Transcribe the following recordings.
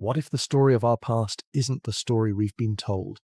What if the story of our past isn't the story we've been told?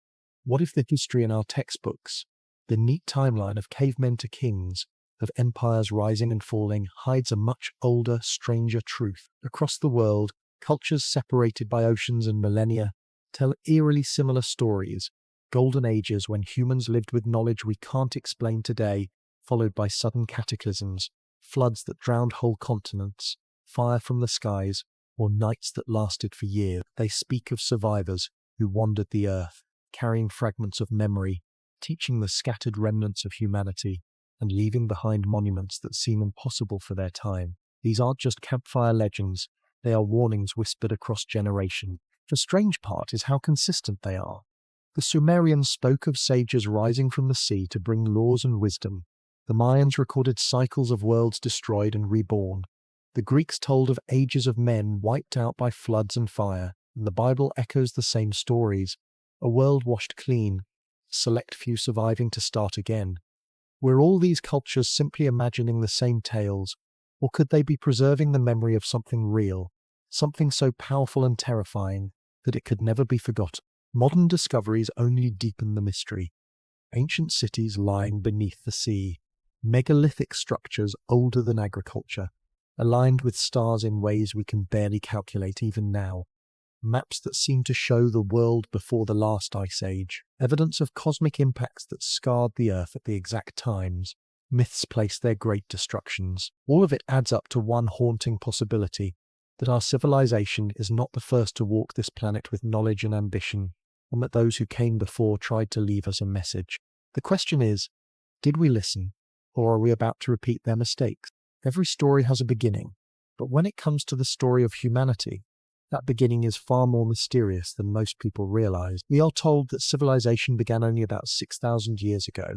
What if the history in our textbooks, the neat timeline of cavemen to kings, of empires rising and falling, hides a much older, stranger truth? Across the world, cultures separated by oceans and millennia tell eerily similar stories. Golden ages when humans lived with knowledge we can't explain today, followed by sudden cataclysms, floods that drowned whole continents, fire from the skies, or nights that lasted for years. They speak of survivors who wandered the earth, carrying fragments of memory, teaching the scattered remnants of humanity, and leaving behind monuments that seem impossible for their time. These aren't just campfire legends, they are warnings whispered across generations. The strange part is how consistent they are. The Sumerians spoke of sages rising from the sea to bring laws and wisdom. The Mayans recorded cycles of worlds destroyed and reborn. The Greeks told of ages of men wiped out by floods and fire, and the Bible echoes the same stories. A world washed clean, a select few surviving to start again. Were all these cultures simply imagining the same tales, or could they be preserving the memory of something real, something so powerful and terrifying that it could never be forgotten? Modern discoveries only deepen the mystery. Ancient cities lying beneath the sea, megalithic structures older than agriculture, aligned with stars in ways we can barely calculate even now. Maps that seem to show the world before the last ice age. Evidence of cosmic impacts that scarred the Earth at the exact times. Myths place their great destructions. All of it adds up to one haunting possibility, that our civilization is not the first to walk this planet with knowledge and ambition, and that those who came before tried to leave us a message. The question is, did we listen, or are we about to repeat their mistakes? Every story has a beginning, but when it comes to the story of humanity, that beginning is far more mysterious than most people realize. We are told that civilization began only about 6,000 years ago,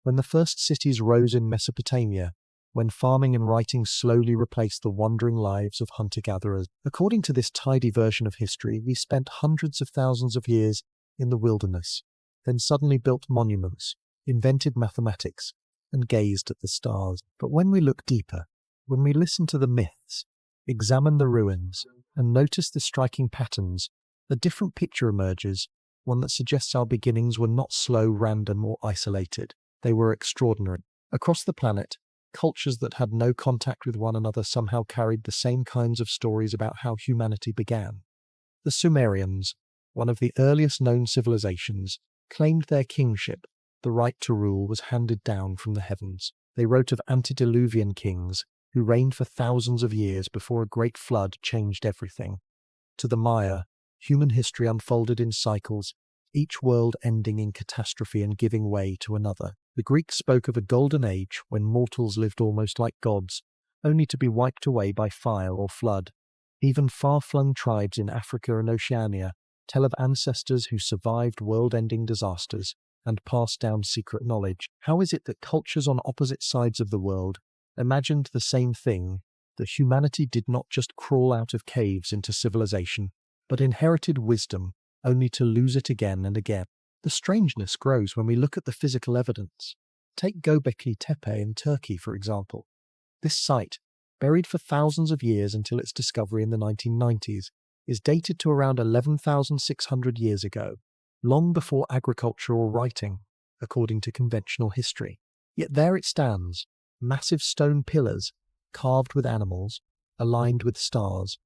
when the first cities rose in Mesopotamia, when farming and writing slowly replaced the wandering lives of hunter-gatherers. According to this tidy version of history, we spent hundreds of thousands of years in the wilderness, then suddenly built monuments, invented mathematics, and gazed at the stars. But when we look deeper, when we listen to the myths, examine the ruins, and notice the striking patterns, a different picture emerges, one that suggests our beginnings were not slow, random, or isolated. They were extraordinary. Across the planet, cultures that had no contact with one another somehow carried the same kinds of stories about how humanity began. The Sumerians, one of the earliest known civilizations, claimed their kingship. The right to rule was handed down from the heavens. They wrote of antediluvian kings who reigned for thousands of years before a great flood changed everything. To the Maya, human history unfolded in cycles, each world ending in catastrophe and giving way to another. The Greeks spoke of a golden age when mortals lived almost like gods, only to be wiped away by fire or flood. Even far-flung tribes in Africa and Oceania tell of ancestors who survived world-ending disasters and passed down secret knowledge. How is it that cultures on opposite sides of the world imagined the same thing, that humanity did not just crawl out of caves into civilization, but inherited wisdom, only to lose it again and again? The strangeness grows when we look at the physical evidence. Take Göbekli Tepe in Turkey, for example. This site, buried for thousands of years until its discovery in the 1990s, is dated to around 11,600 years ago, long before agriculture or writing, according to conventional history. Yet there it stands, massive stone pillars, carved with animals, aligned with stars.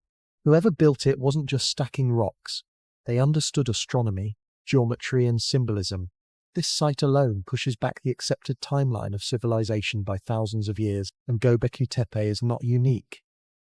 Whoever built it wasn't just stacking rocks. They understood astronomy, geometry, and symbolism. This site alone pushes back the accepted timeline of civilization by thousands of years, and Göbekli Tepe is not unique.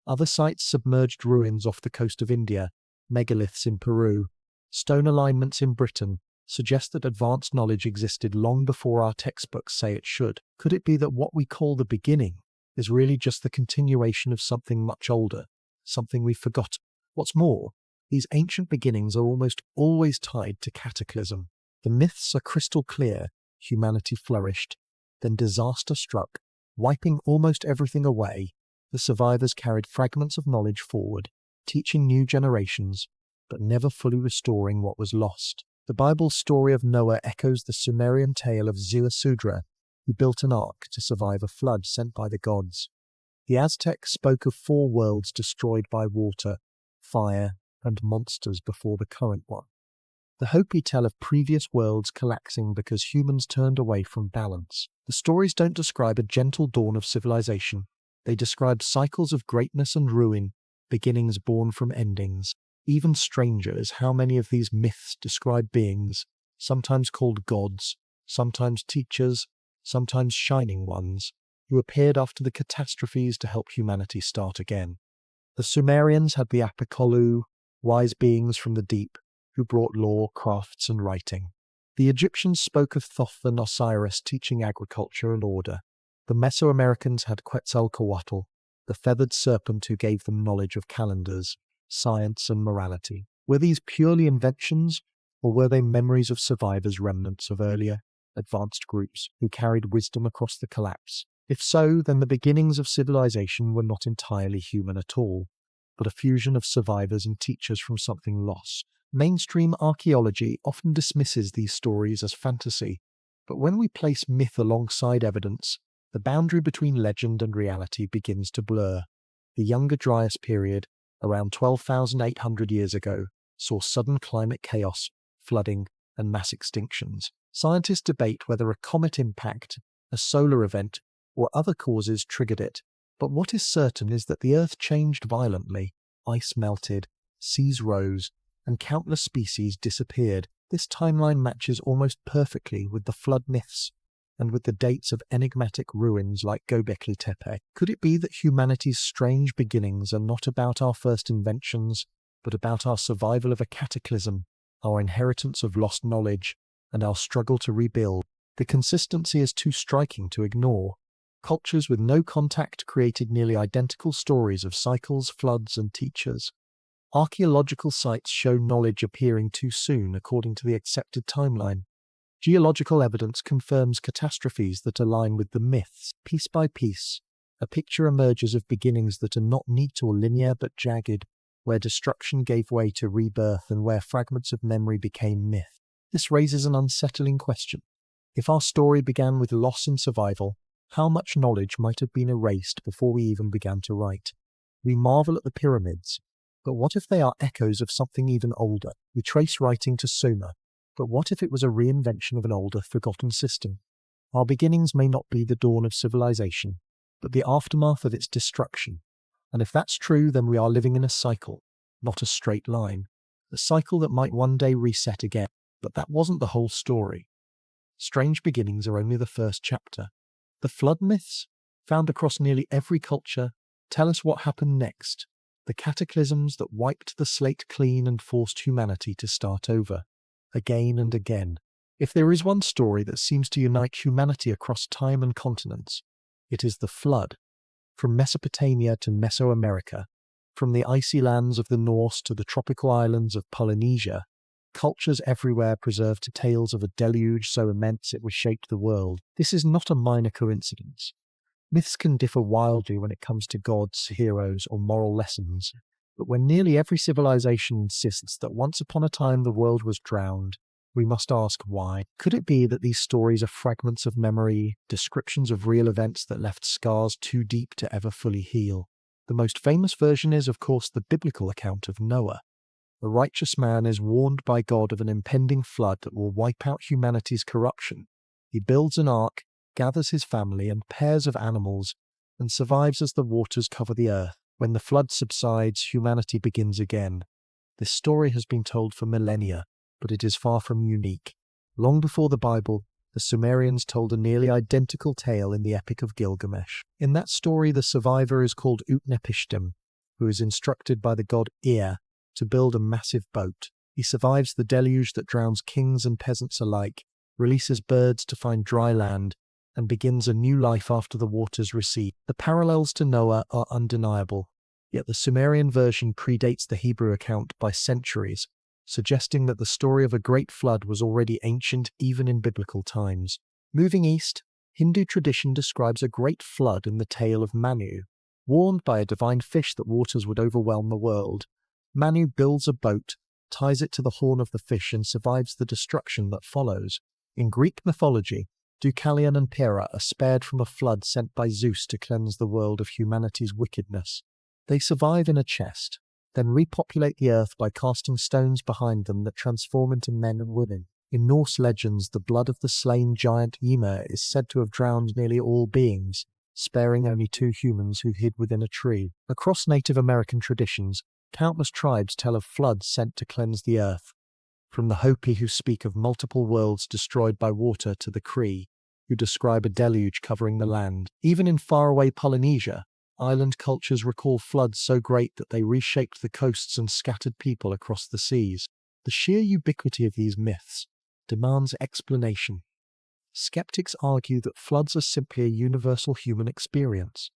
Other sites, submerged ruins off the coast of India, megaliths in Peru, stone alignments in Britain, suggest that advanced knowledge existed long before our textbooks say it should. Could it be that what we call the beginning is really just the continuation of something much older, something we've forgotten? What's more, these ancient beginnings are almost always tied to cataclysm. The myths are crystal clear. Humanity flourished, then disaster struck, wiping almost everything away. The survivors carried fragments of knowledge forward, teaching new generations, but never fully restoring what was lost. The Bible's story of Noah echoes the Sumerian tale of Ziusudra, who built an ark to survive a flood sent by the gods. The Aztecs spoke of 4 worlds destroyed by water, fire, and monsters before the current one. The Hopi tell of previous worlds collapsing because humans turned away from balance. The stories don't describe a gentle dawn of civilization. They describe cycles of greatness and ruin, beginnings born from endings. Even stranger is how many of these myths describe beings, sometimes called gods, sometimes teachers, sometimes shining ones, who appeared after the catastrophes to help humanity start again. The Sumerians had the Apokolu, wise beings from the deep, who brought law, crafts, and writing. The Egyptians spoke of Thoth and Osiris teaching agriculture and order. The Mesoamericans had Quetzalcoatl, the feathered serpent who gave them knowledge of calendars, science, and morality. Were these purely inventions, or were they memories of survivors, remnants of earlier, advanced groups who carried wisdom across the collapse? If so, then the beginnings of civilization were not entirely human at all, but a fusion of survivors and teachers from something lost. Mainstream archaeology often dismisses these stories as fantasy, but when we place myth alongside evidence, the boundary between legend and reality begins to blur. The Younger Dryas period, around 12,800 years ago, saw sudden climate chaos, flooding, and mass extinctions. Scientists debate whether a comet impact, a solar event, or other causes triggered it, but what is certain is that the Earth changed violently. Ice melted, seas rose, and countless species disappeared. This timeline matches almost perfectly with the flood myths and with the dates of enigmatic ruins like Göbekli Tepe. Could it be that humanity's strange beginnings are not about our first inventions, but about our survival of a cataclysm, our inheritance of lost knowledge, and our struggle to rebuild? The consistency is too striking to ignore. Cultures with no contact created nearly identical stories of cycles, floods, and teachers. Archaeological sites show knowledge appearing too soon according to the accepted timeline. Geological evidence confirms catastrophes that align with the myths. Piece by piece, a picture emerges of beginnings that are not neat or linear but jagged, where destruction gave way to rebirth and where fragments of memory became myth. This raises an unsettling question. If our story began with loss and survival, how much knowledge might have been erased before we even began to write? We marvel at the pyramids, but what if they are echoes of something even older? We trace writing to Sumer, but what if it was a reinvention of an older, forgotten system? Our beginnings may not be the dawn of civilization, but the aftermath of its destruction. And if that's true, then we are living in a cycle, not a straight line. A cycle that might one day reset again. But that wasn't the whole story. Strange beginnings are only the first chapter. The flood myths, found across nearly every culture, tell us what happened next. The cataclysms that wiped the slate clean and forced humanity to start over, again and again. If there is one story that seems to unite humanity across time and continents, it is the flood. From Mesopotamia to Mesoamerica, from the icy lands of the Norse to the tropical islands of Polynesia, cultures everywhere preserved tales of a deluge so immense it reshaped the world. This is not a minor coincidence. Myths can differ wildly when it comes to gods, heroes, or moral lessons, but when nearly every civilization insists that once upon a time the world was drowned, we must ask why. Could it be that these stories are fragments of memory, descriptions of real events that left scars too deep to ever fully heal? The most famous version is, of course, the biblical account of Noah. The righteous man is warned by God of an impending flood that will wipe out humanity's corruption. He builds an ark, gathers his family and pairs of animals, and survives as the waters cover the earth. When the flood subsides, humanity begins again. This story has been told for millennia, but it is far from unique. Long before the Bible, the Sumerians told a nearly identical tale in the Epic of Gilgamesh. In that story, the survivor is called Utnapishtim, who is instructed by the god Ea to build a massive boat. He survives the deluge that drowns kings and peasants alike, releases birds to find dry land, and begins a new life after the waters recede. The parallels to Noah are undeniable, yet the Sumerian version predates the Hebrew account by centuries, suggesting that the story of a great flood was already ancient even in biblical times. Moving east, Hindu tradition describes a great flood in the tale of Manu. Warned by a divine fish that waters would overwhelm the world, Manu builds a boat, ties it to the horn of the fish, and survives the destruction that follows. In Greek mythology, Deucalion and Pyrrha are spared from a flood sent by Zeus to cleanse the world of humanity's wickedness. They survive in a chest, then repopulate the earth by casting stones behind them that transform into men and women. In Norse legends, the blood of the slain giant Ymir is said to have drowned nearly all beings, sparing only 2 humans who hid within a tree. Across Native American traditions, countless tribes tell of floods sent to cleanse the earth, from the Hopi who speak of multiple worlds destroyed by water to the Cree, who describe a deluge covering the land. Even in faraway Polynesia, island cultures recall floods so great that they reshaped the coasts and scattered people across the seas. The sheer ubiquity of these myths demands explanation. Skeptics argue that floods are simply a universal human experience.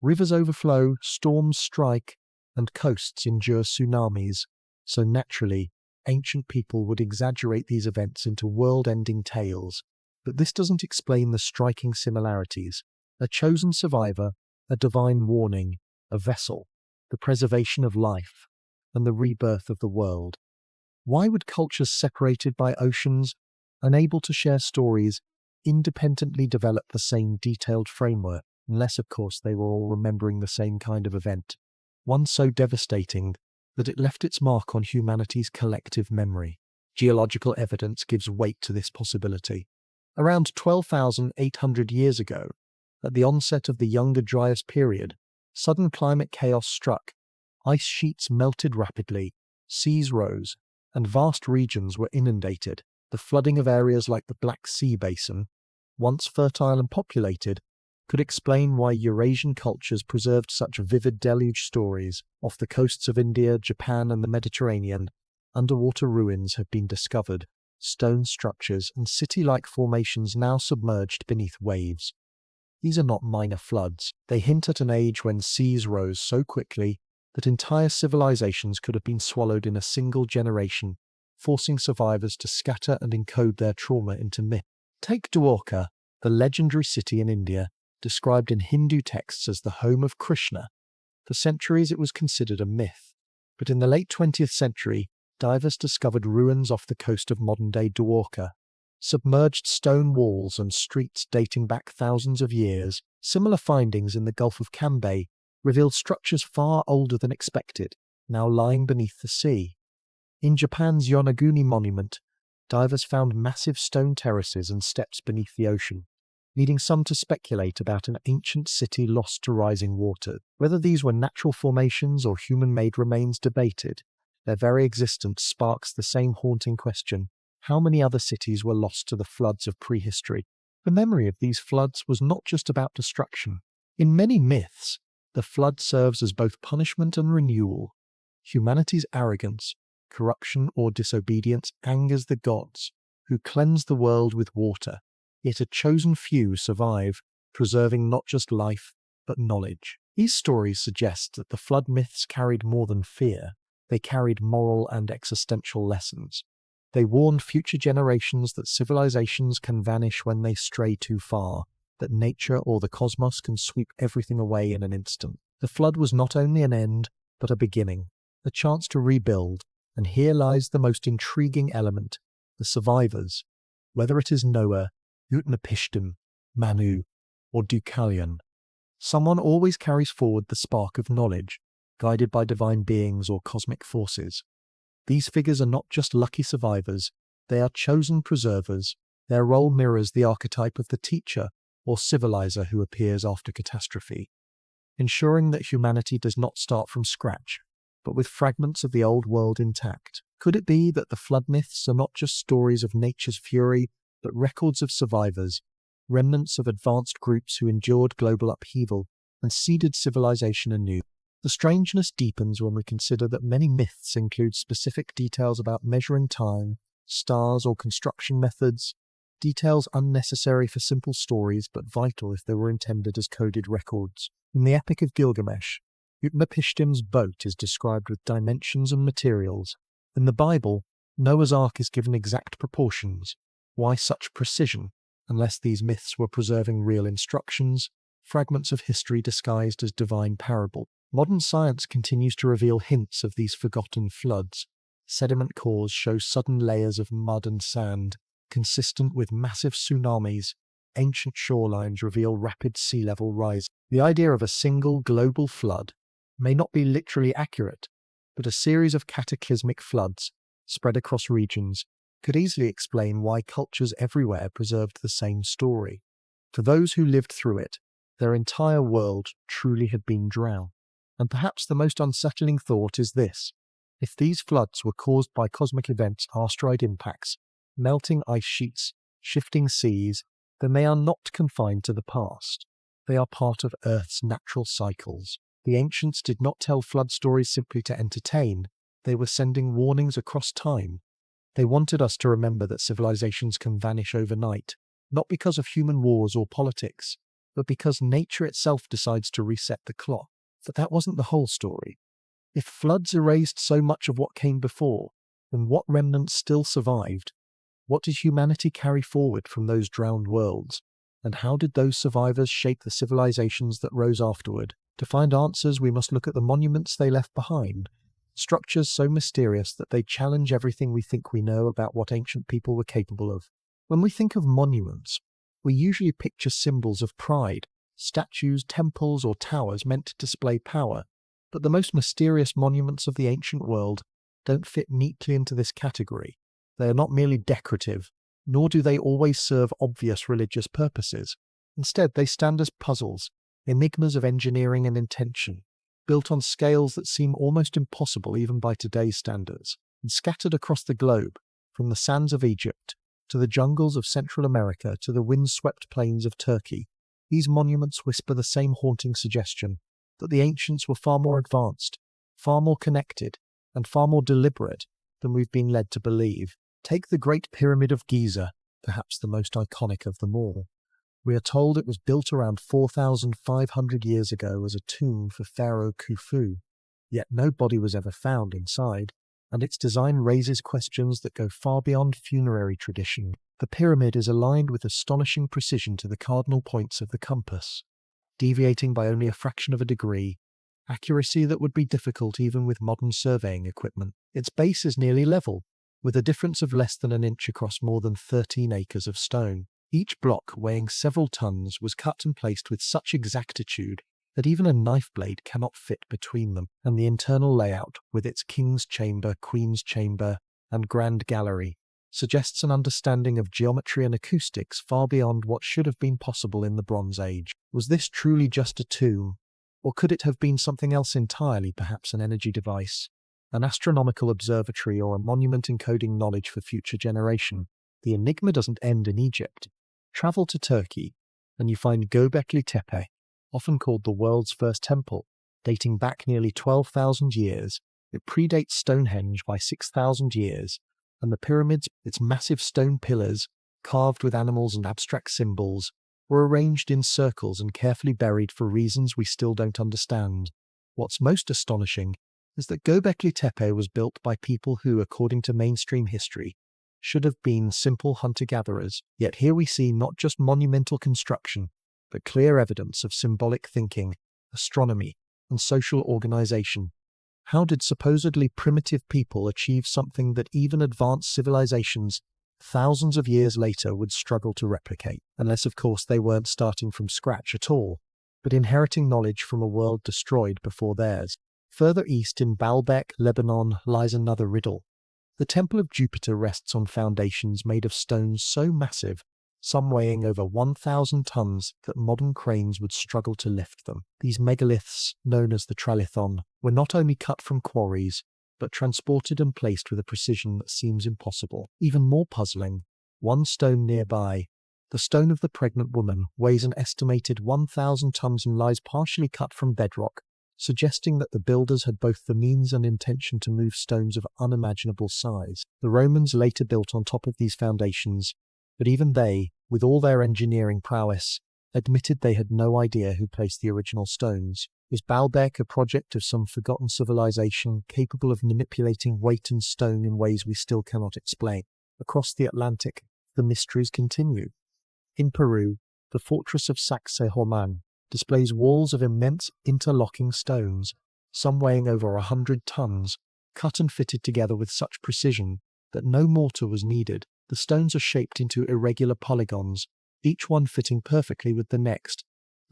Rivers overflow, storms strike, and coasts endure tsunamis, so naturally, ancient people would exaggerate these events into world-ending tales. But this doesn't explain the striking similarities: a chosen survivor, a divine warning, a vessel, the preservation of life, and the rebirth of the world. Why would cultures separated by oceans, unable to share stories, independently develop the same detailed framework, unless of course they were all remembering the same kind of event, one so devastating that it left its mark on humanity's collective memory? Geological evidence gives weight to this possibility. Around 12,800 years ago, at the onset of the Younger Dryas period, sudden climate chaos struck. Ice sheets melted rapidly, seas rose, and vast regions were inundated. The flooding of areas like the Black Sea Basin, once fertile and populated, could explain why Eurasian cultures preserved such vivid deluge stories. Off the coasts of India, Japan, and the Mediterranean, underwater ruins have been discovered, stone structures and city-like formations now submerged beneath waves. These are not minor floods. They hint at an age when seas rose so quickly that entire civilizations could have been swallowed in a single generation, forcing survivors to scatter and encode their trauma into myth. Take Dwarka, the legendary city in India, described in Hindu texts as the home of Krishna. For centuries it was considered a myth, but in the late 20th century, divers discovered ruins off the coast of modern-day Dwarka, submerged stone walls and streets dating back thousands of years. Similar findings in the Gulf of Cambay revealed structures far older than expected, now lying beneath the sea. In Japan's Yonaguni monument, divers found massive stone terraces and steps beneath the ocean, leading some to speculate about an ancient city lost to rising water. Whether these were natural formations or human-made remains debated, their very existence sparks the same haunting question: how many other cities were lost to the floods of prehistory? The memory of these floods was not just about destruction. In many myths, the flood serves as both punishment and renewal. Humanity's arrogance, corruption, or disobedience angers the gods, who cleanse the world with water. Yet a chosen few survive, preserving not just life, but knowledge. These stories suggest that the flood myths carried more than fear. They carried moral and existential lessons. They warned future generations that civilizations can vanish when they stray too far, that nature or the cosmos can sweep everything away in an instant. The flood was not only an end, but a beginning, a chance to rebuild, and here lies the most intriguing element: the survivors. Whether it is Noah, Utnapishtim, Manu, or Deucalion, someone always carries forward the spark of knowledge, guided by divine beings or cosmic forces. These figures are not just lucky survivors, they are chosen preservers. Their role mirrors the archetype of the teacher or civilizer who appears after catastrophe, ensuring that humanity does not start from scratch, but with fragments of the old world intact. Could it be that the flood myths are not just stories of nature's fury, but records of survivors, remnants of advanced groups who endured global upheaval and seeded civilization anew? The strangeness deepens when we consider that many myths include specific details about measuring time, stars, or construction methods, details unnecessary for simple stories but vital if they were intended as coded records. In the Epic of Gilgamesh, Utnapishtim's boat is described with dimensions and materials. In the Bible, Noah's Ark is given exact proportions. Why such precision, unless these myths were preserving real instructions, fragments of history disguised as divine parable? Modern science continues to reveal hints of these forgotten floods. Sediment cores show sudden layers of mud and sand, consistent with massive tsunamis. Ancient shorelines reveal rapid sea level rise. The idea of a single global flood may not be literally accurate, but a series of cataclysmic floods spread across regions could easily explain why cultures everywhere preserved the same story. For those who lived through it, their entire world truly had been drowned. And perhaps the most unsettling thought is this: if these floods were caused by cosmic events, asteroid impacts, melting ice sheets, shifting seas, then they are not confined to the past. They are part of Earth's natural cycles. The ancients did not tell flood stories simply to entertain. They were sending warnings across time. They wanted us to remember that civilizations can vanish overnight, not because of human wars or politics, but because nature itself decides to reset the clock. But that wasn't the whole story. If floods erased so much of what came before, then what remnants still survived? What did humanity carry forward from those drowned worlds? And how did those survivors shape the civilizations that rose afterward? To find answers, we must look at the monuments they left behind, structures so mysterious that they challenge everything we think we know about what ancient people were capable of. When we think of monuments, we usually picture symbols of pride, statues, temples, or towers meant to display power. But the most mysterious monuments of the ancient world don't fit neatly into this category. They are not merely decorative, nor do they always serve obvious religious purposes. Instead, they stand as puzzles, enigmas of engineering and intention, built on scales that seem almost impossible even by today's standards. And scattered across the globe, from the sands of Egypt to the jungles of Central America to the windswept plains of Turkey, these monuments whisper the same haunting suggestion that the ancients were far more advanced, far more connected, and far more deliberate than we've been led to believe. Take the Great Pyramid of Giza, perhaps the most iconic of them all. We are told it was built around 4,500 years ago as a tomb for Pharaoh Khufu, yet no body was ever found inside, and its design raises questions that go far beyond funerary tradition. The pyramid is aligned with astonishing precision to the cardinal points of the compass, deviating by only a fraction of a degree, accuracy that would be difficult even with modern surveying equipment. Its base is nearly level, with a difference of less than an inch across more than 13 acres of stone. Each block, weighing several tons, was cut and placed with such exactitude that even a knife blade cannot fit between them, and the internal layout, with its king's chamber, queen's chamber, and grand gallery, suggests an understanding of geometry and acoustics far beyond what should have been possible in the Bronze Age. Was this truly just a tomb? Or could it have been something else entirely, perhaps an energy device, an astronomical observatory, or a monument encoding knowledge for future generation? The enigma doesn't end in Egypt. Travel to Turkey, and you find Göbekli Tepe, often called the world's first temple, dating back nearly 12,000 years. It predates Stonehenge by 6,000 years, and the pyramids, its massive stone pillars, carved with animals and abstract symbols, were arranged in circles and carefully buried for reasons we still don't understand. What's most astonishing is that Göbekli Tepe was built by people who, according to mainstream history, should have been simple hunter-gatherers. Yet here we see not just monumental construction, but clear evidence of symbolic thinking, astronomy, and social organization. How did supposedly primitive people achieve something that even advanced civilizations thousands of years later would struggle to replicate? Unless, of course, they weren't starting from scratch at all, but inheriting knowledge from a world destroyed before theirs. Further east in Baalbek, Lebanon, lies another riddle. The Temple of Jupiter rests on foundations made of stones so massive, some weighing over 1,000 tons, that modern cranes would struggle to lift them. These megaliths, known as the Tralithon, were not only cut from quarries, but transported and placed with a precision that seems impossible. Even more puzzling, one stone nearby, the stone of the pregnant woman, weighs an estimated 1,000 tons and lies partially cut from bedrock, suggesting that the builders had both the means and intention to move stones of unimaginable size. The Romans later built on top of these foundations, but even they, with all their engineering prowess, admitted they had no idea who placed the original stones. Is Baalbek a project of some forgotten civilization capable of manipulating weight and stone in ways we still cannot explain? Across the Atlantic, the mysteries continue. In Peru, the fortress of Sacsayhuaman displays walls of immense interlocking stones, some weighing over 100 tons, cut and fitted together with such precision that no mortar was needed. The stones are shaped into irregular polygons, each one fitting perfectly with the next.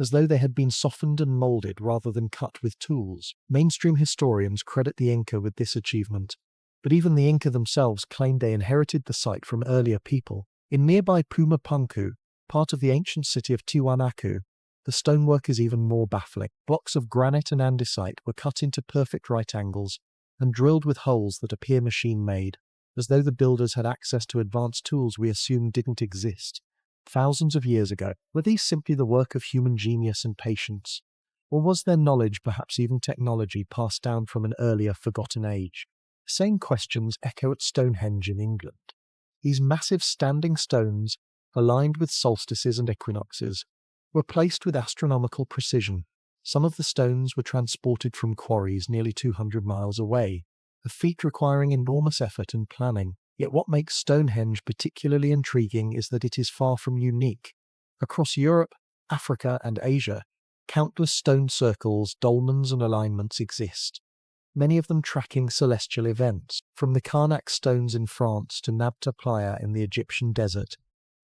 as though they had been softened and molded rather than cut with tools. Mainstream historians credit the Inca with this achievement, but even the Inca themselves claimed they inherited the site from earlier people. In nearby Pumapunku, part of the ancient city of Tiwanaku, the stonework is even more baffling. Blocks of granite and andesite were cut into perfect right angles and drilled with holes that appear machine-made, as though the builders had access to advanced tools we assume didn't exist thousands of years ago. Were these simply the work of human genius and patience? Or was their knowledge, perhaps even technology, passed down from an earlier, forgotten age? The same questions echo at Stonehenge in England. These massive standing stones, aligned with solstices and equinoxes, were placed with astronomical precision. Some of the stones were transported from quarries nearly 200 miles away, a feat requiring enormous effort and planning. Yet what makes Stonehenge particularly intriguing is that it is far from unique. Across Europe, Africa, and Asia, countless stone circles, dolmens, and alignments exist, many of them tracking celestial events. From the Karnak stones in France to Nabta Playa in the Egyptian desert,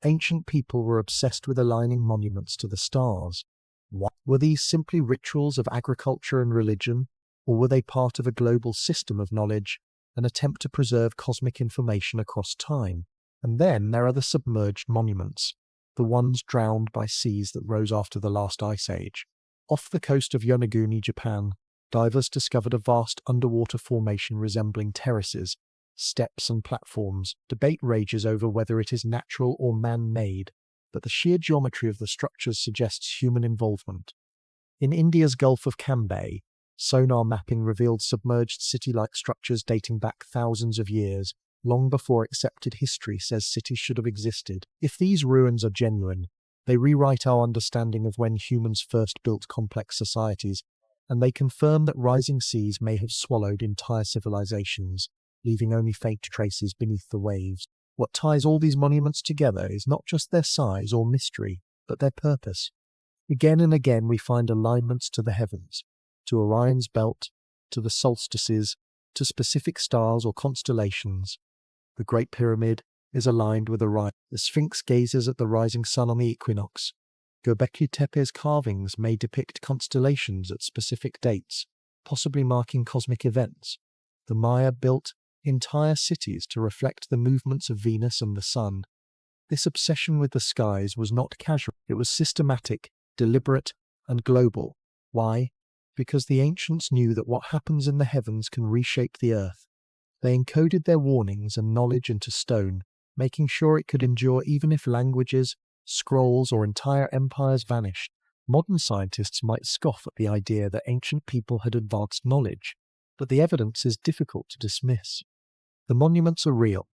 ancient people were obsessed with aligning monuments to the stars. What? Were these simply rituals of agriculture and religion, or were they part of a global system of knowledge, an attempt to preserve cosmic information across time? And then there are the submerged monuments, the ones drowned by seas that rose after the last ice age. Off the coast of Yonaguni, Japan, divers discovered a vast underwater formation resembling terraces, steps and platforms. Debate rages over whether it is natural or man-made, but the sheer geometry of the structures suggests human involvement. In India's Gulf of Cambay, sonar mapping revealed submerged city-like structures dating back thousands of years, long before accepted history says cities should have existed. If these ruins are genuine, they rewrite our understanding of when humans first built complex societies, and they confirm that rising seas may have swallowed entire civilizations, leaving only faint traces beneath the waves. What ties all these monuments together is not just their size or mystery, but their purpose. Again and again we find alignments to the heavens, to Orion's belt, to the solstices, to specific stars or constellations. The Great Pyramid is aligned with Orion. The Sphinx gazes at the rising sun on the equinox. Göbekli Tepe's carvings may depict constellations at specific dates, possibly marking cosmic events. The Maya built entire cities to reflect the movements of Venus and the sun. This obsession with the skies was not casual. It was systematic, deliberate, and global. Why? Because the ancients knew that what happens in the heavens can reshape the earth. They encoded their warnings and knowledge into stone, making sure it could endure even if languages, scrolls, or entire empires vanished. Modern scientists might scoff at the idea that ancient people had advanced knowledge, but the evidence is difficult to dismiss. The monuments are real,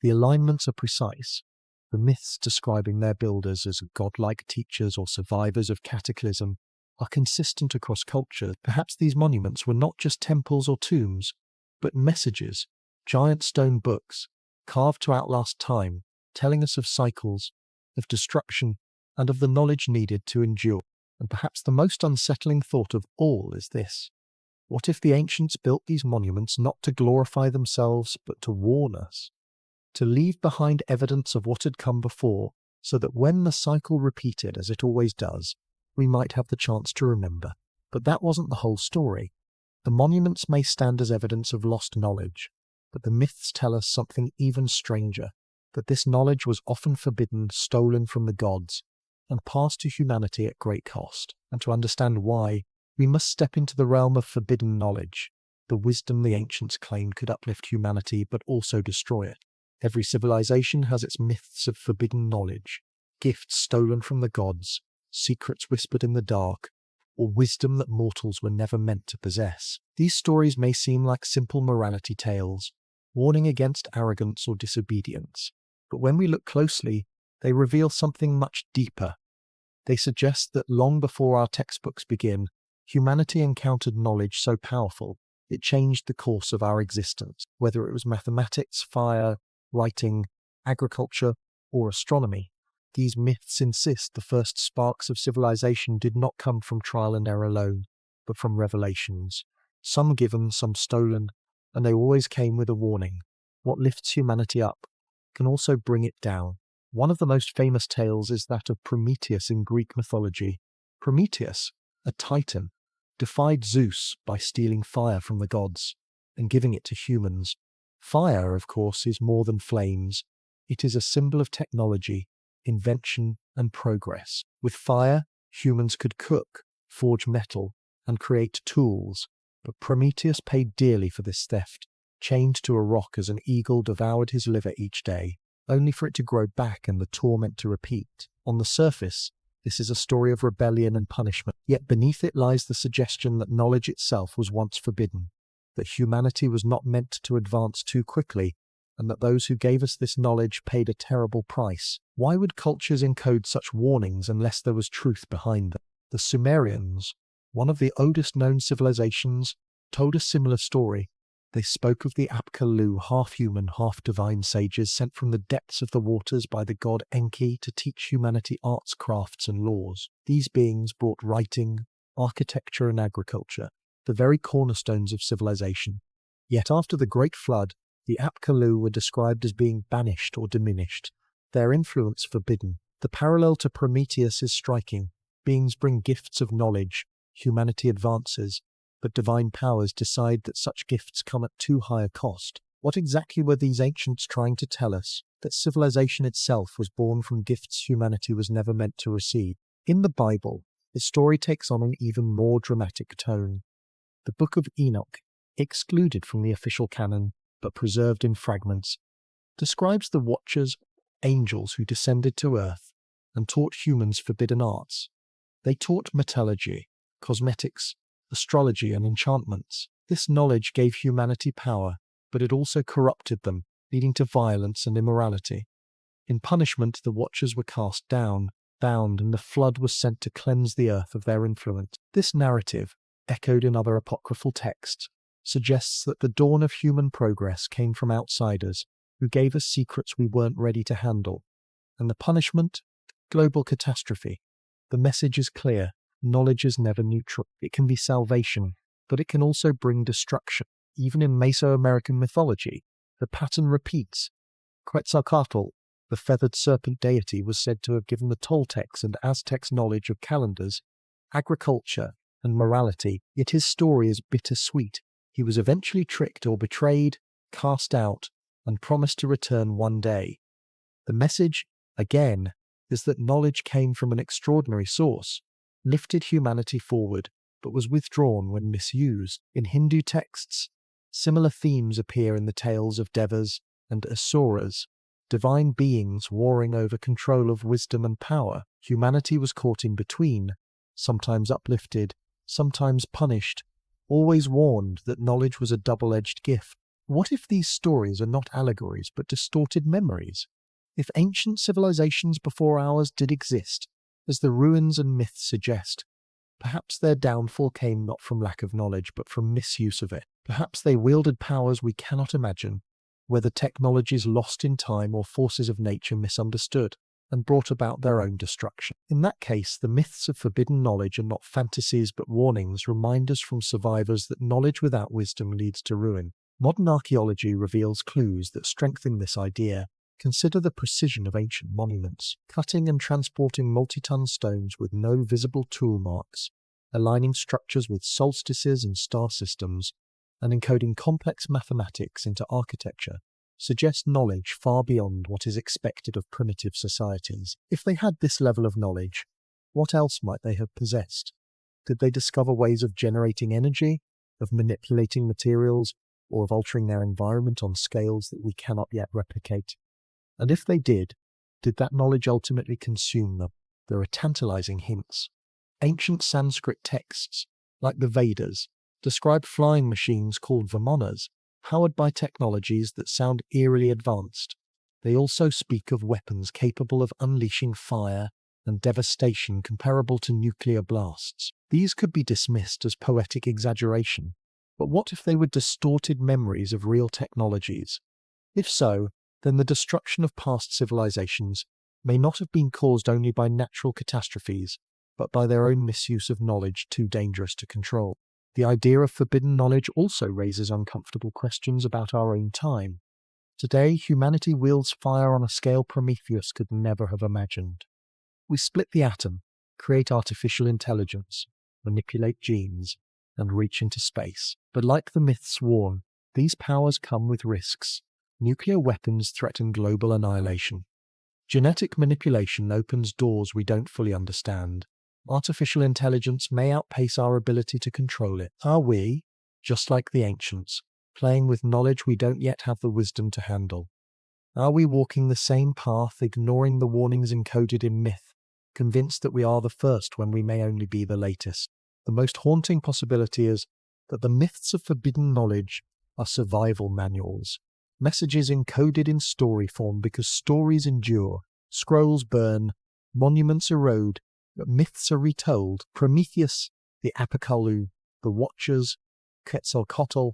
the alignments are precise, the myths describing their builders as godlike teachers or survivors of cataclysm are consistent across culture. Perhaps these monuments were not just temples or tombs, but messages, giant stone books, carved to outlast time, telling us of cycles, of destruction, and of the knowledge needed to endure. And perhaps the most unsettling thought of all is this: what if the ancients built these monuments not to glorify themselves, but to warn us? To leave behind evidence of what had come before, so that when the cycle repeated, as it always does, we might have the chance to remember. But that wasn't the whole story. The monuments may stand as evidence of lost knowledge, but the myths tell us something even stranger, that this knowledge was often forbidden, stolen from the gods, and passed to humanity at great cost. And to understand why, we must step into the realm of forbidden knowledge, the wisdom the ancients claimed could uplift humanity but also destroy it. Every civilization has its myths of forbidden knowledge, gifts stolen from the gods, secrets whispered in the dark, or wisdom that mortals were never meant to possess. These stories may seem like simple morality tales, warning against arrogance or disobedience, but when we look closely, they reveal something much deeper. They suggest that long before our textbooks begin, humanity encountered knowledge so powerful, it changed the course of our existence. Whether it was mathematics, fire, writing, agriculture, or astronomy, these myths insist the first sparks of civilization did not come from trial and error alone, but from revelations. Some given, some stolen, and they always came with a warning. What lifts humanity up can also bring it down. One of the most famous tales is that of Prometheus in Greek mythology. Prometheus, a titan, defied Zeus by stealing fire from the gods and giving it to humans. Fire, of course, is more than flames. It is a symbol of technology, invention, and progress. With fire, humans could cook, forge metal, and create tools, but Prometheus paid dearly for this theft, chained to a rock as an eagle devoured his liver each day, only for it to grow back and the torment to repeat. On the surface, this is a story of rebellion and punishment, yet beneath it lies the suggestion that knowledge itself was once forbidden, that humanity was not meant to advance too quickly, and that those who gave us this knowledge paid a terrible price. Why would cultures encode such warnings unless there was truth behind them? The Sumerians, one of the oldest known civilizations, told a similar story. They spoke of the Apkallu, half-human, half-divine sages sent from the depths of the waters by the god Enki to teach humanity arts, crafts, and laws. These beings brought writing, architecture, and agriculture, the very cornerstones of civilization. Yet after the Great Flood, the Apkallu were described as being banished or diminished, their influence forbidden. The parallel to Prometheus is striking. Beings bring gifts of knowledge, humanity advances, but divine powers decide that such gifts come at too high a cost. What exactly were these ancients trying to tell us? That civilization itself was born from gifts humanity was never meant to receive. In the Bible, the story takes on an even more dramatic tone. The Book of Enoch, excluded from the official canon, but preserved in fragments, describes the Watchers, angels who descended to earth and taught humans forbidden arts. They taught metallurgy, cosmetics, astrology, and enchantments. This knowledge gave humanity power, but it also corrupted them, leading to violence and immorality. In punishment, the Watchers were cast down, bound, and the flood was sent to cleanse the earth of their influence. This narrative, echoed in other apocryphal texts, suggests that the dawn of human progress came from outsiders who gave us secrets we weren't ready to handle. And the punishment? Global catastrophe. The message is clear. Knowledge is never neutral. It can be salvation, but it can also bring destruction. Even in Mesoamerican mythology, the pattern repeats. Quetzalcoatl, the feathered serpent deity, was said to have given the Toltecs and Aztecs knowledge of calendars, agriculture, and morality, yet his story is bittersweet. He was eventually tricked or betrayed, cast out, and promised to return one day. The message, again, is that knowledge came from an extraordinary source, lifted humanity forward, but was withdrawn when misused. In Hindu texts, similar themes appear in the tales of devas and asuras, divine beings warring over control of wisdom and power. Humanity was caught in between, sometimes uplifted, sometimes punished, always warned that knowledge was a double-edged gift. What if these stories are not allegories but distorted memories? If ancient civilizations before ours did exist, as the ruins and myths suggest, perhaps their downfall came not from lack of knowledge but from misuse of it. Perhaps they wielded powers we cannot imagine, whether technologies lost in time or forces of nature misunderstood, and brought about their own destruction. In that case, the myths of forbidden knowledge are not fantasies but warnings, reminders from survivors that knowledge without wisdom leads to ruin. Modern archaeology reveals clues that strengthen this idea. Consider the precision of ancient monuments, cutting and transporting multi-ton stones with no visible tool marks, aligning structures with solstices and star systems, and encoding complex mathematics into architecture, suggest knowledge far beyond what is expected of primitive societies. If they had this level of knowledge, what else might they have possessed? Did they discover ways of generating energy, of manipulating materials, or of altering their environment on scales that we cannot yet replicate? And if they did that knowledge ultimately consume them? There are tantalizing hints. Ancient Sanskrit texts, like the Vedas, describe flying machines called vimanas, powered by technologies that sound eerily advanced. They also speak of weapons capable of unleashing fire and devastation comparable to nuclear blasts. These could be dismissed as poetic exaggeration, but what if they were distorted memories of real technologies? If so, then the destruction of past civilizations may not have been caused only by natural catastrophes, but by their own misuse of knowledge too dangerous to control. The idea of forbidden knowledge also raises uncomfortable questions about our own time. Today, humanity wields fire on a scale Prometheus could never have imagined. We split the atom, create artificial intelligence, manipulate genes, and reach into space. But like the myths warn, these powers come with risks. Nuclear weapons threaten global annihilation. Genetic manipulation opens doors we don't fully understand. Artificial intelligence may outpace our ability to control it. Are we, just like the ancients, playing with knowledge we don't yet have the wisdom to handle? Are we walking the same path, ignoring the warnings encoded in myth, convinced that we are the first when we may only be the latest? The most haunting possibility is that the myths of forbidden knowledge are survival manuals, messages encoded in story form because stories endure, scrolls burn, monuments erode, but myths are retold. Prometheus, the Apokoliu, the Watchers, Quetzalcoatl,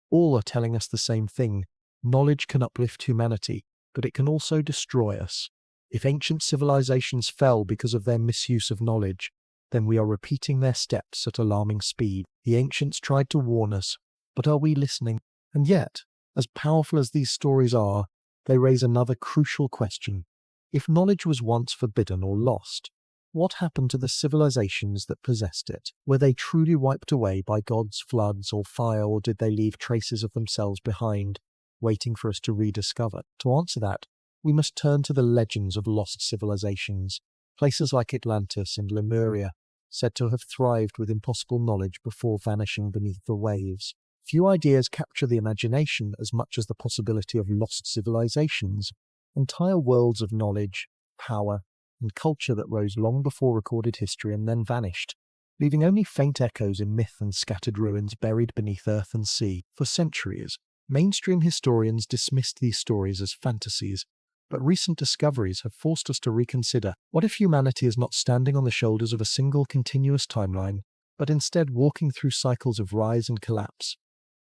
all are telling us the same thing. Knowledge can uplift humanity, but it can also destroy us. If ancient civilizations fell because of their misuse of knowledge, then we are repeating their steps at alarming speed. The ancients tried to warn us, but are we listening? And yet, as powerful as these stories are, they raise another crucial question. If knowledge was once forbidden or lost, what happened to the civilizations that possessed it? Were they truly wiped away by God's floods or fire, or did they leave traces of themselves behind, waiting for us to rediscover? To answer that, we must turn to the legends of lost civilizations, places like Atlantis and Lemuria, said to have thrived with impossible knowledge before vanishing beneath the waves. Few ideas capture the imagination as much as the possibility of lost civilizations, entire worlds of knowledge, power, and culture that rose long before recorded history and then vanished, leaving only faint echoes in myth and scattered ruins buried beneath earth and sea. For centuries, mainstream historians dismissed these stories as fantasies, but recent discoveries have forced us to reconsider. What if humanity is not standing on the shoulders of a single continuous timeline, but instead walking through cycles of rise and collapse,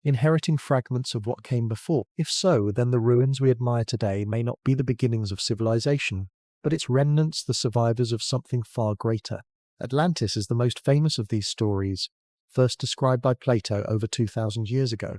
inheriting fragments of what came before? If so, then the ruins we admire today may not be the beginnings of civilization, but its remnants the survivors of something far greater. Atlantis is the most famous of these stories, first described by Plato over 2,000 years ago.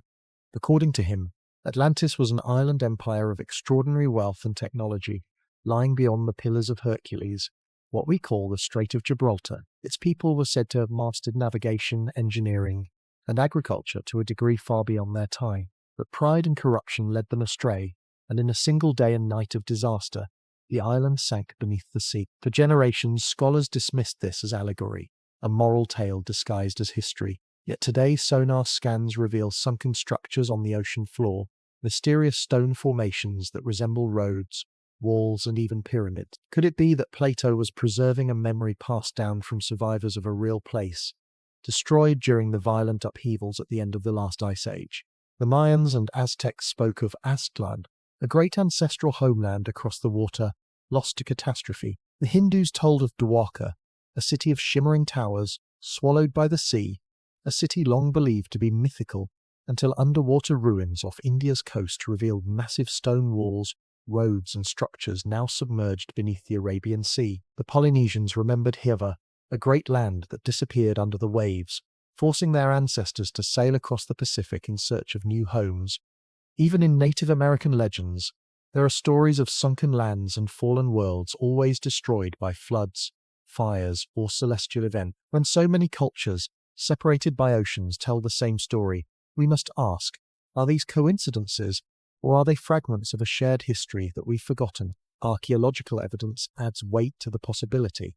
According to him, Atlantis was an island empire of extraordinary wealth and technology, lying beyond the Pillars of Hercules, what we call the Strait of Gibraltar. Its people were said to have mastered navigation, engineering, and agriculture to a degree far beyond their time. But pride and corruption led them astray, and in a single day and night of disaster, the island sank beneath the sea. For generations, scholars dismissed this as allegory, a moral tale disguised as history. Yet today, sonar scans reveal sunken structures on the ocean floor, mysterious stone formations that resemble roads, walls, and even pyramids. Could it be that Plato was preserving a memory passed down from survivors of a real place, destroyed during the violent upheavals at the end of the last ice age? The Mayans and Aztecs spoke of Aztlan, a great ancestral homeland across the water, lost to catastrophe. The Hindus told of Dwarka, a city of shimmering towers, swallowed by the sea, a city long believed to be mythical, until underwater ruins off India's coast revealed massive stone walls, roads, and structures now submerged beneath the Arabian Sea. The Polynesians remembered Hiva, a great land that disappeared under the waves, forcing their ancestors to sail across the Pacific in search of new homes. Even in Native American legends, there are stories of sunken lands and fallen worlds always destroyed by floods, fires, or celestial events. When so many cultures, separated by oceans, tell the same story, we must ask, are these coincidences, or are they fragments of a shared history that we've forgotten? Archaeological evidence adds weight to the possibility.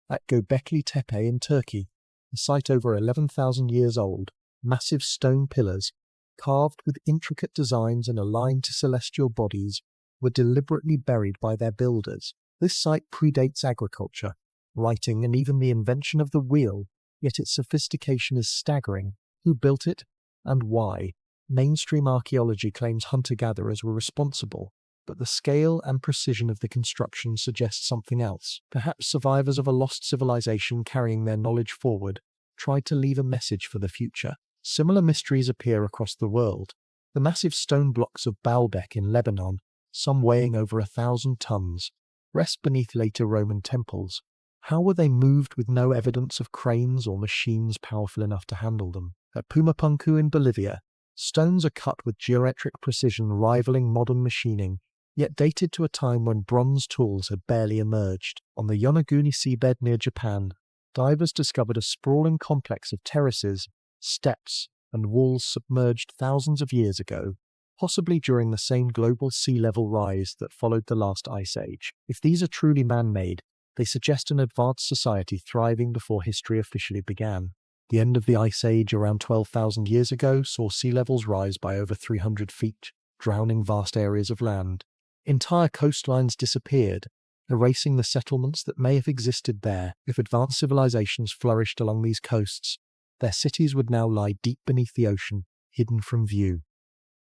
At Göbekli Tepe in Turkey, a site over 11,000 years old, massive stone pillars, carved with intricate designs and aligned to celestial bodies, were deliberately buried by their builders. This site predates agriculture, writing, and even the invention of the wheel, yet its sophistication is staggering. Who built it, and why? Mainstream archaeology claims hunter-gatherers were responsible, but the scale and precision of the construction suggests something else. Perhaps survivors of a lost civilization carrying their knowledge forward tried to leave a message for the future. Similar mysteries appear across the world. The massive stone blocks of Baalbek in Lebanon, some weighing over 1,000 tons, rest beneath later Roman temples. How were they moved with no evidence of cranes or machines powerful enough to handle them? At Pumapunku in Bolivia, stones are cut with geometric precision rivaling modern machining, yet dated to a time when bronze tools had barely emerged. On the Yonaguni seabed near Japan, Divers discovered a sprawling complex of terraces, steps, and walls submerged thousands of years ago, possibly during the same global sea level rise that followed the last ice age. If these are truly man-made, they suggest an advanced society thriving before history officially began. The end of the ice age around 12,000 years ago saw sea levels rise by over 300 feet, drowning vast areas of land. Entire coastlines disappeared, erasing the settlements that may have existed there. If advanced civilizations flourished along these coasts, their cities would now lie deep beneath the ocean, hidden from view.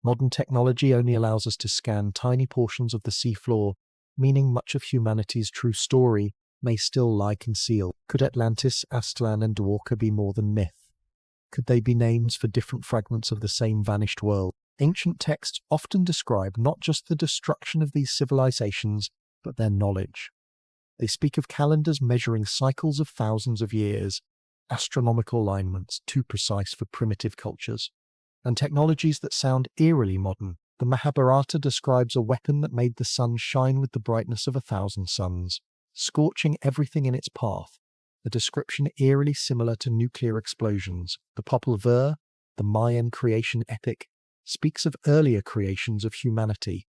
Modern technology only allows us to scan tiny portions of the seafloor, meaning much of humanity's true story may still lie concealed. Could Atlantis, Aztlan, and Dwarka be more than myth? Could they be names for different fragments of the same vanished world? Ancient texts often describe not just the destruction of these civilizations, but their knowledge. They speak of calendars measuring cycles of thousands of years, astronomical alignments too precise for primitive cultures, and technologies that sound eerily modern. The Mahabharata describes a weapon that made the sun shine with the brightness of 1,000 suns, scorching everything in its path, a description eerily similar to nuclear explosions. The Popol Vuh, the Mayan creation epic, speaks of earlier creations of humanity,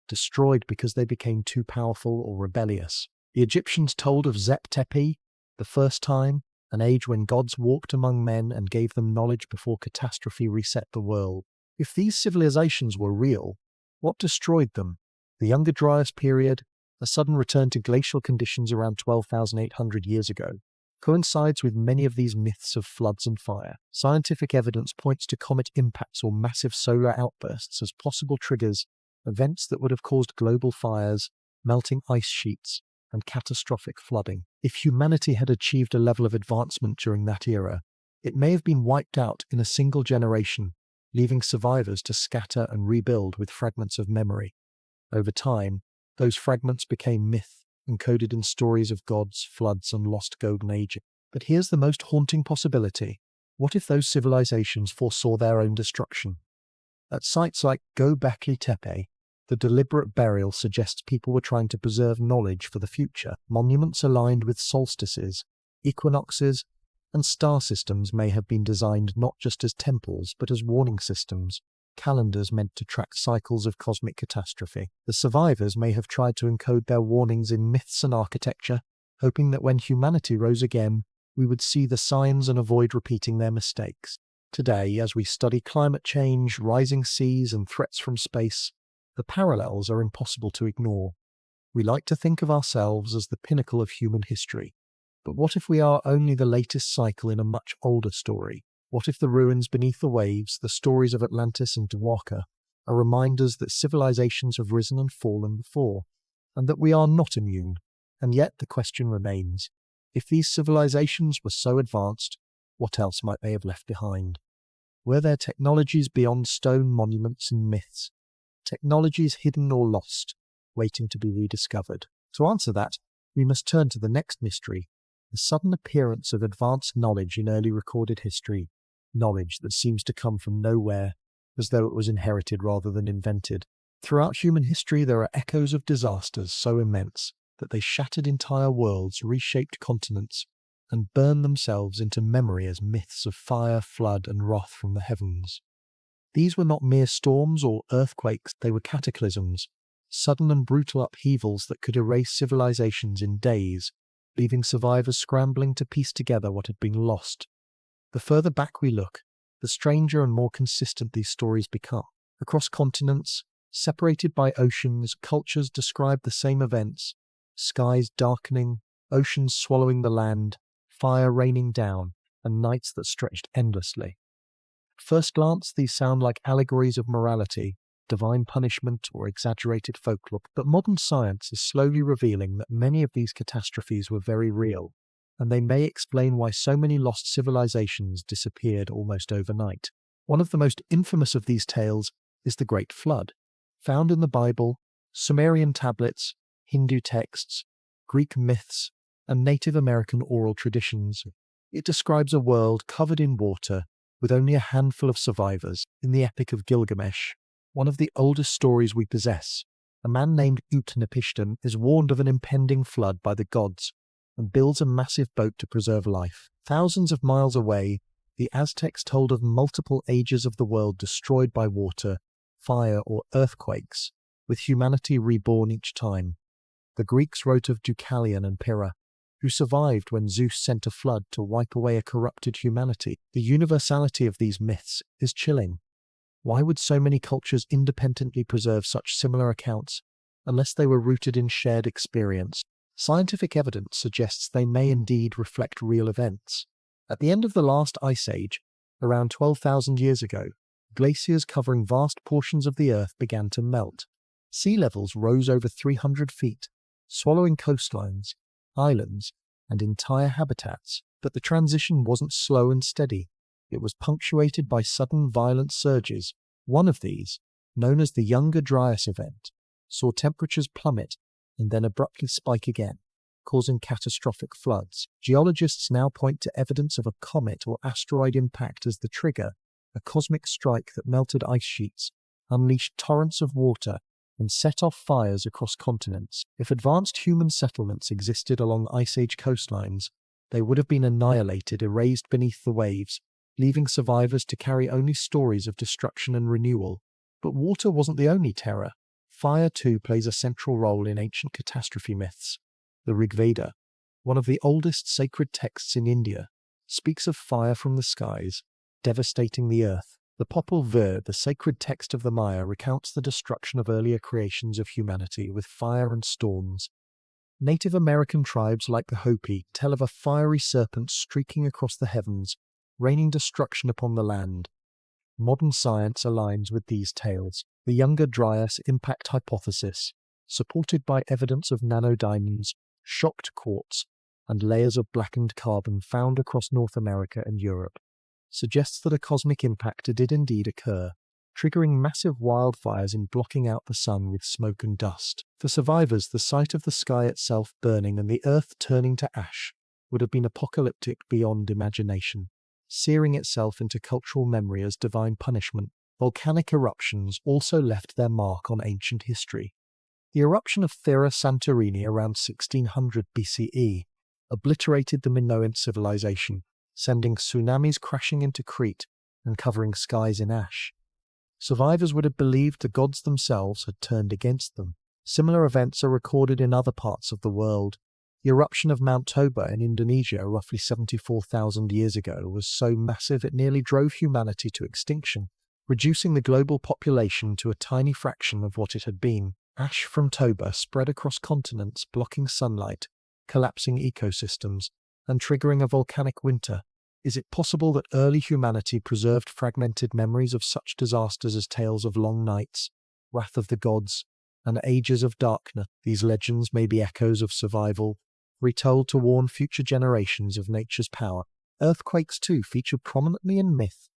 destroyed because they became too powerful or rebellious. The Egyptians told of Zep Tepi, the first time, an age when gods walked among men and gave them knowledge before catastrophe reset the world. If these civilizations were real, what destroyed them? The Younger Dryas period, a sudden return to glacial conditions around 12,800 years ago, coincides with many of these myths of floods and fire. Scientific evidence points to comet impacts or massive solar outbursts as possible triggers, events that would have caused global fires, melting ice sheets, and catastrophic flooding. If humanity had achieved a level of advancement during that era, it may have been wiped out in a single generation, leaving survivors to scatter and rebuild with fragments of memory. Over time, those fragments became myth, encoded in stories of gods, floods, and lost golden ages. But here's the most haunting possibility. What if those civilizations foresaw their own destruction? At sites like Göbekli Tepe, the deliberate burial suggests people were trying to preserve knowledge for the future. Monuments aligned with solstices, equinoxes, and star systems may have been designed not just as temples, but as warning systems, calendars meant to track cycles of cosmic catastrophe. The survivors may have tried to encode their warnings in myths and architecture, hoping that when humanity rose again, we would see the signs and avoid repeating their mistakes. Today, as we study climate change, rising seas, and threats from space, the parallels are impossible to ignore. We like to think of ourselves as the pinnacle of human history. But what if we are only the latest cycle in a much older story? What if the ruins beneath the waves, the stories of Atlantis and Dwarka, are reminders that civilizations have risen and fallen before, and that we are not immune? And yet the question remains, if these civilizations were so advanced, what else might they have left behind? Were there technologies beyond stone monuments and myths? Technologies hidden or lost, waiting to be rediscovered? To answer that, we must turn to the next mystery, the sudden appearance of advanced knowledge in early recorded history, knowledge that seems to come from nowhere, as though it was inherited rather than invented. Throughout human history, there are echoes of disasters so immense that they shattered entire worlds, reshaped continents, and burned themselves into memory as myths of fire, flood, and wrath from the heavens. These were not mere storms or earthquakes, they were cataclysms, sudden and brutal upheavals that could erase civilizations in days, leaving survivors scrambling to piece together what had been lost. The further back we look, the stranger and more consistent these stories become. Across continents, separated by oceans, cultures describe the same events: skies darkening, oceans swallowing the land, fire raining down, and nights that stretched endlessly. At first glance, these sound like allegories of morality, divine punishment, or exaggerated folklore, but modern science is slowly revealing that many of these catastrophes were very real, and they may explain why so many lost civilizations disappeared almost overnight. One of the most infamous of these tales is the Great Flood, found in the Bible, Sumerian tablets, Hindu texts, Greek myths, and Native American oral traditions. It describes a world covered in water, with only a handful of survivors. In the Epic of Gilgamesh, one of the oldest stories we possess, a man named Utnapishtim is warned of an impending flood by the gods, and builds a massive boat to preserve life. Thousands of miles away, the Aztecs told of multiple ages of the world destroyed by water, fire, or earthquakes, with humanity reborn each time. The Greeks wrote of Deucalion and Pyrrha, who survived when Zeus sent a flood to wipe away a corrupted humanity. The universality of these myths is chilling. Why would so many cultures independently preserve such similar accounts unless they were rooted in shared experience? Scientific evidence suggests they may indeed reflect real events. At the end of the last ice age, around 12,000 years ago, glaciers covering vast portions of the Earth began to melt. Sea levels rose over 300 feet, swallowing coastlines, islands, and entire habitats. But the transition wasn't slow and steady. It was punctuated by sudden violent surges. One of these, known as the Younger Dryas event, saw temperatures plummet and then abruptly spike again, causing catastrophic floods. Geologists now point to evidence of a comet or asteroid impact as the trigger, a cosmic strike that melted ice sheets, unleashed torrents of water, and set off fires across continents. If advanced human settlements existed along Ice Age coastlines, they would have been annihilated, erased beneath the waves, leaving survivors to carry only stories of destruction and renewal. But water wasn't the only terror. Fire too plays a central role in ancient catastrophe myths. The Rig Veda, one of the oldest sacred texts in India, speaks of fire from the skies, devastating the earth. The Popol Vuh, the sacred text of the Maya, recounts the destruction of earlier creations of humanity with fire and storms. Native American tribes like the Hopi tell of a fiery serpent streaking across the heavens, raining destruction upon the land. Modern science aligns with these tales. The Younger Dryas impact hypothesis, supported by evidence of nanodiamonds, shocked quartz, and layers of blackened carbon found across North America and Europe, suggests that a cosmic impact did indeed occur, triggering massive wildfires and blocking out the sun with smoke and dust. For survivors, the sight of the sky itself burning and the earth turning to ash would have been apocalyptic beyond imagination, searing itself into cultural memory as divine punishment. Volcanic eruptions also left their mark on ancient history. The eruption of Thera Santorini around 1600 BCE obliterated the Minoan civilization, sending tsunamis crashing into Crete and covering skies in ash. Survivors would have believed the gods themselves had turned against them. Similar events are recorded in other parts of the world. The eruption of Mount Toba in Indonesia roughly 74,000 years ago was so massive it nearly drove humanity to extinction, reducing the global population to a tiny fraction of what it had been. Ash from Toba spread across continents, blocking sunlight, collapsing ecosystems, and triggering a volcanic winter. Is it possible that early humanity preserved fragmented memories of such disasters as tales of long nights, wrath of the gods, and ages of darkness? These legends may be echoes of survival, retold to warn future generations of nature's power. Earthquakes, too, feature prominently in myth.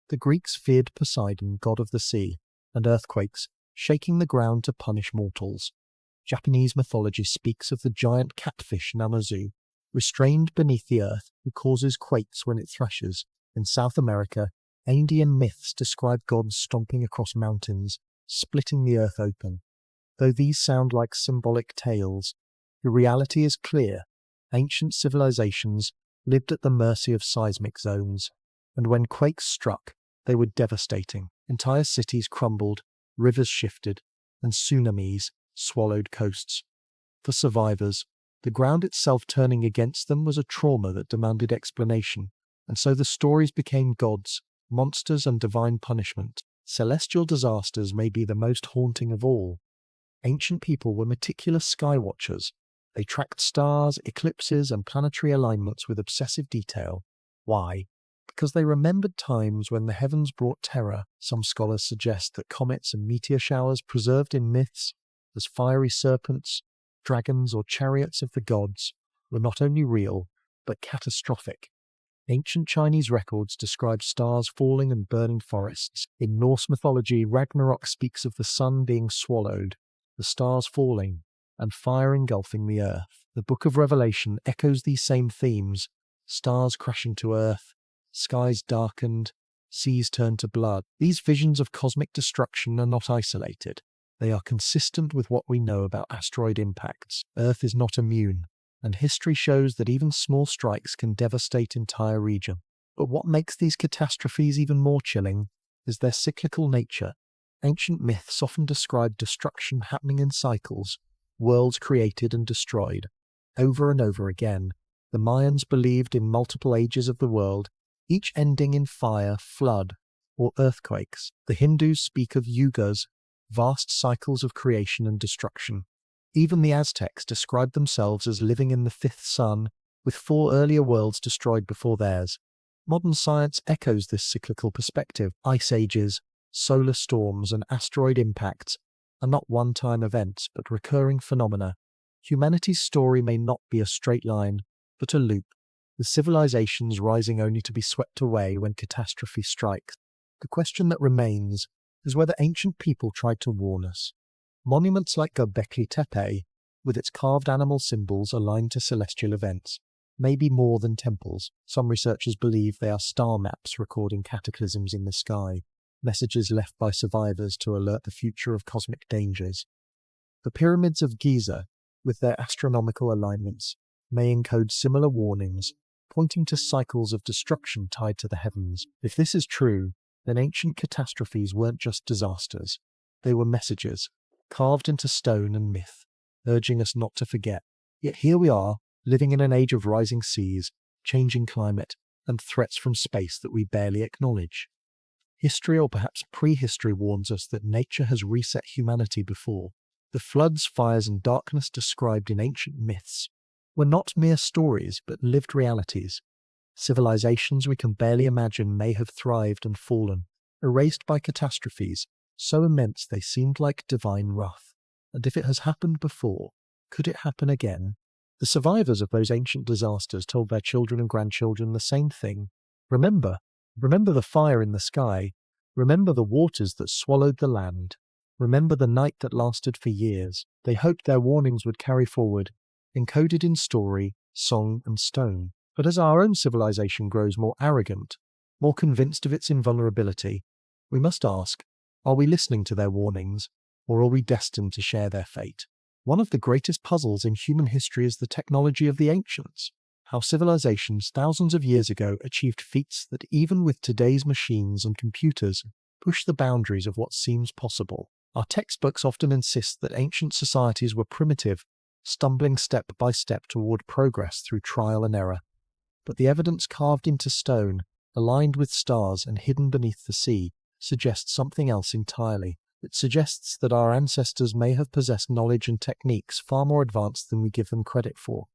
The Greeks feared Poseidon, god of the sea, and earthquakes, shaking the ground to punish mortals. Japanese mythology speaks of the giant catfish Namazu, restrained beneath the earth, who causes quakes when it thrashes. In South America, Indian myths describe gods stomping across mountains, splitting the earth open. Though these sound like symbolic tales, the reality is clear. Ancient civilizations lived at the mercy of seismic zones, and when quakes struck, they were devastating. Entire cities crumbled, rivers shifted, and tsunamis swallowed coasts. For survivors, the ground itself turning against them was a trauma that demanded explanation, and so the stories became gods, monsters, and divine punishment. Celestial disasters may be the most haunting of all. Ancient people were meticulous sky watchers. They tracked stars, eclipses, and planetary alignments with obsessive detail. Why? Because they remembered times when the heavens brought terror. Some scholars suggest that comets and meteor showers preserved in myths as fiery serpents, dragons, or chariots of the gods were not only real, but catastrophic. Ancient Chinese records describe stars falling and burning forests. In Norse mythology, Ragnarok speaks of the sun being swallowed, the stars falling, and fire engulfing the earth. The Book of Revelation echoes these same themes: stars crashing to earth, skies darkened, seas turned to blood. These visions of cosmic destruction are not isolated. They are consistent with what we know about asteroid impacts. Earth is not immune, and history shows that even small strikes can devastate entire regions. But what makes these catastrophes even more chilling is their cyclical nature. Ancient myths often describe destruction happening in cycles, worlds created and destroyed, over and over again. The Mayans believed in multiple ages of the world, each ending in fire, flood, or earthquakes. The Hindus speak of yugas, vast cycles of creation and destruction. Even the Aztecs described themselves as living in the fifth sun, with 4 earlier worlds destroyed before theirs. Modern science echoes this cyclical perspective. Ice ages, solar storms, and asteroid impacts are not one-time events, but recurring phenomena. Humanity's story may not be a straight line, but a loop, with civilizations rising only to be swept away when catastrophe strikes. The question that remains is whether ancient people tried to warn us. Monuments like Göbekli Tepe, with its carved animal symbols aligned to celestial events, may be more than temples. Some researchers believe they are star maps recording cataclysms in the sky, messages left by survivors to alert the future of cosmic dangers. The pyramids of Giza, with their astronomical alignments, may encode similar warnings, pointing to cycles of destruction tied to the heavens. If this is true, then ancient catastrophes weren't just disasters. They were messages, carved into stone and myth, urging us not to forget. Yet here we are, living in an age of rising seas, changing climate, and threats from space that we barely acknowledge. History, or perhaps prehistory, warns us that nature has reset humanity before. The floods, fires, and darkness described in ancient myths were not mere stories, but lived realities. Civilizations we can barely imagine may have thrived and fallen, erased by catastrophes so immense they seemed like divine wrath. And if it has happened before, could it happen again? The survivors of those ancient disasters told their children and grandchildren the same thing. Remember the fire in the sky. Remember the waters that swallowed the land. Remember the night that lasted for years. They hoped their warnings would carry forward, encoded in story, song, and stone. But as our own civilization grows more arrogant, more convinced of its invulnerability, we must ask, are we listening to their warnings, or are we destined to share their fate? One of the greatest puzzles in human history is the technology of the ancients. How civilizations thousands of years ago achieved feats that even with today's machines and computers push the boundaries of what seems possible. Our textbooks often insist that ancient societies were primitive, stumbling step by step toward progress through trial and error. But the evidence carved into stone, aligned with stars and hidden beneath the sea, suggests something else entirely. It suggests that our ancestors may have possessed knowledge and techniques far more advanced than we give them credit for,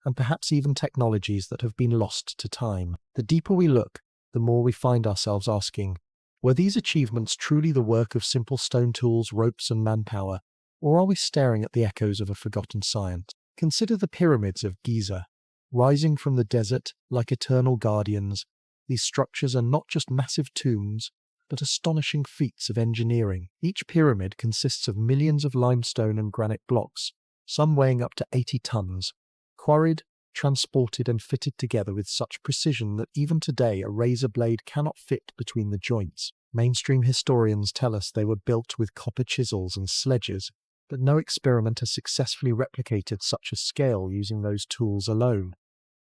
and perhaps even technologies that have been lost to time. The deeper we look, the more we find ourselves asking, were these achievements truly the work of simple stone tools, ropes, and manpower, or are we staring at the echoes of a forgotten science? Consider the pyramids of Giza. Rising from the desert like eternal guardians, these structures are not just massive tombs, but astonishing feats of engineering. Each pyramid consists of millions of limestone and granite blocks, some weighing up to 80 tons, quarried, transported, and fitted together with such precision that even today a razor blade cannot fit between the joints. Mainstream historians tell us they were built with copper chisels and sledges, but no experiment has successfully replicated such a scale using those tools alone.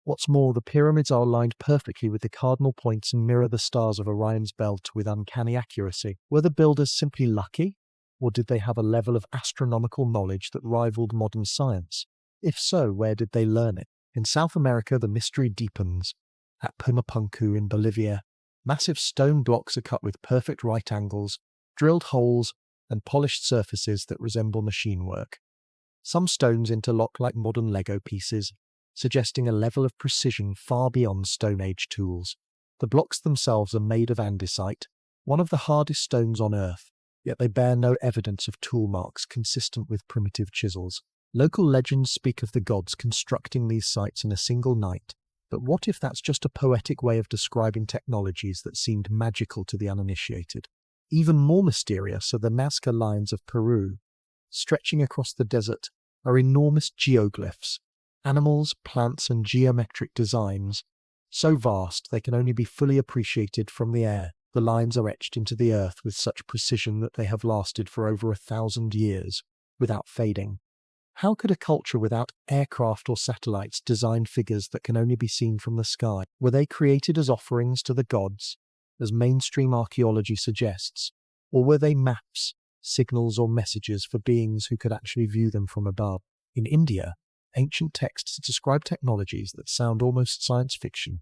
What's more, the pyramids are aligned perfectly with the cardinal points and mirror the stars of Orion's belt with uncanny accuracy. Were the builders simply lucky, or did they have a level of astronomical knowledge that rivaled modern science? If so, where did they learn it? In South America, the mystery deepens. At Pumapunku in Bolivia, massive stone blocks are cut with perfect right angles, drilled holes, and polished surfaces that resemble machine work. Some stones interlock like modern Lego pieces, suggesting a level of precision far beyond Stone Age tools. The blocks themselves are made of andesite, one of the hardest stones on Earth, yet they bear no evidence of tool marks consistent with primitive chisels. Local legends speak of the gods constructing these sites in a single night, but what if that's just a poetic way of describing technologies that seemed magical to the uninitiated? Even more mysterious are the Nazca lines of Peru. Stretching across the desert are enormous geoglyphs, animals, plants, and geometric designs, so vast they can only be fully appreciated from the air. The lines are etched into the earth with such precision that they have lasted for over 1,000 years, without fading. How could a culture without aircraft or satellites design figures that can only be seen from the sky? Were they created as offerings to the gods, as mainstream archaeology suggests, or were they maps, signals, or messages for beings who could actually view them from above? In India, ancient texts describe technologies that sound almost science fiction.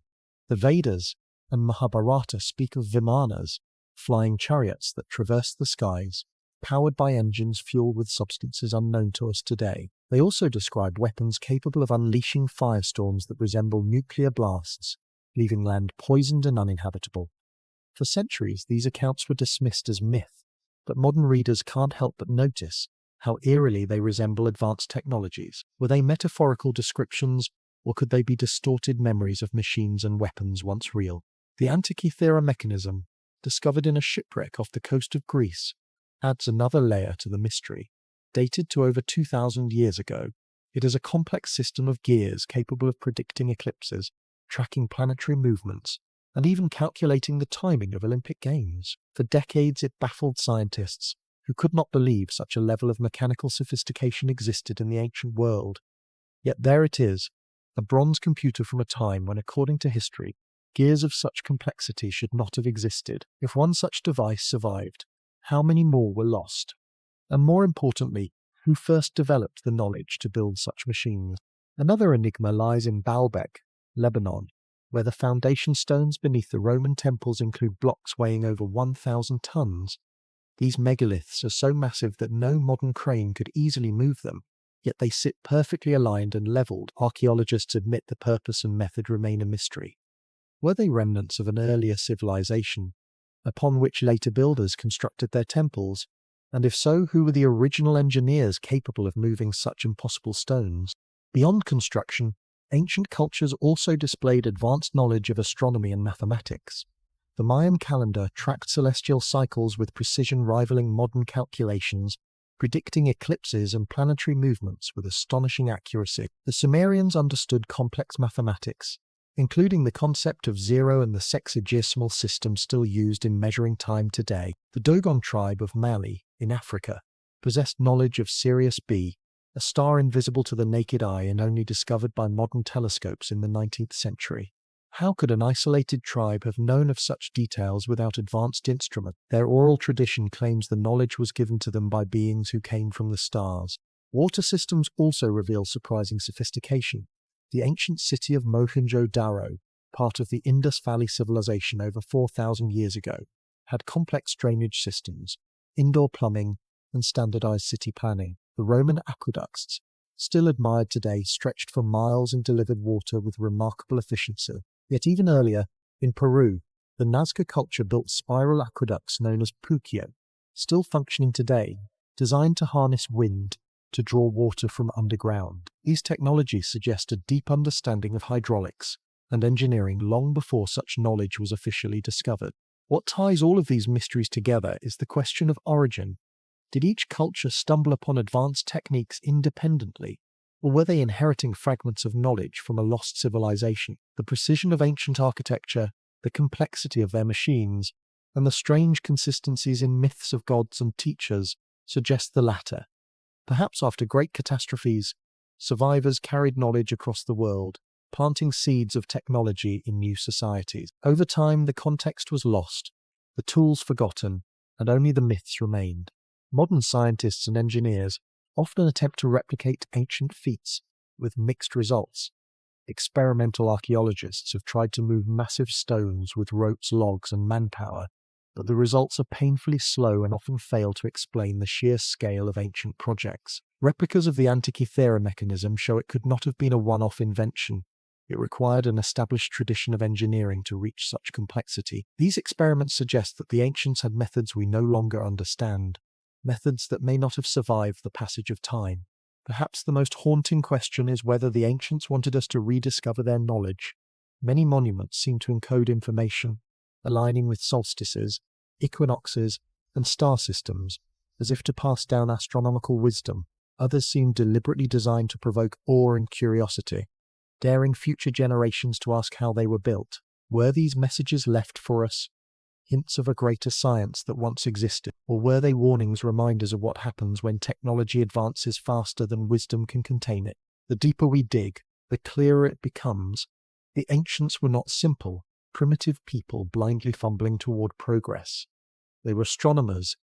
The Vedas and Mahabharata speak of vimanas, flying chariots that traverse the skies, powered by engines fueled with substances unknown to us today. They also describe weapons capable of unleashing firestorms that resemble nuclear blasts, leaving land poisoned and uninhabitable. For centuries, these accounts were dismissed as myth, but modern readers can't help but notice how eerily they resemble advanced technologies. Were they metaphorical descriptions, or could they be distorted memories of machines and weapons once real? The Antikythera mechanism, discovered in a shipwreck off the coast of Greece, adds another layer to the mystery. Dated to over 2,000 years ago, it is a complex system of gears capable of predicting eclipses, tracking planetary movements, and even calculating the timing of Olympic Games. For decades, it baffled scientists who could not believe such a level of mechanical sophistication existed in the ancient world. Yet there it is, a bronze computer from a time when, according to history, gears of such complexity should not have existed. If one such device survived, how many more were lost? And more importantly, who first developed the knowledge to build such machines? Another enigma lies in Baalbek, Lebanon, where the foundation stones beneath the Roman temples include blocks weighing over 1,000 tons. These megaliths are so massive that no modern crane could easily move them, yet they sit perfectly aligned and leveled. Archaeologists admit the purpose and method remain a mystery. Were they remnants of an earlier civilization, upon which later builders constructed their temples? And if so, who were the original engineers capable of moving such impossible stones? Beyond construction, ancient cultures also displayed advanced knowledge of astronomy and mathematics. The Mayan calendar tracked celestial cycles with precision rivaling modern calculations, predicting eclipses and planetary movements with astonishing accuracy. The Sumerians understood complex mathematics, including the concept of zero and the sexagesimal system still used in measuring time today. The Dogon tribe of Mali, in Africa, possessed knowledge of Sirius B, a star invisible to the naked eye and only discovered by modern telescopes in the 19th century. How could an isolated tribe have known of such details without advanced instruments? Their oral tradition claims the knowledge was given to them by beings who came from the stars. Water systems also reveal surprising sophistication. The ancient city of Mohenjo-Daro, part of the Indus Valley civilization over 4,000 years ago, had complex drainage systems, indoor plumbing, and standardized city planning. The Roman aqueducts, still admired today, stretched for miles and delivered water with remarkable efficiency. Yet even earlier, in Peru, the Nazca culture built spiral aqueducts known as puquio, still functioning today, designed to harness wind to draw water from underground. These technologies suggest a deep understanding of hydraulics and engineering long before such knowledge was officially discovered. What ties all of these mysteries together is the question of origin. Did each culture stumble upon advanced techniques independently, or were they inheriting fragments of knowledge from a lost civilization? The precision of ancient architecture, the complexity of their machines, and the strange consistencies in myths of gods and teachers suggest the latter. Perhaps after great catastrophes, survivors carried knowledge across the world, planting seeds of technology in new societies. Over time, the context was lost, the tools forgotten, and only the myths remained. Modern scientists and engineers often attempt to replicate ancient feats with mixed results. Experimental archaeologists have tried to move massive stones with ropes, logs, and manpower, but the results are painfully slow and often fail to explain the sheer scale of ancient projects. Replicas of the Antikythera mechanism show it could not have been a one-off invention. It required an established tradition of engineering to reach such complexity. These experiments suggest that the ancients had methods we no longer understand, methods that may not have survived the passage of time. Perhaps the most haunting question is whether the ancients wanted us to rediscover their knowledge. Many monuments seem to encode information, aligning with solstices, equinoxes, and star systems, as if to pass down astronomical wisdom. Others seem deliberately designed to provoke awe and curiosity, daring future generations to ask how they were built. Were these messages left for us, hints of a greater science that once existed? Or were they warnings, reminders of what happens when technology advances faster than wisdom can contain it? The deeper we dig, the clearer it becomes. The ancients were not simple, primitive people blindly fumbling toward progress. They were astronomers,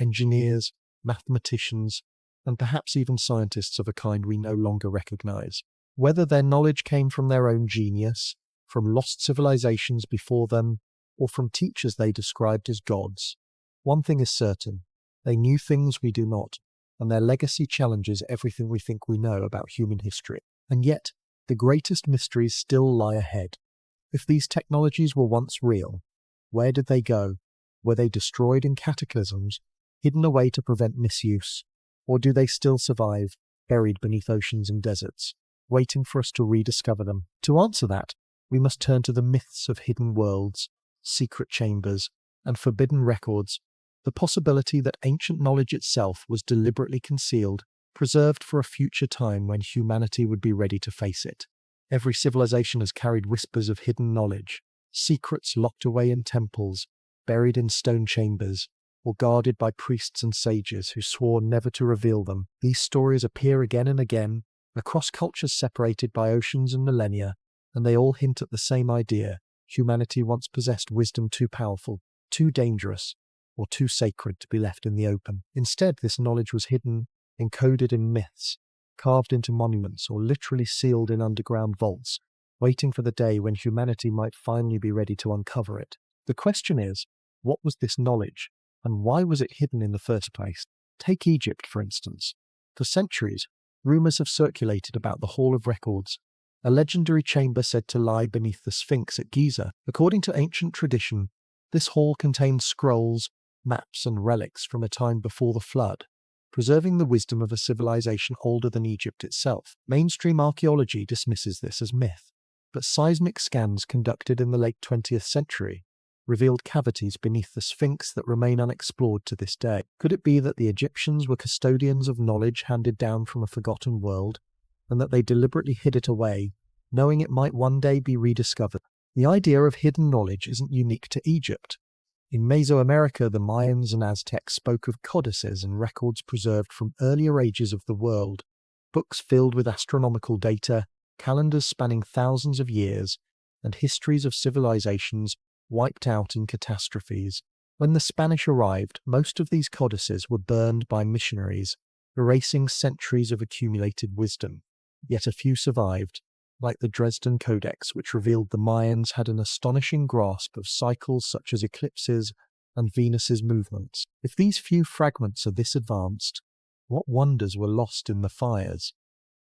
engineers, mathematicians, and perhaps even scientists of a kind we no longer recognize. Whether their knowledge came from their own genius, from lost civilizations before them, or from teachers they described as gods, one thing is certain: they knew things we do not, and their legacy challenges everything we think we know about human history. And yet, the greatest mysteries still lie ahead. If these technologies were once real, where did they go? Were they destroyed in cataclysms, hidden away to prevent misuse, or do they still survive, buried beneath oceans and deserts, waiting for us to rediscover them? To answer that, we must turn to the myths of hidden worlds, secret chambers, and forbidden records, the possibility that ancient knowledge itself was deliberately concealed, preserved for a future time when humanity would be ready to face it. Every civilization has carried whispers of hidden knowledge, secrets locked away in temples, buried in stone chambers, or guarded by priests and sages who swore never to reveal them. These stories appear again and again, across cultures separated by oceans and millennia, and they all hint at the same idea: humanity once possessed wisdom too powerful, too dangerous, or too sacred to be left in the open. Instead, this knowledge was hidden, encoded in myths, carved into monuments, or literally sealed in underground vaults, waiting for the day when humanity might finally be ready to uncover it. The question is, what was this knowledge, and why was it hidden in the first place? Take Egypt, for instance. For centuries, rumors have circulated about the Hall of Records, a legendary chamber said to lie beneath the Sphinx at Giza. According to ancient tradition, this hall contained scrolls, maps, and relics from a time before the flood, preserving the wisdom of a civilization older than Egypt itself. Mainstream archaeology dismisses this as myth, but seismic scans conducted in the late 20th century revealed cavities beneath the Sphinx that remain unexplored to this day. Could it be that the Egyptians were custodians of knowledge handed down from a forgotten world, and that they deliberately hid it away, knowing it might one day be rediscovered? The idea of hidden knowledge isn't unique to Egypt. In Mesoamerica, the Mayans and Aztecs spoke of codices and records preserved from earlier ages of the world, books filled with astronomical data, calendars spanning thousands of years, and histories of civilizations wiped out in catastrophes. When the Spanish arrived, most of these codices were burned by missionaries, erasing centuries of accumulated wisdom. Yet a few survived, like the Dresden Codex, which revealed the Mayans had an astonishing grasp of cycles such as eclipses and Venus's movements. If these few fragments are this advanced, what wonders were lost in the fires?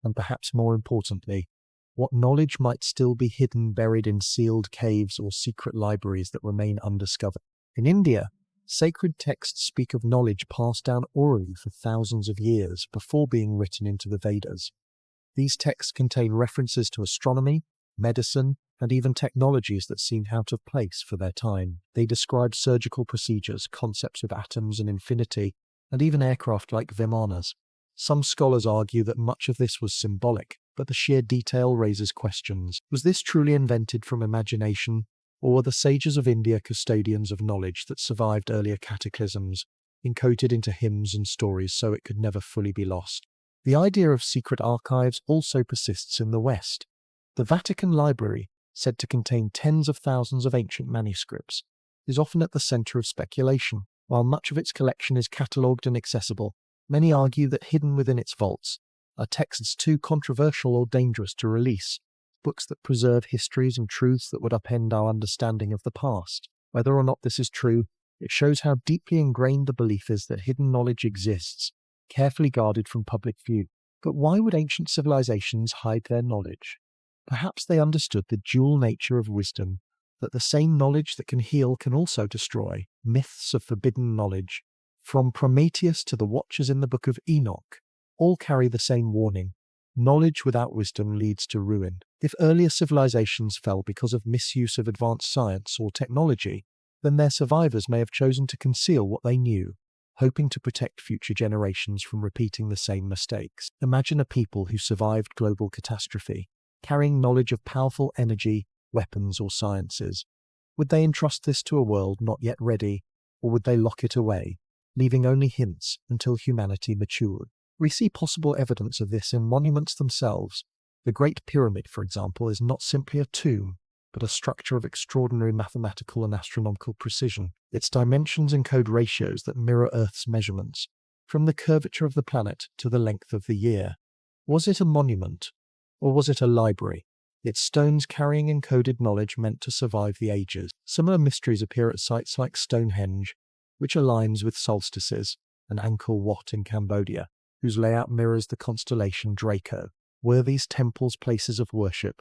And perhaps more importantly, what knowledge might still be hidden, buried in sealed caves or secret libraries that remain undiscovered? In India, sacred texts speak of knowledge passed down orally for thousands of years before being written into the Vedas. These texts contain references to astronomy, medicine, and even technologies that seemed out of place for their time. They describe surgical procedures, concepts of atoms and infinity, and even aircraft like Vimanas. Some scholars argue that much of this was symbolic, but the sheer detail raises questions. Was this truly invented from imagination, or were the sages of India custodians of knowledge that survived earlier cataclysms, encoded into hymns and stories so it could never fully be lost? The idea of secret archives also persists in the West. The Vatican Library, said to contain tens of thousands of ancient manuscripts, is often at the center of speculation. While much of its collection is catalogued and accessible, many argue that hidden within its vaults are texts too controversial or dangerous to release, books that preserve histories and truths that would upend our understanding of the past. Whether or not this is true, it shows how deeply ingrained the belief is that hidden knowledge exists, carefully guarded from public view. But why would ancient civilizations hide their knowledge? Perhaps they understood the dual nature of wisdom, that the same knowledge that can heal can also destroy. Myths of forbidden knowledge, from Prometheus to the Watchers in the Book of Enoch, all carry the same warning: knowledge without wisdom leads to ruin. If earlier civilizations fell because of misuse of advanced science or technology, then their survivors may have chosen to conceal what they knew, hoping to protect future generations from repeating the same mistakes. Imagine a people who survived global catastrophe, carrying knowledge of powerful energy, weapons, or sciences. Would they entrust this to a world not yet ready, or would they lock it away, leaving only hints until humanity matured? We see possible evidence of this in monuments themselves. The Great Pyramid, for example, is not simply a tomb, but a structure of extraordinary mathematical and astronomical precision. Its dimensions encode ratios that mirror Earth's measurements, from the curvature of the planet to the length of the year. Was it a monument, or was it a library? Its stones carrying encoded knowledge meant to survive the ages. Similar mysteries appear at sites like Stonehenge, which aligns with solstices, and Angkor Wat in Cambodia, whose layout mirrors the constellation Draco. Were these temples places of worship,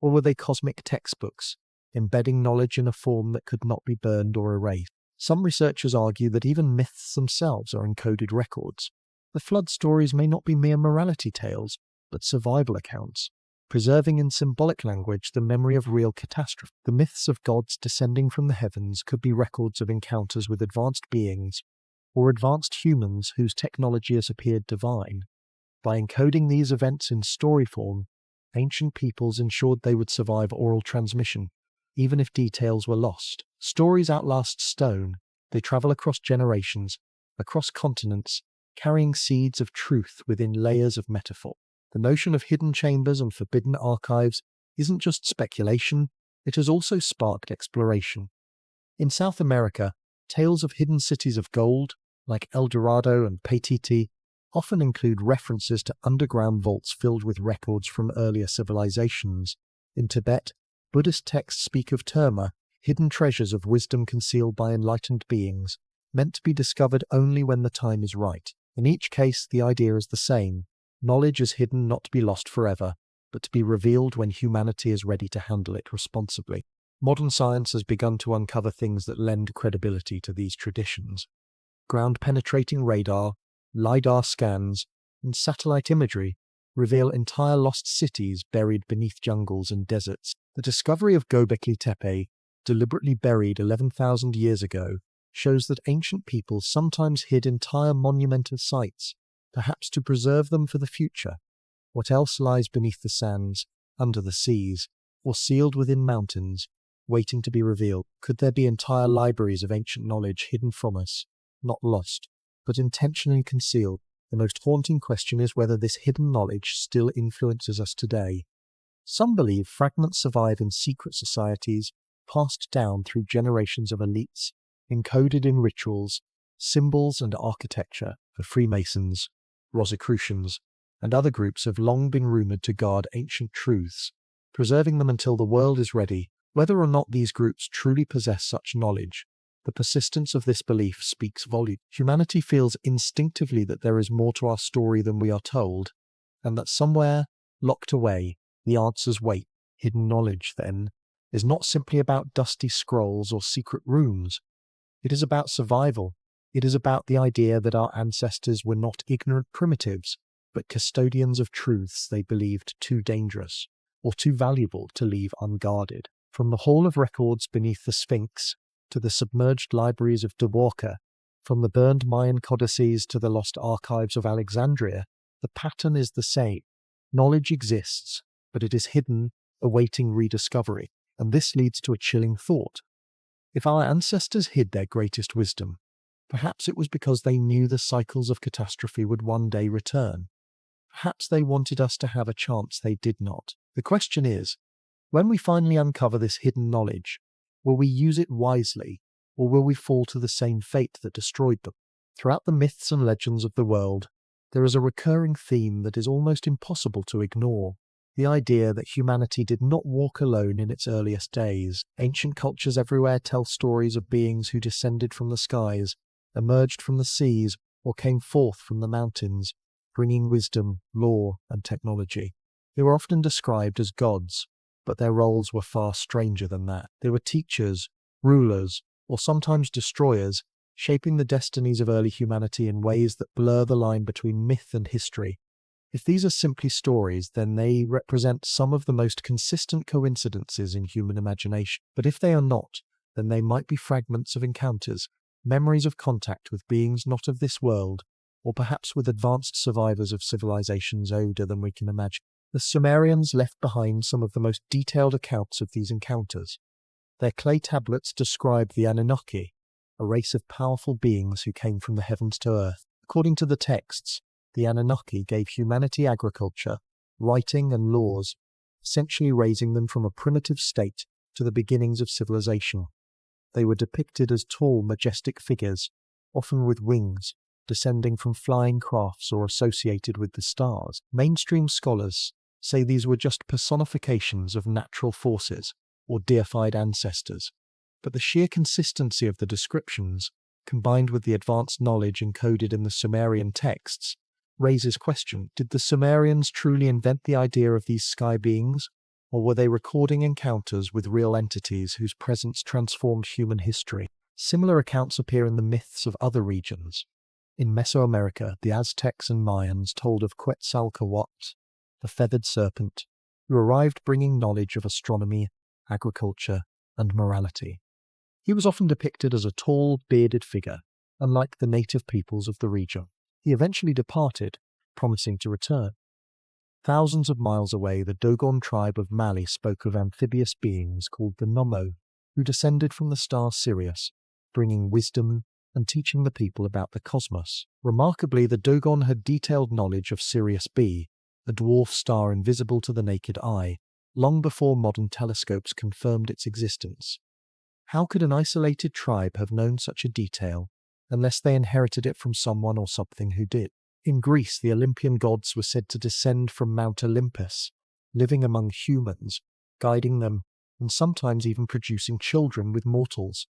or were they cosmic textbooks, embedding knowledge in a form that could not be burned or erased? Some researchers argue that even myths themselves are encoded records. The flood stories may not be mere morality tales, but survival accounts, preserving in symbolic language the memory of real catastrophe. The myths of gods descending from the heavens could be records of encounters with advanced beings, or advanced humans whose technology has appeared divine. By encoding these events in story form, ancient peoples ensured they would survive oral transmission, even if details were lost. Stories outlast stone. They travel across generations, across continents, carrying seeds of truth within layers of metaphor. The notion of hidden chambers and forbidden archives isn't just speculation, it has also sparked exploration. In South America, tales of hidden cities of gold, like El Dorado and Paititi, often include references to underground vaults filled with records from earlier civilizations. In Tibet, Buddhist texts speak of terma, hidden treasures of wisdom concealed by enlightened beings, meant to be discovered only when the time is right. In each case, the idea is the same. Knowledge is hidden not to be lost forever, but to be revealed when humanity is ready to handle it responsibly. Modern science has begun to uncover things that lend credibility to these traditions. Ground-penetrating radar, LiDAR scans, and satellite imagery reveal entire lost cities buried beneath jungles and deserts. The discovery of Göbekli Tepe, deliberately buried 11,000 years ago, shows that ancient peoples sometimes hid entire monumental sites, perhaps to preserve them for the future. What else lies beneath the sands, under the seas, or sealed within mountains, waiting to be revealed? Could there be entire libraries of ancient knowledge hidden from us, not lost, but intentionally concealed? The most haunting question is whether this hidden knowledge still influences us today. Some believe fragments survive in secret societies, passed down through generations of elites, encoded in rituals, symbols and architecture. The Freemasons, Rosicrucians, and other groups have long been rumored to guard ancient truths, preserving them until the world is ready. Whether or not these groups truly possess such knowledge, the persistence of this belief speaks volumes. Humanity feels instinctively that there is more to our story than we are told, and that somewhere, locked away, the answers wait. Hidden knowledge, then, is not simply about dusty scrolls or secret rooms. It is about survival. It is about the idea that our ancestors were not ignorant primitives, but custodians of truths they believed too dangerous or too valuable to leave unguarded. From the Hall of Records beneath the Sphinx to the submerged libraries of Dwarka, from the burned Mayan codices to the lost archives of Alexandria, the pattern is the same. Knowledge exists, but it is hidden, awaiting rediscovery. And this leads to a chilling thought. If our ancestors hid their greatest wisdom, perhaps it was because they knew the cycles of catastrophe would one day return. Perhaps they wanted us to have a chance they did not. The question is, when we finally uncover this hidden knowledge, will we use it wisely, or will we fall to the same fate that destroyed them? Throughout the myths and legends of the world, there is a recurring theme that is almost impossible to ignore. The idea that humanity did not walk alone in its earliest days. Ancient cultures everywhere tell stories of beings who descended from the skies, emerged from the seas, or came forth from the mountains, bringing wisdom, law, and technology. They were often described as gods, but their roles were far stranger than that. They were teachers, rulers, or sometimes destroyers, shaping the destinies of early humanity in ways that blur the line between myth and history. If these are simply stories, then they represent some of the most consistent coincidences in human imagination. But if they are not, then they might be fragments of encounters, memories of contact with beings not of this world, or perhaps with advanced survivors of civilizations older than we can imagine. The Sumerians left behind some of the most detailed accounts of these encounters. Their clay tablets describe the Anunnaki, a race of powerful beings who came from the heavens to earth. According to the texts, the Anunnaki gave humanity agriculture, writing, and laws, essentially raising them from a primitive state to the beginnings of civilization. They were depicted as tall, majestic figures, often with wings, descending from flying crafts or associated with the stars. Mainstream scholars say these were just personifications of natural forces or deified ancestors, but the sheer consistency of the descriptions, combined with the advanced knowledge encoded in the Sumerian texts, raises question: did the Sumerians truly invent the idea of these sky beings, or were they recording encounters with real entities whose presence transformed human history? Similar accounts appear in the myths of other regions. In Mesoamerica, the Aztecs and Mayans told of Quetzalcoatl, the feathered serpent, who arrived bringing knowledge of astronomy, agriculture, and morality. He was often depicted as a tall, bearded figure, unlike the native peoples of the region. He eventually departed, promising to return. Thousands of miles away, the Dogon tribe of Mali spoke of amphibious beings called the Nommo, who descended from the star Sirius, bringing wisdom and teaching the people about the cosmos. Remarkably, the Dogon had detailed knowledge of Sirius B, a dwarf star invisible to the naked eye, long before modern telescopes confirmed its existence. How could an isolated tribe have known such a detail unless they inherited it from someone or something who did? In Greece, the Olympian gods were said to descend from Mount Olympus, living among humans, guiding them, and sometimes even producing children with mortals.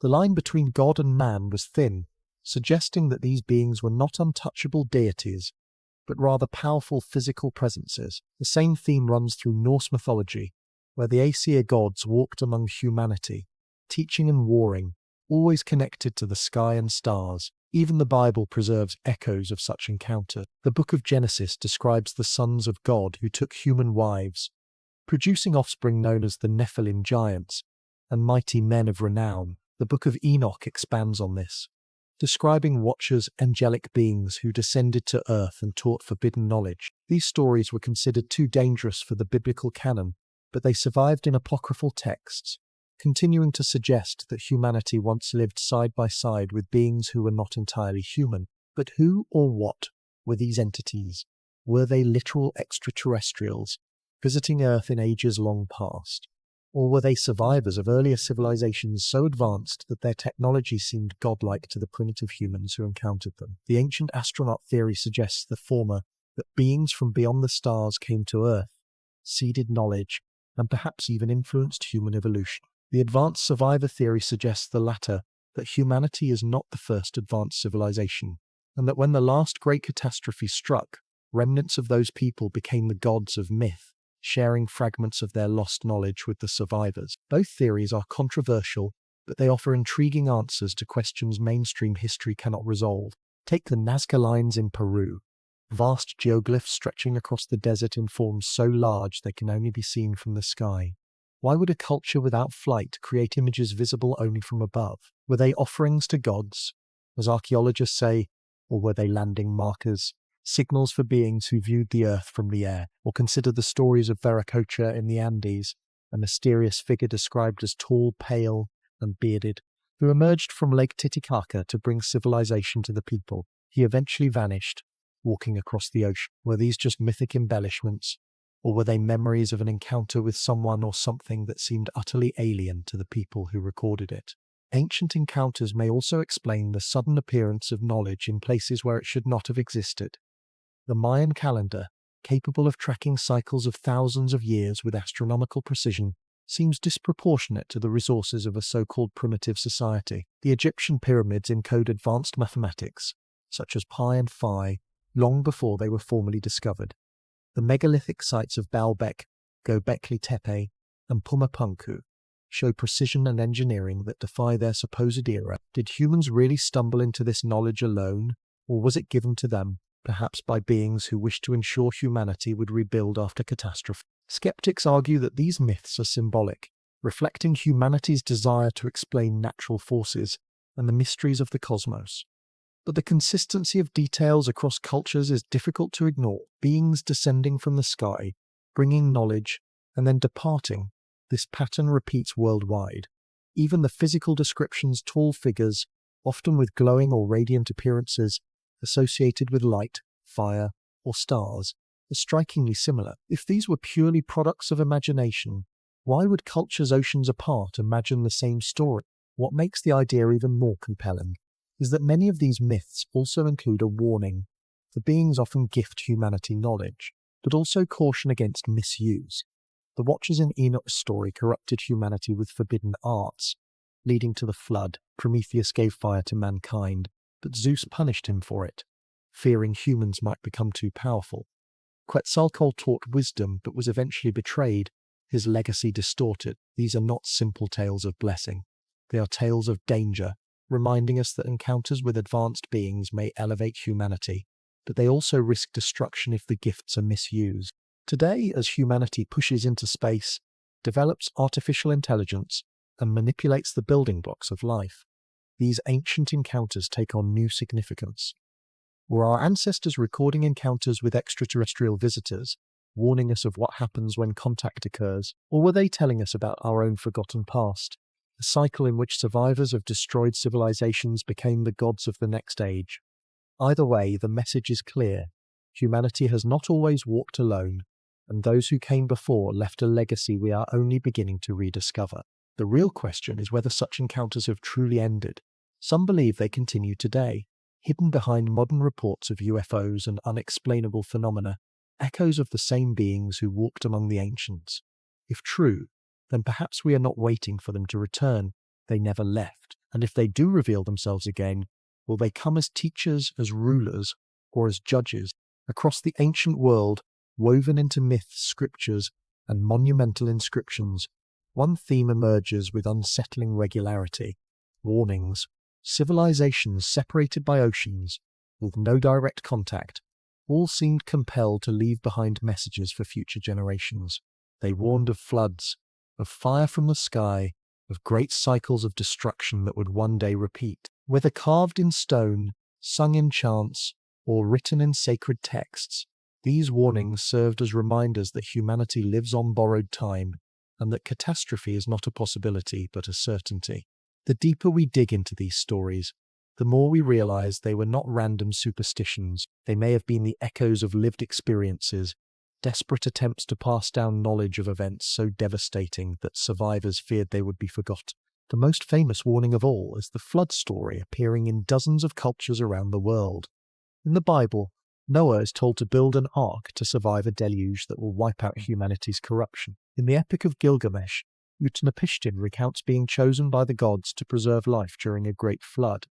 The line between God and man was thin, suggesting that these beings were not untouchable deities, but rather powerful physical presences. The same theme runs through Norse mythology, where the Aesir gods walked among humanity, teaching and warring, always connected to the sky and stars. Even the Bible preserves echoes of such encounters. The book of Genesis describes the sons of God who took human wives, producing offspring known as the Nephilim giants and mighty men of renown. The book of Enoch expands on this, describing watchers, angelic beings who descended to earth and taught forbidden knowledge. These stories were considered too dangerous for the biblical canon, but they survived in apocryphal texts, continuing to suggest that humanity once lived side by side with beings who were not entirely human. But who or what were these entities? Were they literal extraterrestrials, visiting Earth in ages long past? Or were they survivors of earlier civilizations so advanced that their technology seemed godlike to the primitive humans who encountered them? The ancient astronaut theory suggests the former, that beings from beyond the stars came to Earth, seeded knowledge, and perhaps even influenced human evolution. The advanced survivor theory suggests the latter, that humanity is not the first advanced civilization, and that when the last great catastrophe struck, remnants of those people became the gods of myth, sharing fragments of their lost knowledge with the survivors. Both theories are controversial, but they offer intriguing answers to questions mainstream history cannot resolve. Take the Nazca Lines in Peru, vast geoglyphs stretching across the desert in forms so large they can only be seen from the sky. Why would a culture without flight create images visible only from above? Were they offerings to gods, as archaeologists say, or were they landing markers, signals for beings who viewed the earth from the air? Or consider the stories of Viracocha in the Andes, a mysterious figure described as tall, pale, and bearded, who emerged from Lake Titicaca to bring civilization to the people. He eventually vanished, walking across the ocean. Were these just mythic embellishments, or were they memories of an encounter with someone or something that seemed utterly alien to the people who recorded it? Ancient encounters may also explain the sudden appearance of knowledge in places where it should not have existed. The Mayan calendar, capable of tracking cycles of thousands of years with astronomical precision, seems disproportionate to the resources of a so-called primitive society. The Egyptian pyramids encode advanced mathematics, such as pi and phi, long before they were formally discovered. The megalithic sites of Baalbek, Göbekli Tepe, and Pumapunku show precision and engineering that defy their supposed era. Did humans really stumble into this knowledge alone, or was it given to them, perhaps by beings who wished to ensure humanity would rebuild after catastrophe? Skeptics argue that these myths are symbolic, reflecting humanity's desire to explain natural forces and the mysteries of the cosmos. But the consistency of details across cultures is difficult to ignore. Beings descending from the sky, bringing knowledge, and then departing, This pattern repeats worldwide. Even the physical descriptions, tall figures, often with glowing or radiant appearances associated with light, fire, or stars, are strikingly similar. If these were purely products of imagination, why would cultures oceans apart imagine the same story? What makes the idea even more compelling is that many of these myths also include a warning. The beings often gift humanity knowledge, but also caution against misuse. The Watchers in Enoch's story corrupted humanity with forbidden arts, leading to the flood. Prometheus gave fire to mankind, but Zeus punished him for it, fearing humans might become too powerful. Quetzalcoatl taught wisdom, but was eventually betrayed, his legacy distorted. These are not simple tales of blessing. They are tales of danger, reminding us that encounters with advanced beings may elevate humanity, but they also risk destruction if the gifts are misused. Today, as humanity pushes into space, develops artificial intelligence, and manipulates the building blocks of life, these ancient encounters take on new significance. Were our ancestors recording encounters with extraterrestrial visitors, warning us of what happens when contact occurs, or were they telling us about our own forgotten past, a cycle in which survivors of destroyed civilizations became the gods of the next age? Either way, the message is clear. Humanity has not always walked alone, and those who came before left a legacy we are only beginning to rediscover. The real question is whether such encounters have truly ended. Some believe they continue today, hidden behind modern reports of UFOs and unexplainable phenomena, echoes of the same beings who walked among the ancients. If true, then perhaps we are not waiting for them to return. They never left. And if they do reveal themselves again, will they come as teachers, as rulers, or as judges? Across the ancient world, woven into myths, scriptures, and monumental inscriptions, one theme emerges with unsettling regularity: warnings. Civilizations separated by oceans, with no direct contact, all seemed compelled to leave behind messages for future generations. They warned of floods, of fire from the sky, of great cycles of destruction that would one day repeat. Whether carved in stone, sung in chants, or written in sacred texts, these warnings served as reminders that humanity lives on borrowed time, and that catastrophe is not a possibility but a certainty. The deeper we dig into these stories, the more we realize they were not random superstitions. They may have been the echoes of lived experiences, desperate attempts to pass down knowledge of events so devastating that survivors feared they would be forgotten. The most famous warning of all is the flood story, appearing in dozens of cultures around the world. In the Bible, Noah is told to build an ark to survive a deluge that will wipe out humanity's corruption. In the Epic of Gilgamesh, Utnapishtim recounts being chosen by the gods to preserve life during a great flood.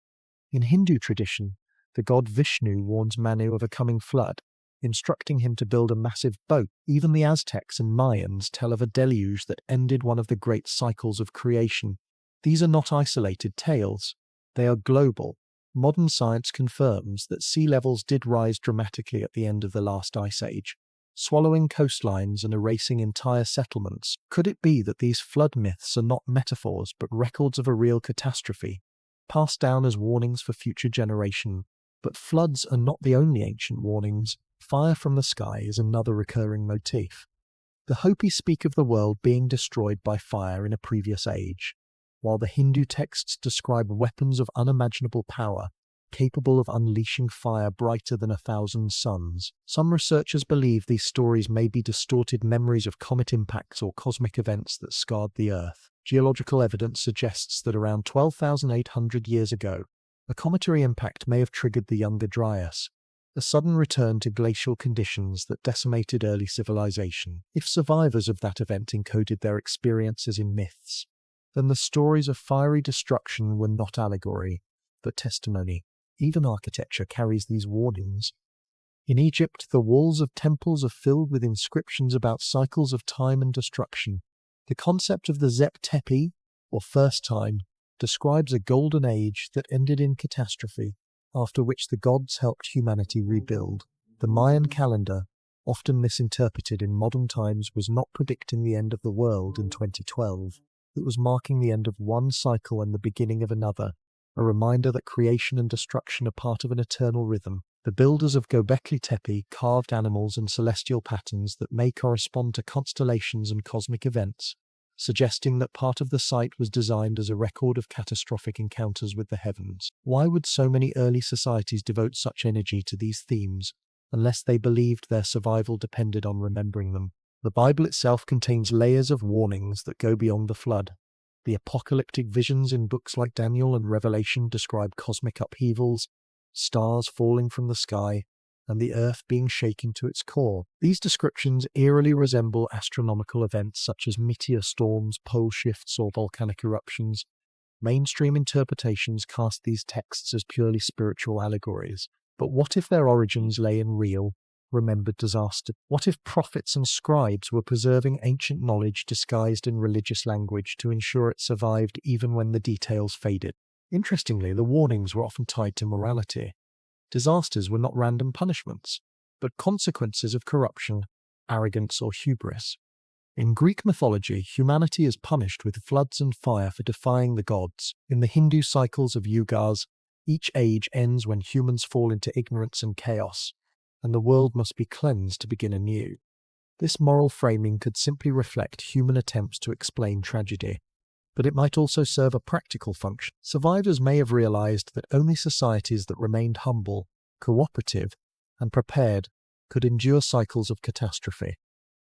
In Hindu tradition, the god Vishnu warns Manu of a coming flood, instructing him to build a massive boat. Even the Aztecs and Mayans tell of a deluge that ended one of the great cycles of creation. These are not isolated tales. They are global. Modern science confirms that sea levels did rise dramatically at the end of the last ice age, swallowing coastlines and erasing entire settlements. Could it be that these flood myths are not metaphors but records of a real catastrophe, passed down as warnings for future generations? But floods are not the only ancient warnings. Fire from the sky is another recurring motif. The Hopi speak of the world being destroyed by fire in a previous age, while the Hindu texts describe weapons of unimaginable power, capable of unleashing fire brighter than 1,000 suns. Some researchers believe these stories may be distorted memories of comet impacts or cosmic events that scarred the Earth. Geological evidence suggests that around 12,800 years ago, a cometary impact may have triggered the Younger Dryas, a sudden return to glacial conditions that decimated early civilization. If survivors of that event encoded their experiences in myths, then the stories of fiery destruction were not allegory, but testimony. Even architecture carries these warnings. In Egypt, the walls of temples are filled with inscriptions about cycles of time and destruction. The concept of the Zep Tepi, or first time, describes a golden age that ended in catastrophe, after which the gods helped humanity rebuild. The Mayan calendar, often misinterpreted in modern times, was not predicting the end of the world in 2012. It was marking the end of one cycle and the beginning of another, a reminder that creation and destruction are part of an eternal rhythm. The builders of Göbekli Tepe carved animals and celestial patterns that may correspond to constellations and cosmic events, suggesting that part of the site was designed as a record of catastrophic encounters with the heavens. Why would so many early societies devote such energy to these themes, unless they believed their survival depended on remembering them? The Bible itself contains layers of warnings that go beyond the flood. The apocalyptic visions in books like Daniel and Revelation describe cosmic upheavals, stars falling from the sky, and the earth being shaken to its core. These descriptions eerily resemble astronomical events such as meteor storms, pole shifts, or volcanic eruptions. Mainstream interpretations cast these texts as purely spiritual allegories. But what if their origins lay in real, remembered disaster? What if prophets and scribes were preserving ancient knowledge disguised in religious language to ensure it survived even when the details faded? Interestingly, the warnings were often tied to morality. Disasters were not random punishments, but consequences of corruption, arrogance, or hubris. In Greek mythology, humanity is punished with floods and fire for defying the gods. In the Hindu cycles of yugas, each age ends when humans fall into ignorance and chaos, and the world must be cleansed to begin anew. This moral framing could simply reflect human attempts to explain tragedy, but it might also serve a practical function. Survivors may have realized that only societies that remained humble, cooperative, and prepared could endure cycles of catastrophe.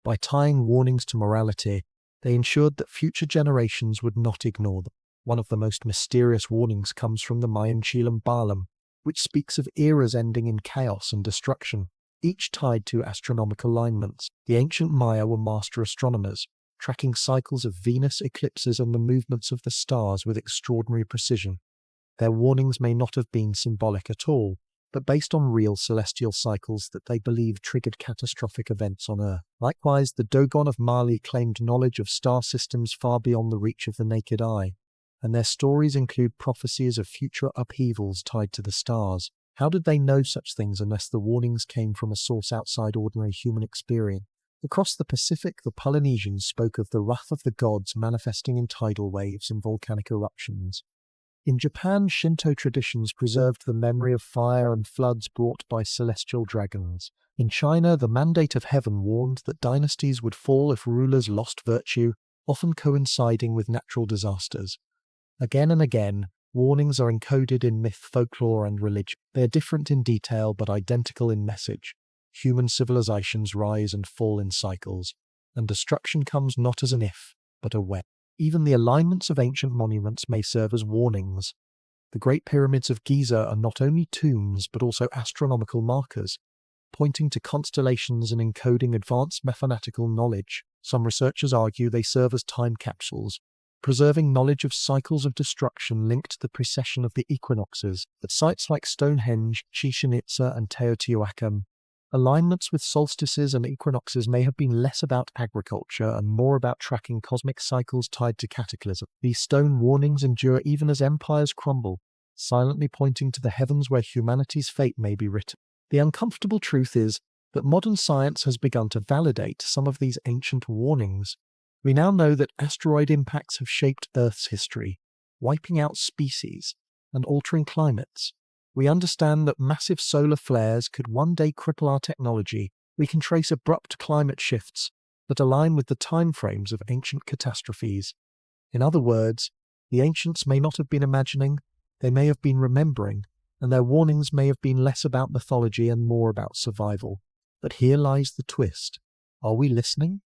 By tying warnings to morality, they ensured that future generations would not ignore them. One of the most mysterious warnings comes from the Mayan Balaam, which speaks of eras ending in chaos and destruction, each tied to astronomical alignments. The ancient Maya were master astronomers, tracking cycles of Venus eclipses and the movements of the stars with extraordinary precision. Their warnings may not have been symbolic at all, but based on real celestial cycles that they believed triggered catastrophic events on Earth. Likewise, the Dogon of Mali claimed knowledge of star systems far beyond the reach of the naked eye, and their stories include prophecies of future upheavals tied to the stars. How did they know such things unless the warnings came from a source outside ordinary human experience? Across the Pacific, the Polynesians spoke of the wrath of the gods manifesting in tidal waves and volcanic eruptions. In Japan, Shinto traditions preserved the memory of fire and floods brought by celestial dragons. In China, the mandate of heaven warned that dynasties would fall if rulers lost virtue, often coinciding with natural disasters. Again and again, warnings are encoded in myth, folklore, and religion. They are different in detail but identical in message. Human civilizations rise and fall in cycles, and destruction comes not as an if, but a when. Even the alignments of ancient monuments may serve as warnings. The Great Pyramids of Giza are not only tombs but also astronomical markers, pointing to constellations and encoding advanced mathematical knowledge. Some researchers argue they serve as time capsules, preserving knowledge of cycles of destruction linked to the precession of the equinoxes. At sites like Stonehenge, Chichen Itza, and Teotihuacan, alignments with solstices and equinoxes may have been less about agriculture and more about tracking cosmic cycles tied to cataclysm. These stone warnings endure even as empires crumble, silently pointing to the heavens where humanity's fate may be written. The uncomfortable truth is that modern science has begun to validate some of these ancient warnings. We now know that asteroid impacts have shaped Earth's history, wiping out species and altering climates. We understand that massive solar flares could one day cripple our technology. We can trace abrupt climate shifts that align with the timeframes of ancient catastrophes. In other words, the ancients may not have been imagining, they may have been remembering, and their warnings may have been less about mythology and more about survival. But here lies the twist. Are we listening?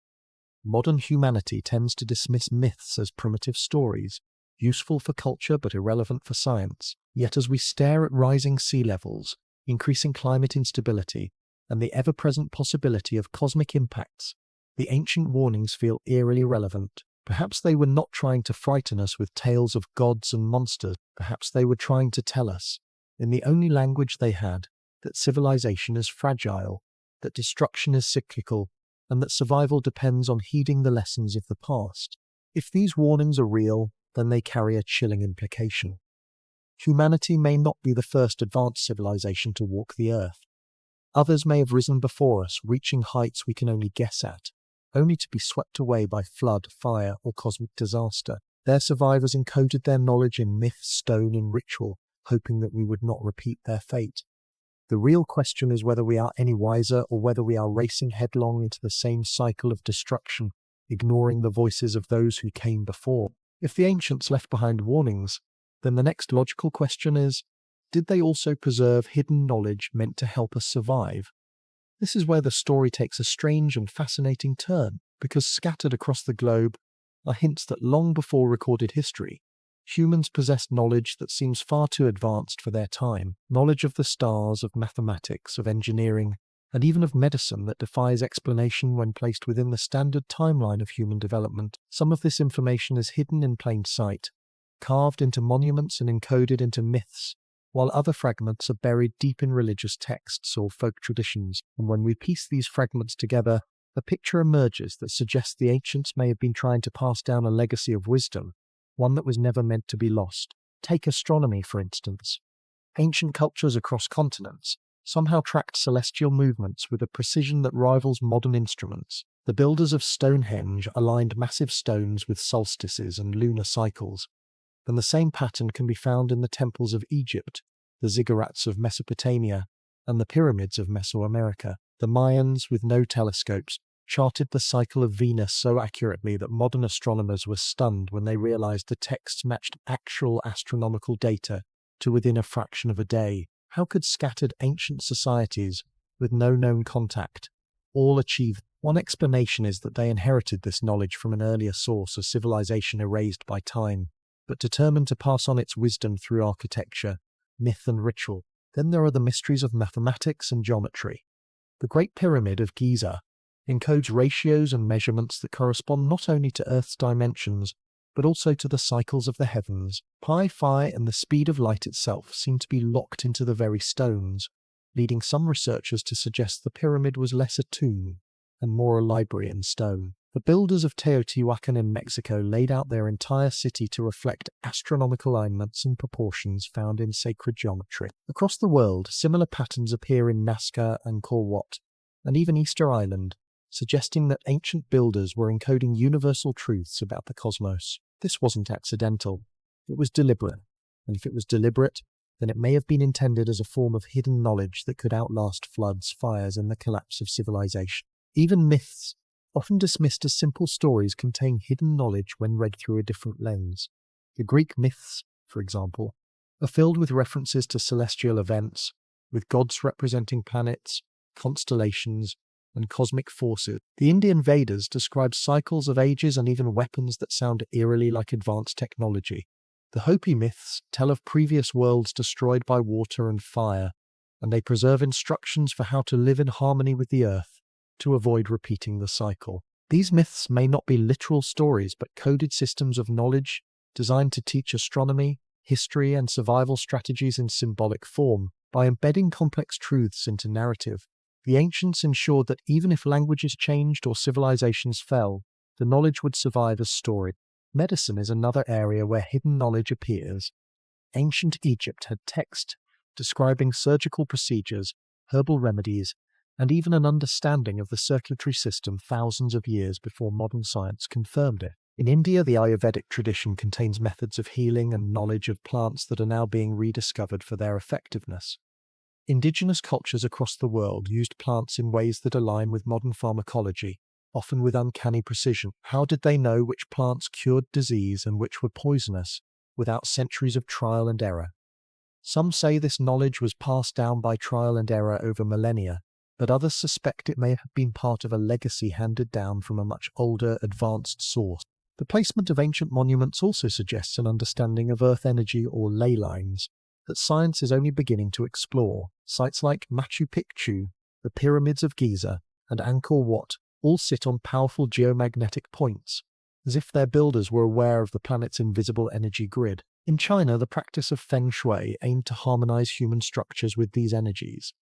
Modern humanity tends to dismiss myths as primitive stories, useful for culture but irrelevant for science. Yet as we stare at rising sea levels, increasing climate instability, and the ever-present possibility of cosmic impacts, the ancient warnings feel eerily relevant. Perhaps they were not trying to frighten us with tales of gods and monsters. Perhaps they were trying to tell us, in the only language they had, that civilization is fragile, that destruction is cyclical, and that survival depends on heeding the lessons of the past. If these warnings are real, then they carry a chilling implication. Humanity may not be the first advanced civilization to walk the earth. Others may have risen before us, reaching heights we can only guess at, only to be swept away by flood, fire, or cosmic disaster. Their survivors encoded their knowledge in myth, stone, and ritual, hoping that we would not repeat their fate. The real question is whether we are any wiser or whether we are racing headlong into the same cycle of destruction ignoring the voices of those who came before. If the ancients left behind warnings, then the next logical question is, did they also preserve hidden knowledge meant to help us survive? This is where the story takes a strange and fascinating turn, because scattered across the globe are hints that long before recorded history, humans possessed knowledge that seems far too advanced for their time, knowledge of the stars, of mathematics, of engineering, and even of medicine that defies explanation when placed within the standard timeline of human development. Some of this information is hidden in plain sight, carved into monuments and encoded into myths, while other fragments are buried deep in religious texts or folk traditions. And when we piece these fragments together, a picture emerges that suggests the ancients may have been trying to pass down a legacy of wisdom, one that was never meant to be lost. Take astronomy, for instance. Ancient cultures across continents somehow tracked celestial movements with a precision that rivals modern instruments. The builders of Stonehenge aligned massive stones with solstices and lunar cycles, and the same pattern can be found in the temples of Egypt, the ziggurats of Mesopotamia, and the pyramids of Mesoamerica. The Mayans, with no telescopes, charted the cycle of Venus so accurately that modern astronomers were stunned when they realized the texts matched actual astronomical data to within a fraction of a day. How could scattered ancient societies, with no known contact, all achieve? One explanation is that they inherited this knowledge from an earlier source, a civilization erased by time, but determined to pass on its wisdom through architecture, myth and ritual. Then there are the mysteries of mathematics and geometry. The Great Pyramid of Giza encodes ratios and measurements that correspond not only to Earth's dimensions, but also to the cycles of the heavens. Pi, Phi, and the speed of light itself seem to be locked into the very stones, leading some researchers to suggest the pyramid was less a tomb and more a library in stone. The builders of Teotihuacan in Mexico laid out their entire city to reflect astronomical alignments and proportions found in sacred geometry. Across the world, similar patterns appear in Nazca and Corwat, and even Easter Island, suggesting that ancient builders were encoding universal truths about the cosmos. This wasn't accidental. It was deliberate. And if it was deliberate, then it may have been intended as a form of hidden knowledge that could outlast floods, fires, and the collapse of civilization. Even myths, often dismissed as simple stories, contain hidden knowledge when read through a different lens. The Greek myths, for example, are filled with references to celestial events, with gods representing planets, constellations, and cosmic forces. The Indian Vedas describe cycles of ages and even weapons that sound eerily like advanced technology. The Hopi myths tell of previous worlds destroyed by water and fire, and they preserve instructions for how to live in harmony with the earth to avoid repeating the cycle. These myths may not be literal stories, but coded systems of knowledge designed to teach astronomy, history, and survival strategies in symbolic form. By embedding complex truths into narrative, the ancients ensured that even if languages changed or civilizations fell, the knowledge would survive as story. Medicine is another area where hidden knowledge appears. Ancient Egypt had text describing surgical procedures, herbal remedies, and even an understanding of the circulatory system thousands of years before modern science confirmed it. In India, the Ayurvedic tradition contains methods of healing and knowledge of plants that are now being rediscovered for their effectiveness. Indigenous cultures across the world used plants in ways that align with modern pharmacology, often with uncanny precision. How did they know which plants cured disease and which were poisonous, without centuries of trial and error? Some say this knowledge was passed down by trial and error over millennia, but others suspect it may have been part of a legacy handed down from a much older, advanced source. The placement of ancient monuments also suggests an understanding of earth energy or ley lines that science is only beginning to explore. Sites like Machu Picchu, the pyramids of Giza, and Angkor Wat all sit on powerful geomagnetic points, as if their builders were aware of the planet's invisible energy grid. In China, the practice of feng shui aimed to harmonize human structures with these energies,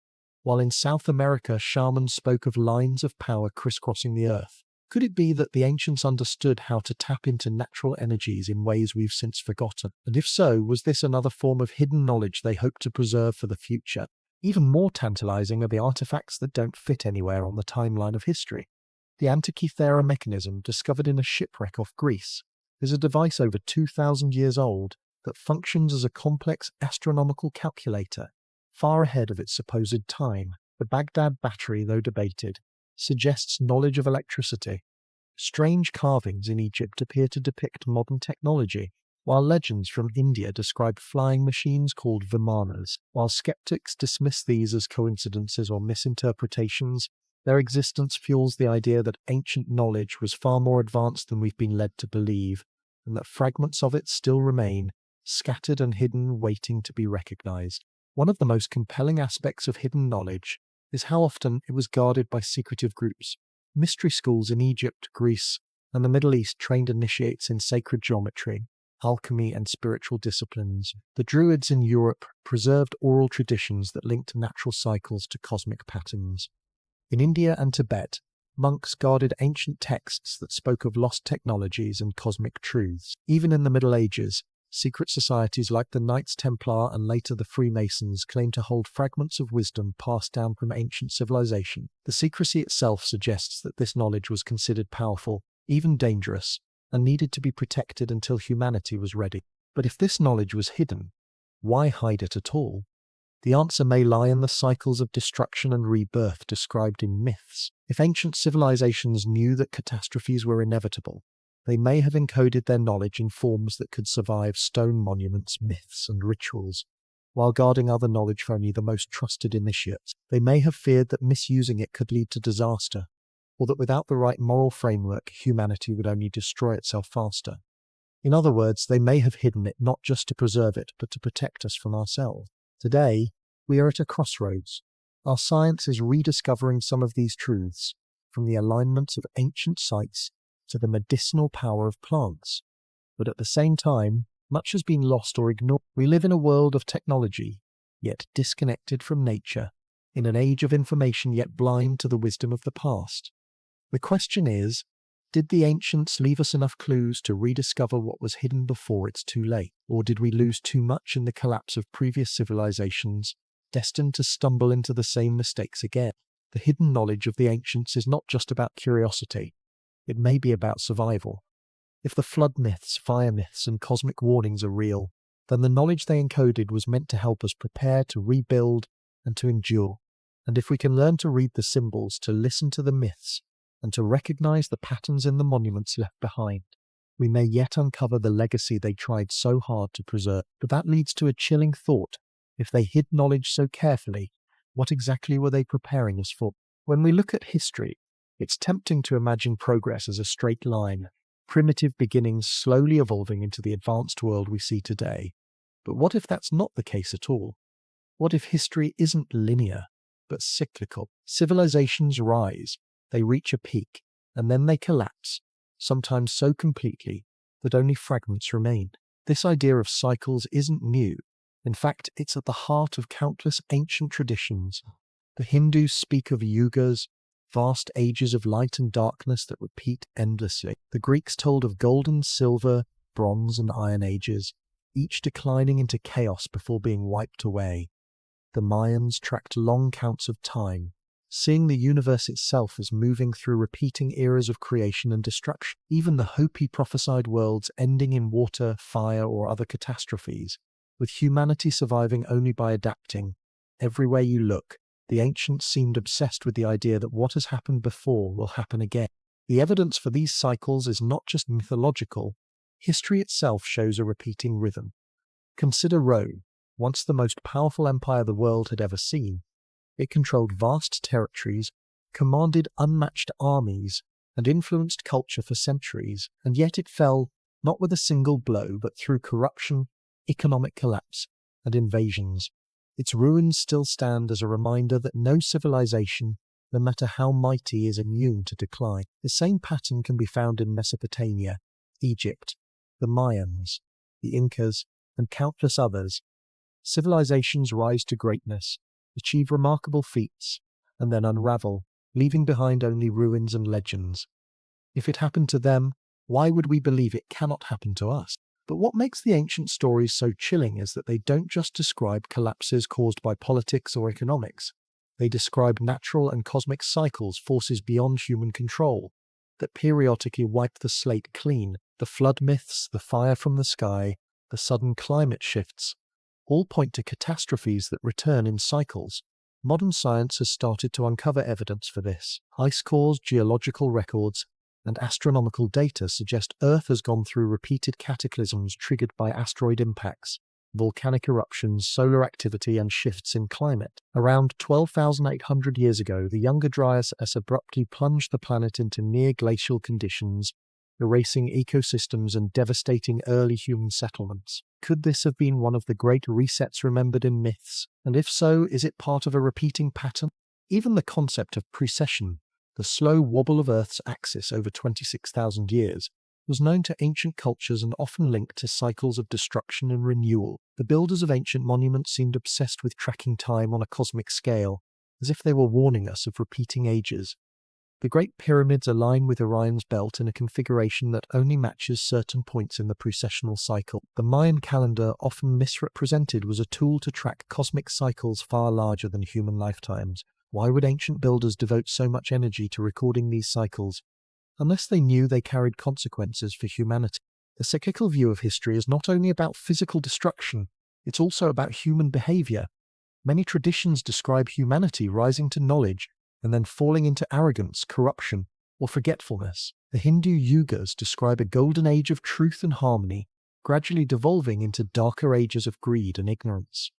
while in South America, shamans spoke of lines of power crisscrossing the earth. Could it be that the ancients understood how to tap into natural energies in ways we've since forgotten? And if so, was this another form of hidden knowledge they hoped to preserve for the future? Even more tantalizing are the artifacts that don't fit anywhere on the timeline of history. The Antikythera mechanism, discovered in a shipwreck off Greece, is a device over 2,000 years old that functions as a complex astronomical calculator, far ahead of its supposed time. The Baghdad battery, though debated, suggests knowledge of electricity, Strange carvings in Egypt appear to depict modern technology, while legends from India describe flying machines called vimanas. While skeptics dismiss these as coincidences or misinterpretations, their existence fuels the idea that ancient knowledge was far more advanced than we've been led to believe, and that fragments of it still remain, scattered and hidden, waiting to be recognized. One of the most compelling aspects of hidden knowledge is how often it was guarded by secretive groups. Mystery schools in Egypt, Greece, and the Middle East trained initiates in sacred geometry, alchemy, and spiritual disciplines. The Druids in Europe preserved oral traditions that linked natural cycles to cosmic patterns. In India and Tibet, monks guarded ancient texts that spoke of lost technologies and cosmic truths. Even in the Middle Ages, secret societies like the Knights Templar and later the Freemasons claimed to hold fragments of wisdom passed down from ancient civilization. The secrecy itself suggests that this knowledge was considered powerful, even dangerous, and needed to be protected until humanity was ready. But if this knowledge was hidden, why hide it at all? The answer may lie in the cycles of destruction and rebirth described in myths. If ancient civilizations knew that catastrophes were inevitable, they may have encoded their knowledge in forms that could survive stone monuments, myths, and rituals, while guarding other knowledge for only the most trusted initiates. They may have feared that misusing it could lead to disaster, or that without the right moral framework, humanity would only destroy itself faster. In other words, they may have hidden it not just to preserve it, but to protect us from ourselves. Today, we are at a crossroads. Our science is rediscovering some of these truths, from the alignment of ancient sites to the medicinal power of plants. But at the same time, much has been lost or ignored. We live in a world of technology, yet disconnected from nature, in an age of information yet blind to the wisdom of the past. The question is, did the ancients leave us enough clues to rediscover what was hidden before it's too late? Or did we lose too much in the collapse of previous civilizations, destined to stumble into the same mistakes again? The hidden knowledge of the ancients is not just about curiosity. It may be about survival. If the flood myths, fire myths, and cosmic warnings are real, then the knowledge they encoded was meant to help us prepare to rebuild and to endure. And if we can learn to read the symbols, to listen to the myths, and to recognize the patterns in the monuments left behind, we may yet uncover the legacy they tried so hard to preserve. But that leads to a chilling thought. If they hid knowledge so carefully, what exactly were they preparing us for? When we look at history, it's tempting to imagine progress as a straight line, primitive beginnings slowly evolving into the advanced world we see today. But what if that's not the case at all? What if history isn't linear, but cyclical? Civilizations rise, they reach a peak, and then they collapse, sometimes so completely that only fragments remain. This idea of cycles isn't new. In fact, it's at the heart of countless ancient traditions. The Hindus speak of yugas, vast ages of light and darkness that repeat endlessly. The Greeks told of golden, silver, bronze, and iron ages, each declining into chaos before being wiped away. The Mayans tracked long counts of time, seeing the universe itself as moving through repeating eras of creation and destruction. Even the Hopi prophesied worlds ending in water, fire, or other catastrophes, with humanity surviving only by adapting. Everywhere you look, the ancients seemed obsessed with the idea that what has happened before will happen again. The evidence for these cycles is not just mythological. History itself shows a repeating rhythm. Consider Rome, once the most powerful empire the world had ever seen. It controlled vast territories, commanded unmatched armies, and influenced culture for centuries, and yet it fell not with a single blow, but through corruption, economic collapse, and invasions. Its ruins still stand as a reminder that no civilization, no matter how mighty, is immune to decline. The same pattern can be found in Mesopotamia, Egypt, the Mayans, the Incas, and countless others. Civilizations rise to greatness, achieve remarkable feats, and then unravel, leaving behind only ruins and legends. If it happened to them, why would we believe it cannot happen to us? But what makes the ancient stories so chilling is that they don't just describe collapses caused by politics or economics. They describe natural and cosmic cycles, forces beyond human control, that periodically wipe the slate clean. The flood myths, the fire from the sky, the sudden climate shifts, all point to catastrophes that return in cycles. Modern science has started to uncover evidence for this. Ice cores, geological records, and astronomical data suggest Earth has gone through repeated cataclysms triggered by asteroid impacts, volcanic eruptions, solar activity, and shifts in climate. Around 12,800 years ago, the Younger Dryas abruptly plunged the planet into near-glacial conditions, erasing ecosystems and devastating early human settlements. Could this have been one of the great resets remembered in myths? And if so, is it part of a repeating pattern? Even the concept of precession, the slow wobble of Earth's axis over 26,000 years, was known to ancient cultures and often linked to cycles of destruction and renewal. The builders of ancient monuments seemed obsessed with tracking time on a cosmic scale, as if they were warning us of repeating ages. The Great Pyramids align with Orion's belt in a configuration that only matches certain points in the precessional cycle. The Mayan calendar, often misrepresented, was a tool to track cosmic cycles far larger than human lifetimes. Why would ancient builders devote so much energy to recording these cycles, unless they knew they carried consequences for humanity? The cyclical view of history is not only about physical destruction, it's also about human behavior. Many traditions describe humanity rising to knowledge and then falling into arrogance, corruption, or forgetfulness. The Hindu yugas describe a golden age of truth and harmony, gradually devolving into darker ages of greed and ignorance.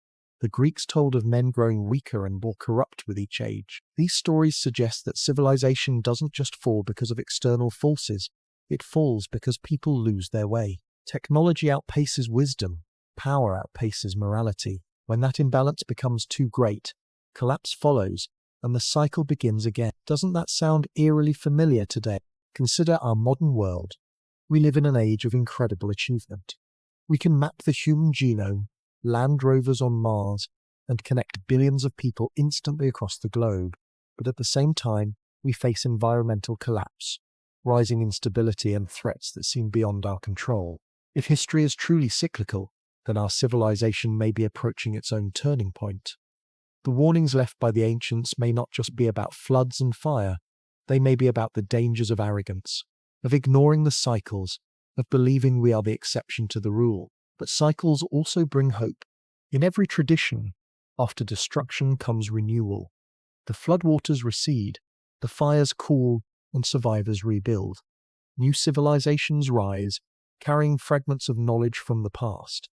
The Greeks told of men growing weaker and more corrupt with each age. These stories suggest that civilization doesn't just fall because of external forces, it falls because people lose their way. Technology outpaces wisdom, power outpaces morality. When that imbalance becomes too great, collapse follows, and the cycle begins again. Doesn't that sound eerily familiar today? Consider our modern world. We live in an age of incredible achievement. We can map the human genome, land rovers on Mars, and connect billions of people instantly across the globe. But at the same time, we face environmental collapse, rising instability, and threats that seem beyond our control. If history is truly cyclical, then our civilization may be approaching its own turning point. The warnings left by the ancients may not just be about floods and fire, they may be about the dangers of arrogance, of ignoring the cycles, of believing we are the exception to the rule. But cycles also bring hope. In every tradition, after destruction comes renewal. The floodwaters recede, the fires cool, and survivors rebuild. New civilizations rise, carrying fragments of knowledge from the past.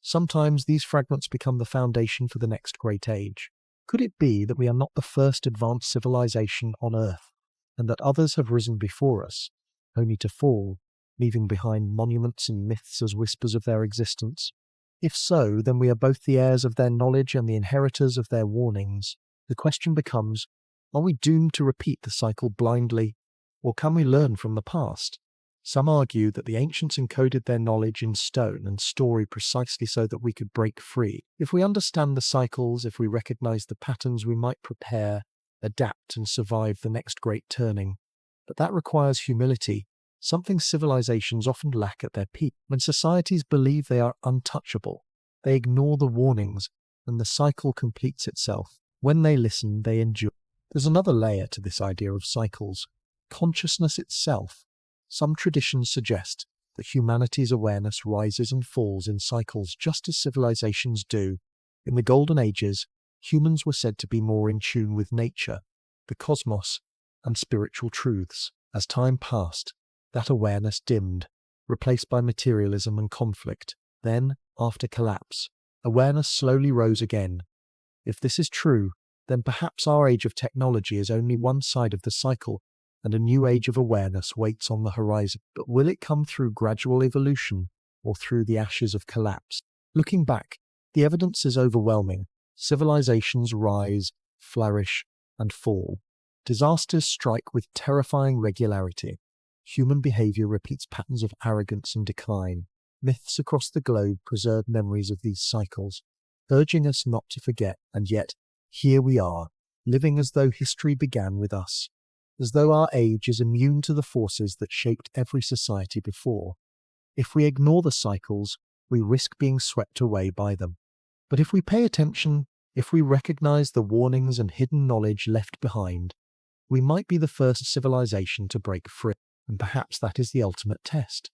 Sometimes these fragments become the foundation for the next great age. Could it be that we are not the first advanced civilization on Earth, and that others have risen before us, only to fall, leaving behind monuments and myths as whispers of their existence? If so, then we are both the heirs of their knowledge and the inheritors of their warnings. The question becomes, are we doomed to repeat the cycle blindly, or can we learn from the past? Some argue that the ancients encoded their knowledge in stone and story precisely so that we could break free. If we understand the cycles, if we recognize the patterns, we might prepare, adapt, and survive the next great turning. But that requires humility, something civilizations often lack at their peak. When societies believe they are untouchable, they ignore the warnings, and the cycle completes itself. When they listen, they endure. There's another layer to this idea of cycles: consciousness itself. Some traditions suggest that humanity's awareness rises and falls in cycles just as civilizations do. In the Golden Ages, humans were said to be more in tune with nature, the cosmos, and spiritual truths. As time passed, that awareness dimmed, replaced by materialism and conflict. Then, after collapse, awareness slowly rose again. If this is true, then perhaps our age of technology is only one side of the cycle, and a new age of awareness waits on the horizon. But will it come through gradual evolution, or through the ashes of collapse? Looking back, the evidence is overwhelming. Civilizations rise, flourish, and fall. Disasters strike with terrifying regularity. Human behavior repeats patterns of arrogance and decline. Myths across the globe preserve memories of these cycles, urging us not to forget. And yet, here we are, living as though history began with us, as though our age is immune to the forces that shaped every society before. If we ignore the cycles, we risk being swept away by them. But if we pay attention, if we recognize the warnings and hidden knowledge left behind, we might be the first civilization to break free. And perhaps that is the ultimate test.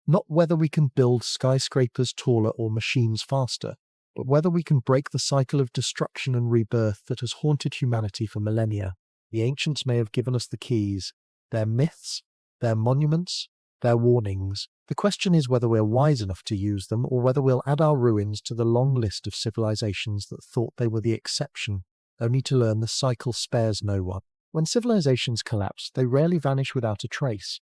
Not whether we can build skyscrapers taller or machines faster, but whether we can break the cycle of destruction and rebirth that has haunted humanity for millennia. The ancients may have given us the keys, their myths, their monuments, their warnings. The question is whether we're wise enough to use them or whether we'll add our ruins to the long list of civilizations that thought they were the exception, only to learn the cycle spares no one. When civilizations collapse, they rarely vanish without a trace.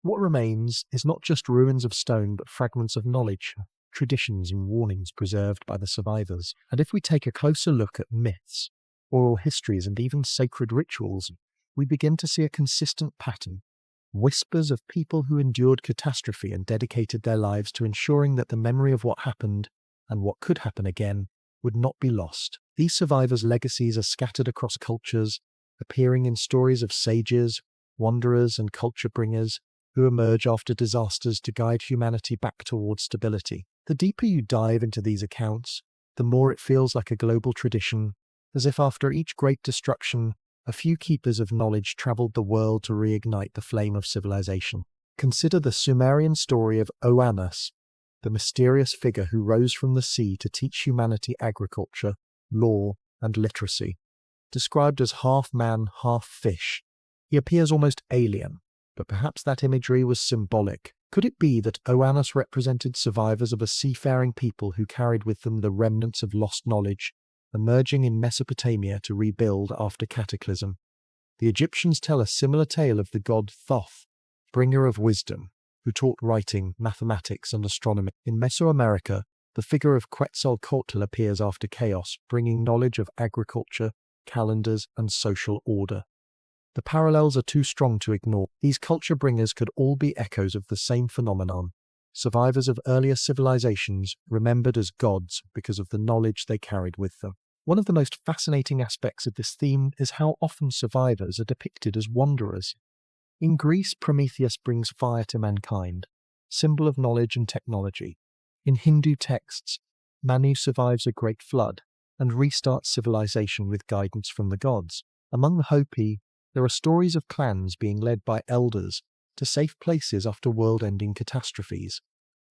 What remains is not just ruins of stone, but fragments of knowledge, traditions and warnings preserved by the survivors. And if we take a closer look at myths, oral histories and even sacred rituals, we begin to see a consistent pattern. Whispers of people who endured catastrophe and dedicated their lives to ensuring that the memory of what happened, and what could happen again, would not be lost. These survivors' legacies are scattered across cultures, appearing in stories of sages, wanderers and culture bringers who emerge after disasters to guide humanity back towards stability. The deeper you dive into these accounts, the more it feels like a global tradition, as if after each great destruction, a few keepers of knowledge traveled the world to reignite the flame of civilization. Consider the Sumerian story of Oannes, the mysterious figure who rose from the sea to teach humanity agriculture, law, and literacy. Described as half man, half fish, he appears almost alien, but perhaps that imagery was symbolic. Could it be that Oannes represented survivors of a seafaring people who carried with them the remnants of lost knowledge, emerging in Mesopotamia to rebuild after cataclysm? The Egyptians tell a similar tale of the god Thoth, bringer of wisdom, who taught writing, mathematics, and astronomy. In Mesoamerica, the figure of Quetzalcoatl appears after chaos, bringing knowledge of agriculture, calendars, and social order. The parallels are too strong to ignore. These culture bringers could all be echoes of the same phenomenon. Survivors of earlier civilizations remembered as gods because of the knowledge they carried with them. One of the most fascinating aspects of this theme is how often survivors are depicted as wanderers. In Greece, Prometheus brings fire to mankind, symbol of knowledge and technology. In Hindu texts, Manu survives a great flood and restarts civilization with guidance from the gods. Among the Hopi, there are stories of clans being led by elders to safe places after world-ending catastrophes.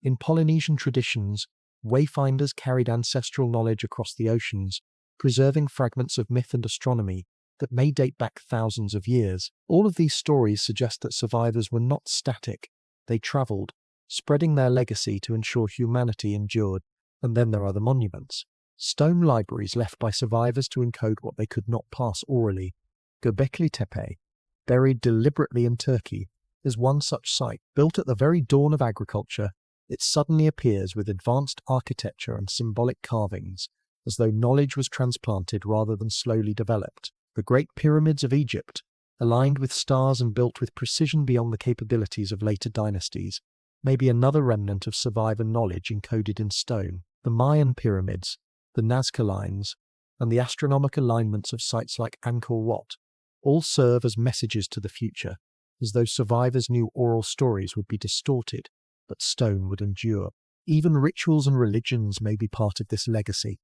In Polynesian traditions, wayfinders carried ancestral knowledge across the oceans, preserving fragments of myth and astronomy that may date back thousands of years. All of these stories suggest that survivors were not static. They traveled, spreading their legacy to ensure humanity endured. And then there are the monuments, stone libraries left by survivors to encode what they could not pass orally. Göbekli Tepe, buried deliberately in Turkey, is one such site. Built at the very dawn of agriculture, it suddenly appears with advanced architecture and symbolic carvings, as though knowledge was transplanted rather than slowly developed. The Great Pyramids of Egypt, aligned with stars and built with precision beyond the capabilities of later dynasties, may be another remnant of survivor knowledge encoded in stone. The Mayan pyramids, the Nazca lines, and the astronomical alignments of sites like Angkor Wat all serve as messages to the future, as though survivors knew oral stories would be distorted, but stone would endure. Even rituals and religions may be part of this legacy.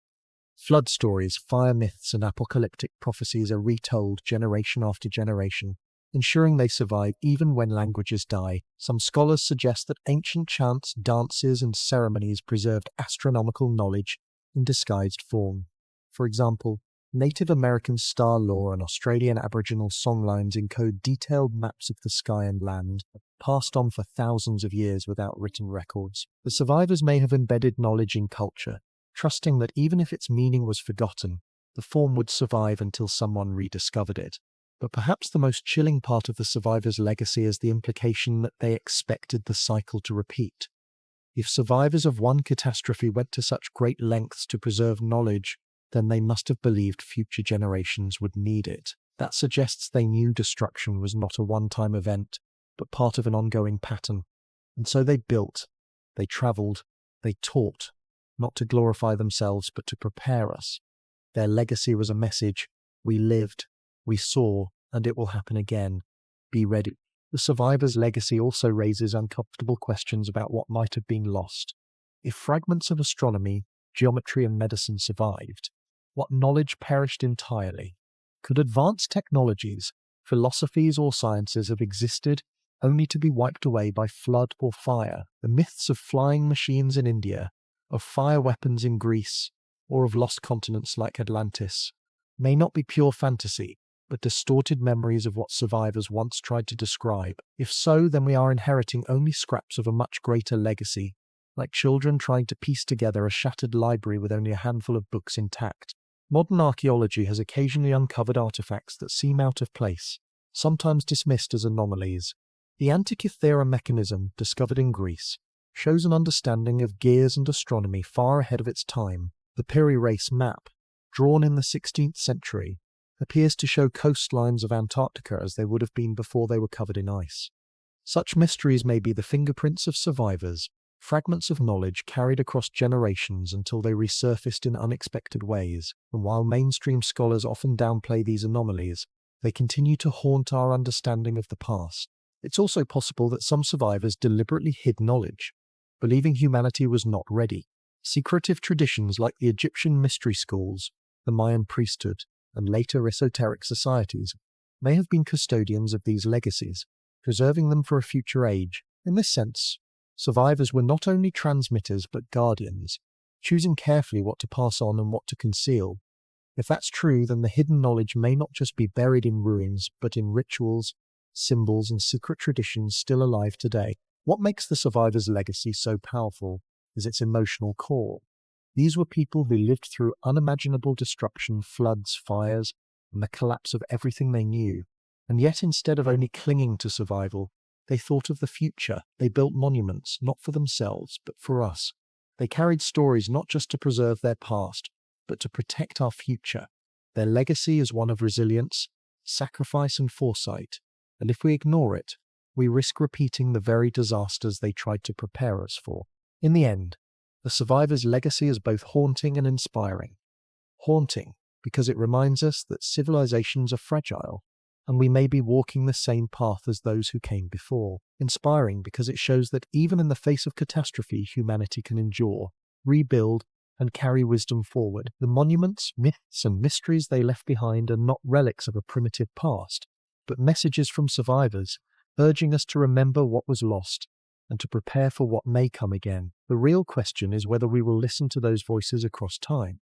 Flood stories, fire myths, and apocalyptic prophecies are retold generation after generation, ensuring they survive even when languages die. Some scholars suggest that ancient chants, dances, and ceremonies preserved astronomical knowledge in disguised form. For example, Native American star lore and Australian Aboriginal songlines encode detailed maps of the sky and land, passed on for thousands of years without written records. The survivors may have embedded knowledge in culture, trusting that even if its meaning was forgotten, the form would survive until someone rediscovered it. But perhaps the most chilling part of the survivors' legacy is the implication that they expected the cycle to repeat. If survivors of one catastrophe went to such great lengths to preserve knowledge, then they must have believed future generations would need it. That suggests they knew destruction was not a one-time event, but part of an ongoing pattern. And so they built, they traveled, they taught, not to glorify themselves, but to prepare us. Their legacy was a message: we lived, we saw, and it will happen again. Be ready. The survivor's legacy also raises uncomfortable questions about what might have been lost. If fragments of astronomy, geometry, and medicine survived, what knowledge perished entirely? Could advanced technologies, philosophies, or sciences have existed only to be wiped away by flood or fire? The myths of flying machines in India, of fire weapons in Greece, or of lost continents like Atlantis may not be pure fantasy, but distorted memories of what survivors once tried to describe. If so, then we are inheriting only scraps of a much greater legacy, like children trying to piece together a shattered library with only a handful of books intact. Modern archaeology has occasionally uncovered artifacts that seem out of place, sometimes dismissed as anomalies. The Antikythera mechanism, discovered in Greece, shows an understanding of gears and astronomy far ahead of its time. The Piri Reis map, drawn in the 16th century, appears to show coastlines of Antarctica as they would have been before they were covered in ice. Such mysteries may be the fingerprints of survivors, fragments of knowledge carried across generations until they resurfaced in unexpected ways. And while mainstream scholars often downplay these anomalies, they continue to haunt our understanding of the past. It's also possible that some survivors deliberately hid knowledge, believing humanity was not ready. Secretive traditions like the Egyptian mystery schools, the Mayan priesthood, and later esoteric societies may have been custodians of these legacies, preserving them for a future age. In this sense, survivors were not only transmitters but guardians, choosing carefully what to pass on and what to conceal. If that's true, then the hidden knowledge may not just be buried in ruins, but in rituals, symbols, and secret traditions still alive today. What makes the survivors' legacy so powerful is its emotional core. These were people who lived through unimaginable destruction, floods, fires, and the collapse of everything they knew. And yet, instead of only clinging to survival, they thought of the future. They built monuments, not for themselves, but for us. They carried stories not just to preserve their past, but to protect our future. Their legacy is one of resilience, sacrifice, and foresight. And if we ignore it, we risk repeating the very disasters they tried to prepare us for. In the end, the survivors' legacy is both haunting and inspiring. Haunting, because it reminds us that civilizations are fragile, and we may be walking the same path as those who came before. Inspiring, because it shows that even in the face of catastrophe, humanity can endure, rebuild, and carry wisdom forward. The monuments, myths, and mysteries they left behind are not relics of a primitive past, but messages from survivors, urging us to remember what was lost and to prepare for what may come again. The real question is whether we will listen to those voices across time,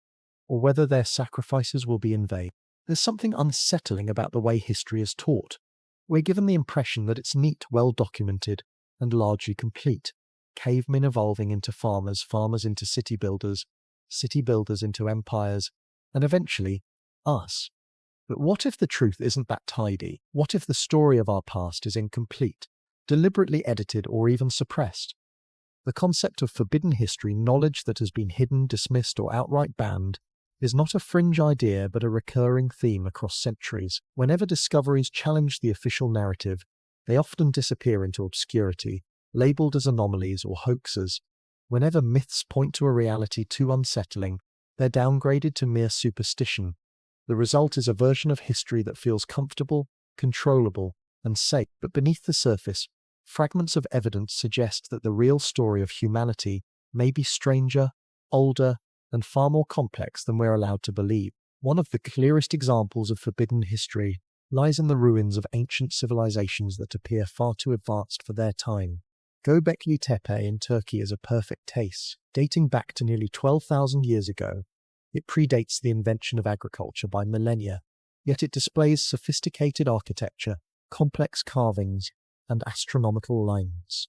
or whether their sacrifices will be in vain. There's something unsettling about the way history is taught. We're given the impression that it's neat, well documented, and largely complete. Cavemen evolving into farmers, farmers into city builders into empires, and eventually, us. But what if the truth isn't that tidy? What if the story of our past is incomplete, deliberately edited, or even suppressed? The concept of forbidden history, knowledge that has been hidden, dismissed, or outright banned, is not a fringe idea but a recurring theme across centuries. Whenever discoveries challenge the official narrative, they often disappear into obscurity, labeled as anomalies or hoaxes. Whenever myths point to a reality too unsettling, they're downgraded to mere superstition. The result is a version of history that feels comfortable, controllable, and safe. But beneath the surface, fragments of evidence suggest that the real story of humanity may be stranger, older, and far more complex than we're allowed to believe. One of the clearest examples of forbidden history lies in the ruins of ancient civilizations that appear far too advanced for their time. Göbekli Tepe in Turkey is a perfect case. Dating back to nearly 12,000 years ago, it predates the invention of agriculture by millennia, yet it displays sophisticated architecture, complex carvings, and astronomical lines.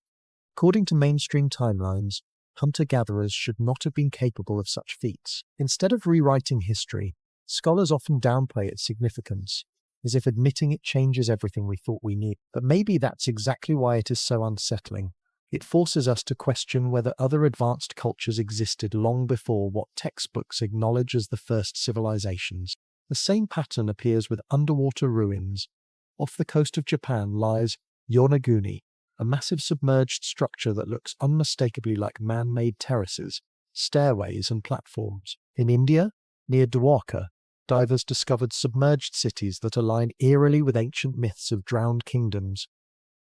According to mainstream timelines, hunter-gatherers should not have been capable of such feats. Instead of rewriting history, scholars often downplay its significance, as if admitting it changes everything we thought we knew. But maybe that's exactly why it is so unsettling. It forces us to question whether other advanced cultures existed long before what textbooks acknowledge as the first civilizations. The same pattern appears with underwater ruins. Off the coast of Japan lies Yonaguni, a massive submerged structure that looks unmistakably like man-made terraces, stairways, and platforms. In India, near Dwarka, divers discovered submerged cities that align eerily with ancient myths of drowned kingdoms.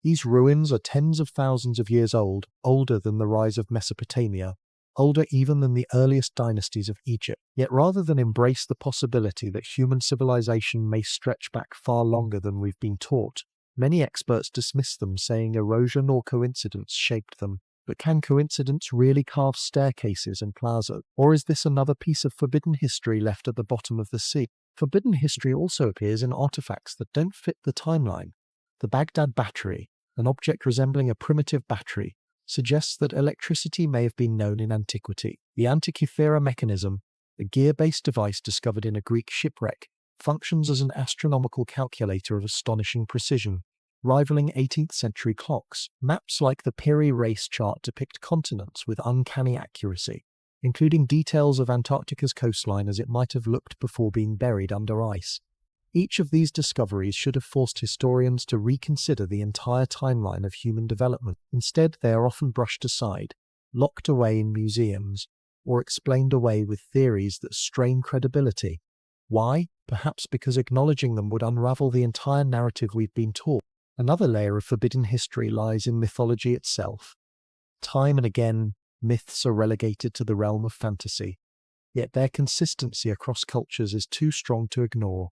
These ruins are tens of thousands of years old, older than the rise of Mesopotamia, older even than the earliest dynasties of Egypt. Yet rather than embrace the possibility that human civilization may stretch back far longer than we've been taught, many experts dismiss them, saying erosion or coincidence shaped them. But can coincidence really carve staircases and plazas? Or is this another piece of forbidden history left at the bottom of the sea? Forbidden history also appears in artifacts that don't fit the timeline. The Baghdad battery, an object resembling a primitive battery, suggests that electricity may have been known in antiquity. The Antikythera mechanism, a gear-based device discovered in a Greek shipwreck, functions as an astronomical calculator of astonishing precision, rivaling 18th century clocks. Maps like the Piri Race chart depict continents with uncanny accuracy, including details of Antarctica's coastline as it might have looked before being buried under ice. Each of these discoveries should have forced historians to reconsider the entire timeline of human development. Instead, they are often brushed aside, locked away in museums, or explained away with theories that strain credibility. Why? Perhaps because acknowledging them would unravel the entire narrative we've been taught. Another layer of forbidden history lies in mythology itself. Time and again, myths are relegated to the realm of fantasy, yet their consistency across cultures is too strong to ignore.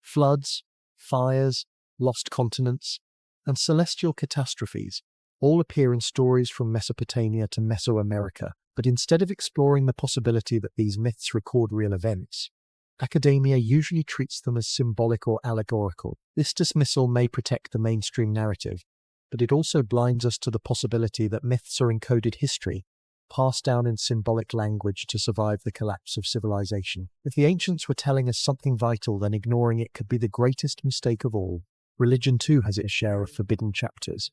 Floods, fires, lost continents, and celestial catastrophes all appear in stories from Mesopotamia to Mesoamerica, but instead of exploring the possibility that these myths record real events, academia usually treats them as symbolic or allegorical. This dismissal may protect the mainstream narrative, but it also blinds us to the possibility that myths are encoded history, passed down in symbolic language to survive the collapse of civilization. If the ancients were telling us something vital, then ignoring it could be the greatest mistake of all. Religion too has its share of forbidden chapters.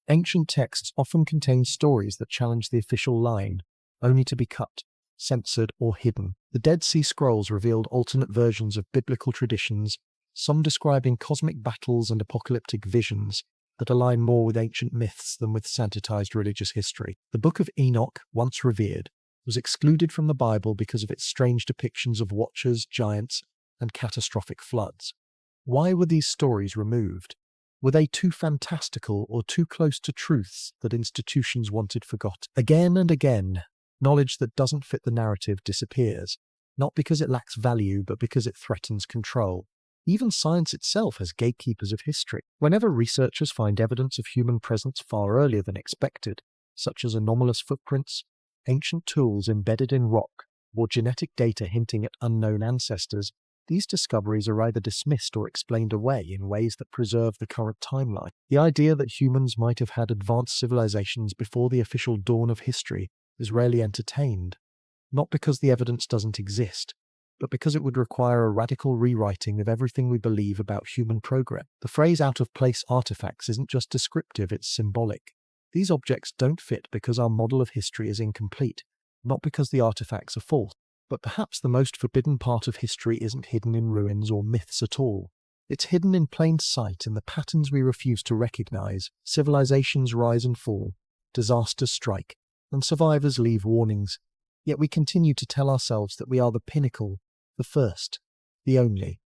Ancient texts often contain stories that challenge the official line, only to be cut, censored, or hidden. The Dead Sea Scrolls revealed alternate versions of biblical traditions, some describing cosmic battles and apocalyptic visions that align more with ancient myths than with sanitized religious history. The Book of Enoch, once revered, was excluded from the Bible because of its strange depictions of watchers, giants, and catastrophic floods. Why were these stories removed? Were they too fantastical or too close to truths that institutions wanted forgotten? Again and again, knowledge that doesn't fit the narrative disappears, not because it lacks value, but because it threatens control. Even science itself has gatekeepers of history. Whenever researchers find evidence of human presence far earlier than expected, such as anomalous footprints, ancient tools embedded in rock, or genetic data hinting at unknown ancestors, these discoveries are either dismissed or explained away in ways that preserve the current timeline. The idea that humans might have had advanced civilizations before the official dawn of history is rarely entertained, not because the evidence doesn't exist, but because it would require a radical rewriting of everything we believe about human progress. The phrase out-of-place artifacts isn't just descriptive, it's symbolic. These objects don't fit because our model of history is incomplete, not because the artifacts are false. But perhaps the most forbidden part of history isn't hidden in ruins or myths at all. It's hidden in plain sight in the patterns we refuse to recognize. Civilizations rise and fall, disasters strike, and survivors leave warnings. Yet we continue to tell ourselves that we are the pinnacle, the first, the only.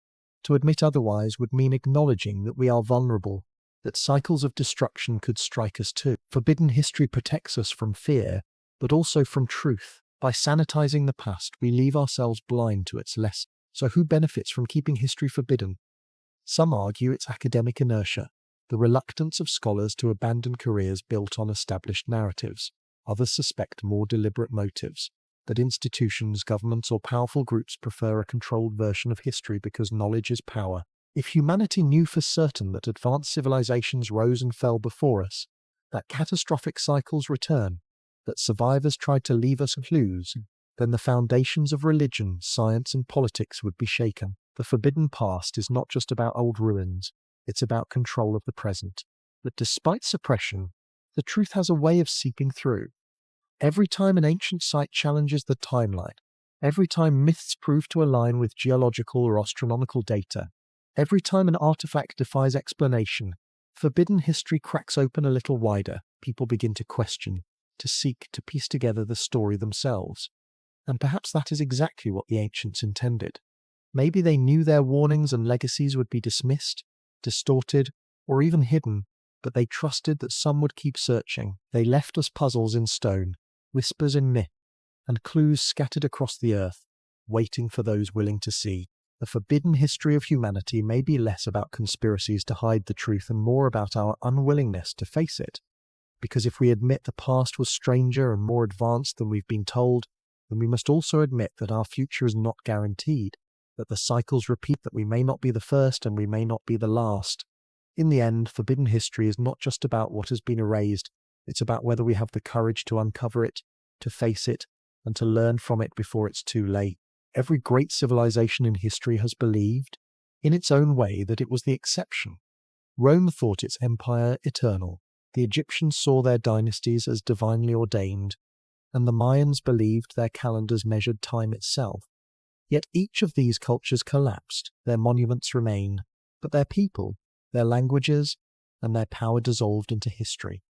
To admit otherwise would mean acknowledging that we are vulnerable, that cycles of destruction could strike us too. Forbidden history protects us from fear, but also from truth. By sanitizing the past, we leave ourselves blind to its lessons. So who benefits from keeping history forbidden? Some argue it's academic inertia, the reluctance of scholars to abandon careers built on established narratives. Others suspect more deliberate motives, that institutions, governments, or powerful groups prefer a controlled version of history because knowledge is power. If humanity knew for certain that advanced civilizations rose and fell before us, that catastrophic cycles return, that survivors tried to leave us clues, then the foundations of religion, science, and politics would be shaken. The forbidden past is not just about old ruins, it's about control of the present. But despite suppression, the truth has a way of seeping through. Every time an ancient site challenges the timeline, every time myths prove to align with geological or astronomical data, every time an artifact defies explanation, forbidden history cracks open a little wider. People begin to question, to seek to piece together the story themselves. And perhaps that is exactly what the ancients intended. Maybe they knew their warnings and legacies would be dismissed, distorted, or even hidden, but they trusted that some would keep searching. They left us puzzles in stone, whispers in myth, and clues scattered across the earth, waiting for those willing to see. The forbidden history of humanity may be less about conspiracies to hide the truth and more about our unwillingness to face it. Because if we admit the past was stranger and more advanced than we've been told, then we must also admit that our future is not guaranteed. that the cycles repeat, that we may not be the first and we may not be the last. In the end, forbidden history is not just about what has been erased, it's about whether we have the courage to uncover it, to face it, and to learn from it before it's too late. Every great civilization in history has believed, in its own way, that it was the exception. Rome thought its empire eternal, the Egyptians saw their dynasties as divinely ordained, and the Mayans believed their calendars measured time itself. Yet each of these cultures collapsed, their monuments remain, but their people, their languages, and their power dissolved into history.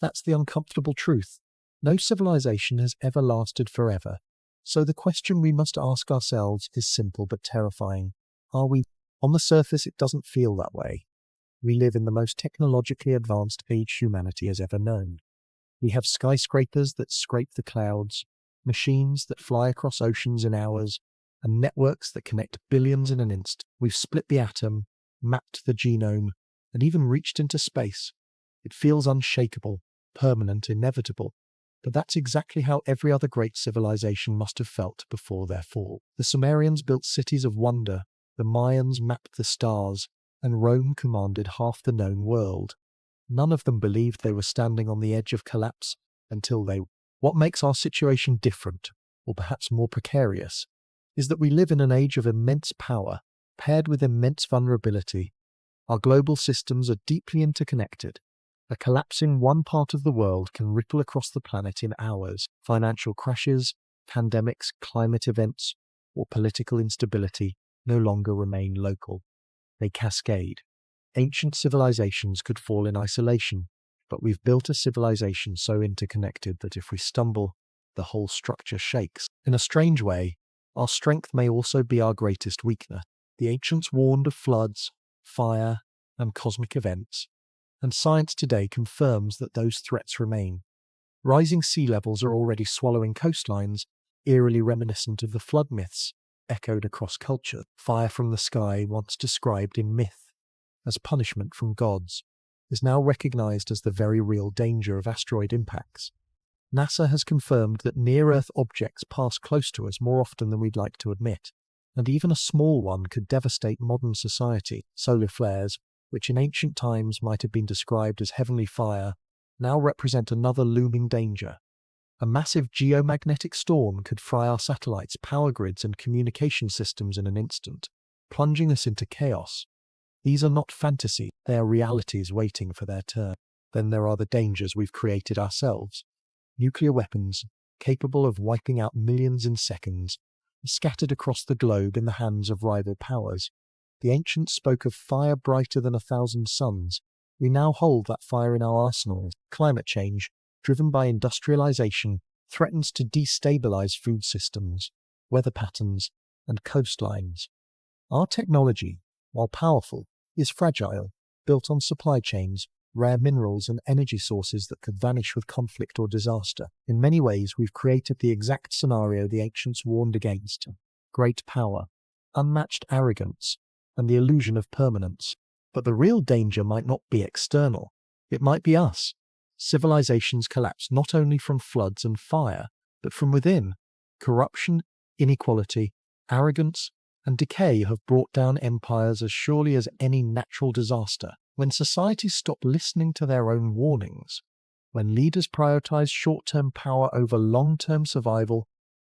That's the uncomfortable truth. No civilization has ever lasted forever. So the question we must ask ourselves is simple but terrifying. Are we? On the surface, it doesn't feel that way. We live in the most technologically advanced age humanity has ever known. We have skyscrapers that scrape the clouds, machines that fly across oceans in hours, and networks that connect billions in an instant. We've split the atom, mapped the genome, and even reached into space. It feels unshakable, permanent, inevitable. But that's exactly how every other great civilization must have felt before their fall. The Sumerians built cities of wonder, the Mayans mapped the stars, and Rome commanded half the known world. None of them believed they were standing on the edge of collapse until they were. What makes our situation different, or perhaps more precarious, is that we live in an age of immense power, paired with immense vulnerability. Our global systems are deeply interconnected. A collapse in one part of the world can ripple across the planet in hours. Financial crashes, pandemics, climate events, or political instability no longer remain local. They cascade. Ancient civilizations could fall in isolation, but we've built a civilization so interconnected that if we stumble, the whole structure shakes. In a strange way, our strength may also be our greatest weakness. The ancients warned of floods, fire, and cosmic events, and science today confirms that those threats remain. Rising sea levels are already swallowing coastlines, eerily reminiscent of the flood myths echoed across culture. Fire from the sky, once described in myth as punishment from gods, is now recognized as the very real danger of asteroid impacts. NASA has confirmed that near-Earth objects pass close to us more often than we'd like to admit, and even a small one could devastate modern society. Solar flares, which in ancient times might have been described as heavenly fire, now represent another looming danger. A massive geomagnetic storm could fry our satellites, power grids, and communication systems in an instant, plunging us into chaos. These are not fantasy, they are realities waiting for their turn. Then there are the dangers we've created ourselves. Nuclear weapons, capable of wiping out millions in seconds, are scattered across the globe in the hands of rival powers. The ancients spoke of fire brighter than 1,000 suns. We now hold that fire in our arsenals. Climate change, driven by industrialization, threatens to destabilize food systems, weather patterns, and coastlines. Our technology, while powerful, is fragile, built on supply chains, rare minerals, and energy sources that could vanish with conflict or disaster. In many ways, we've created the exact scenario the ancients warned against: great power, unmatched arrogance, and the illusion of permanence. But the real danger might not be external. It might be us. Civilizations collapse not only from floods and fire, but from within. Corruption, inequality, arrogance, and decay have brought down empires as surely as any natural disaster. When societies stop listening to their own warnings, when leaders prioritize short-term power over long-term survival,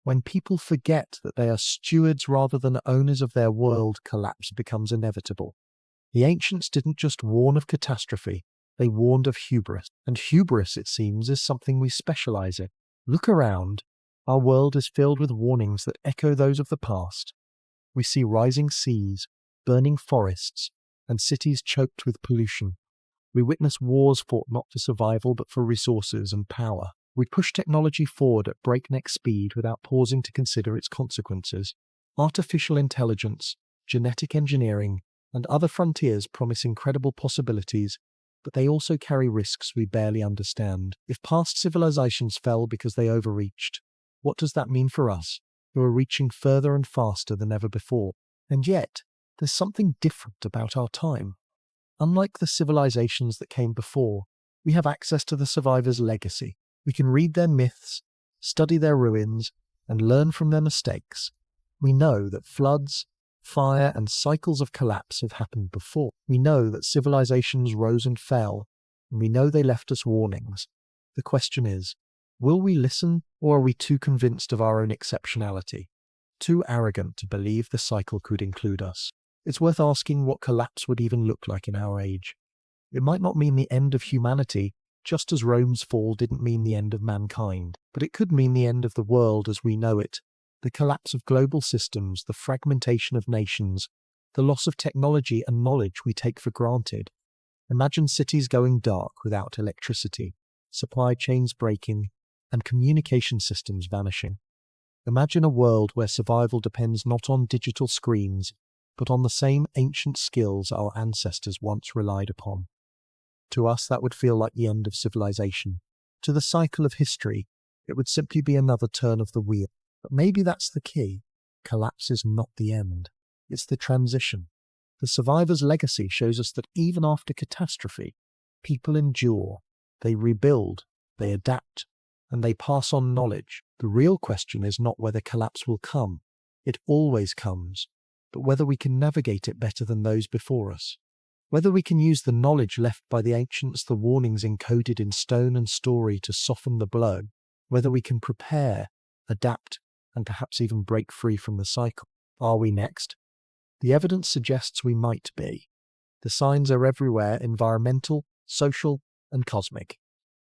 when people forget that they are stewards rather than owners of their world, collapse becomes inevitable. The ancients didn't just warn of catastrophe, they warned of hubris. And hubris, it seems, is something we specialize in. Look around. Our world is filled with warnings that echo those of the past. We see rising seas, burning forests, and cities choked with pollution. We witness wars fought not for survival but for resources and power. We push technology forward at breakneck speed without pausing to consider its consequences. Artificial intelligence, genetic engineering, and other frontiers promise incredible possibilities, but they also carry risks we barely understand. If past civilizations fell because they overreached, what does that mean for us, who are reaching further and faster than ever before? And yet, there's something different about our time. Unlike the civilizations that came before, we have access to the survivors' legacy. We can read their myths, study their ruins, and learn from their mistakes. We know that floods, Fire and cycles of collapse have happened before. We know that civilizations rose and fell, and we know they left us warnings. The question is, will we listen, or are we too convinced of our own exceptionality? Too arrogant to believe the cycle could include us? It's worth asking what collapse would even look like in our age. It might not mean the end of humanity, just as Rome's fall didn't mean the end of mankind, but it could mean the end of the world as we know it, the collapse of global systems, the fragmentation of nations, the loss of technology and knowledge we take for granted. Imagine cities going dark without electricity, supply chains breaking, and communication systems vanishing. Imagine a world where survival depends not on digital screens, but on the same ancient skills our ancestors once relied upon. To us, that would feel like the end of civilization. To the cycle of history, it would simply be another turn of the wheel. But maybe that's the key. Collapse is not the end. It's the transition. The survivor's legacy shows us that even after catastrophe, people endure, they rebuild, they adapt, and they pass on knowledge. The real question is not whether collapse will come. It always comes, but whether we can navigate it better than those before us. Whether we can use the knowledge left by the ancients, the warnings encoded in stone and story to soften the blow. Whether we can prepare, adapt, and perhaps even break free from the cycle. Are we next? The evidence suggests we might be. The signs are everywhere, environmental, social, and cosmic.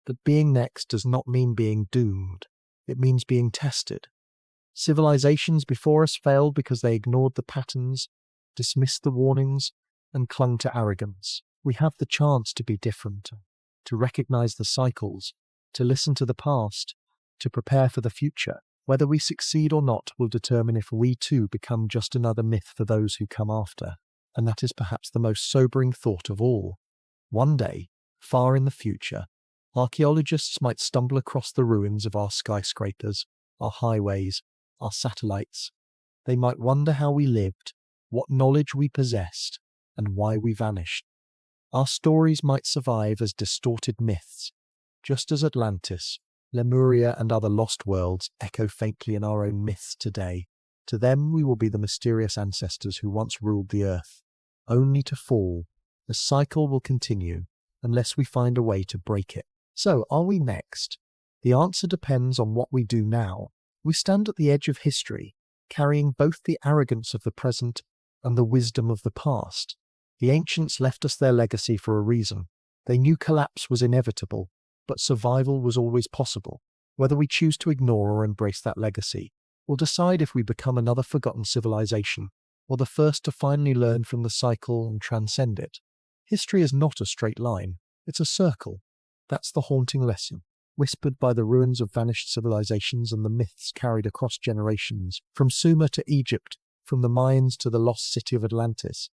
But being next does not mean being doomed. It means being tested. Civilizations before us failed because they ignored the patterns, dismissed the warnings, and clung to arrogance. We have the chance to be different, to recognize the cycles, to listen to the past, to prepare for the future. Whether we succeed or not will determine if we too become just another myth for those who come after. And that is perhaps the most sobering thought of all. One day, far in the future, archaeologists might stumble across the ruins of our skyscrapers, our highways, our satellites. They might wonder how we lived, what knowledge we possessed, and why we vanished. Our stories might survive as distorted myths, just as Atlantis, Lemuria, and other lost worlds echo faintly in our own myths today. To them we will be the mysterious ancestors who once ruled the earth, only to fall. The cycle will continue, unless we find a way to break it. So, are we next? The answer depends on what we do now. We stand at the edge of history, carrying both the arrogance of the present and the wisdom of the past. The ancients left us their legacy for a reason. They knew collapse was inevitable, but survival was always possible. Whether we choose to ignore or embrace that legacy will decide if we become another forgotten civilization, or the first to finally learn from the cycle and transcend it. History is not a straight line, it's a circle. That's the haunting lesson, whispered by the ruins of vanished civilizations and the myths carried across generations, from Sumer to Egypt, from the Mayans to the lost city of Atlantis.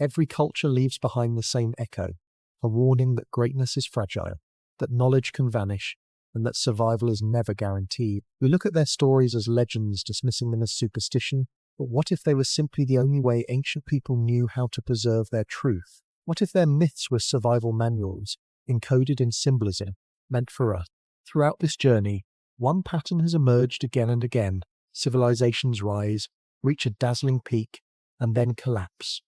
Every culture leaves behind the same echo, a warning that greatness is fragile, that knowledge can vanish, and that survival is never guaranteed. We look at their stories as legends, dismissing them as superstition, but what if they were simply the only way ancient people knew how to preserve their truth? What if their myths were survival manuals, encoded in symbolism, meant for us? Throughout this journey, one pattern has emerged again and again. Civilizations rise, reach a dazzling peak, and then collapse.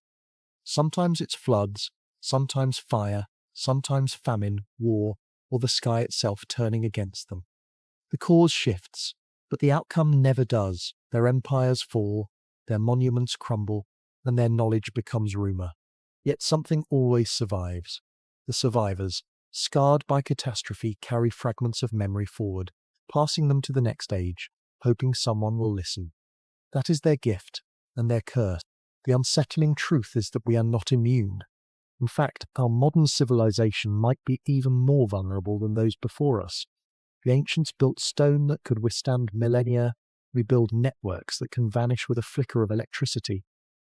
Sometimes it's floods, sometimes fire, sometimes famine, war, or the sky itself turning against them. The cause shifts, but the outcome never does. Their empires fall, their monuments crumble, and their knowledge becomes rumor. Yet something always survives. The survivors, scarred by catastrophe, carry fragments of memory forward, passing them to the next age, hoping someone will listen. That is their gift, and their curse. The unsettling truth is that we are not immune. In fact, our modern civilization might be even more vulnerable than those before us. The ancients built stone that could withstand millennia. We build networks that can vanish with a flicker of electricity.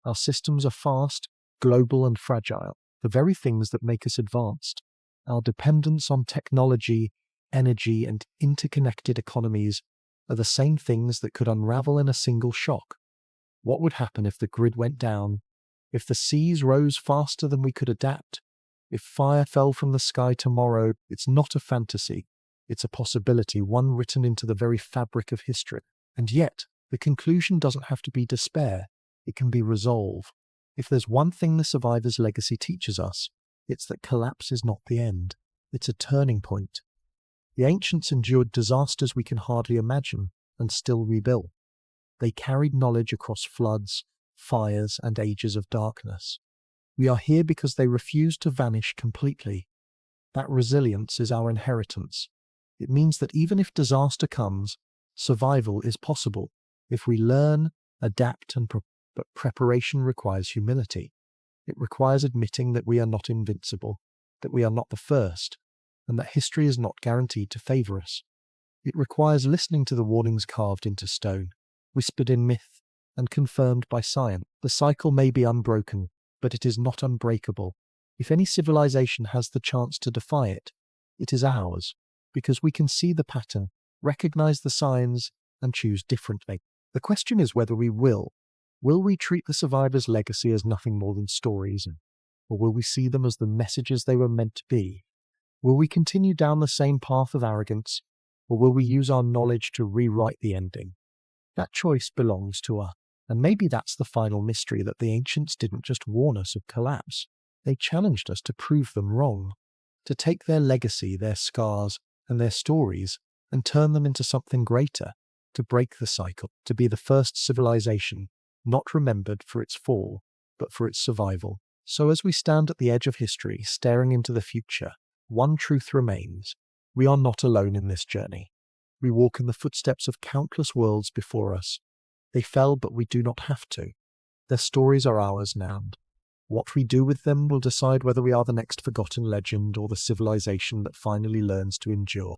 Our systems are fast, global, and fragile, the very things that make us advanced. Our dependence on technology, energy, and interconnected economies are the same things that could unravel in a single shock. What would happen if the grid went down? If the seas rose faster than we could adapt? If fire fell from the sky tomorrow? It's not a fantasy. It's a possibility, one written into the very fabric of history. And yet, the conclusion doesn't have to be despair. It can be resolved. If there's one thing the survivor's legacy teaches us, it's that collapse is not the end. It's a turning point. The ancients endured disasters we can hardly imagine and still rebuilt. They carried knowledge across floods, fires, and ages of darkness. We are here because they refused to vanish completely. That resilience is our inheritance. It means that even if disaster comes, survival is possible if we learn, adapt, but preparation requires humility. It requires admitting that we are not invincible, that we are not the first, and that history is not guaranteed to favor us. It requires listening to the warnings carved into stone, whispered in myth, and confirmed by science. The cycle may be unbroken, but it is not unbreakable. If any civilization has the chance to defy it, it is ours, because we can see the pattern, recognize the signs, and choose differently. The question is whether we will. Will we treat the survivor's legacy as nothing more than stories, or will we see them as the messages they were meant to be? Will we continue down the same path of arrogance, or will we use our knowledge to rewrite the ending? That choice belongs to us. And maybe that's the final mystery, that the ancients didn't just warn us of collapse. They challenged us to prove them wrong, to take their legacy, their scars, and their stories and turn them into something greater, to break the cycle, to be the first civilization, not remembered for its fall, but for its survival. So as we stand at the edge of history, staring into the future, one truth remains. We are not alone in this journey. We walk in the footsteps of countless worlds before us. They fell, but we do not have to. Their stories are ours now. What we do with them will decide whether we are the next forgotten legend or the civilization that finally learns to endure.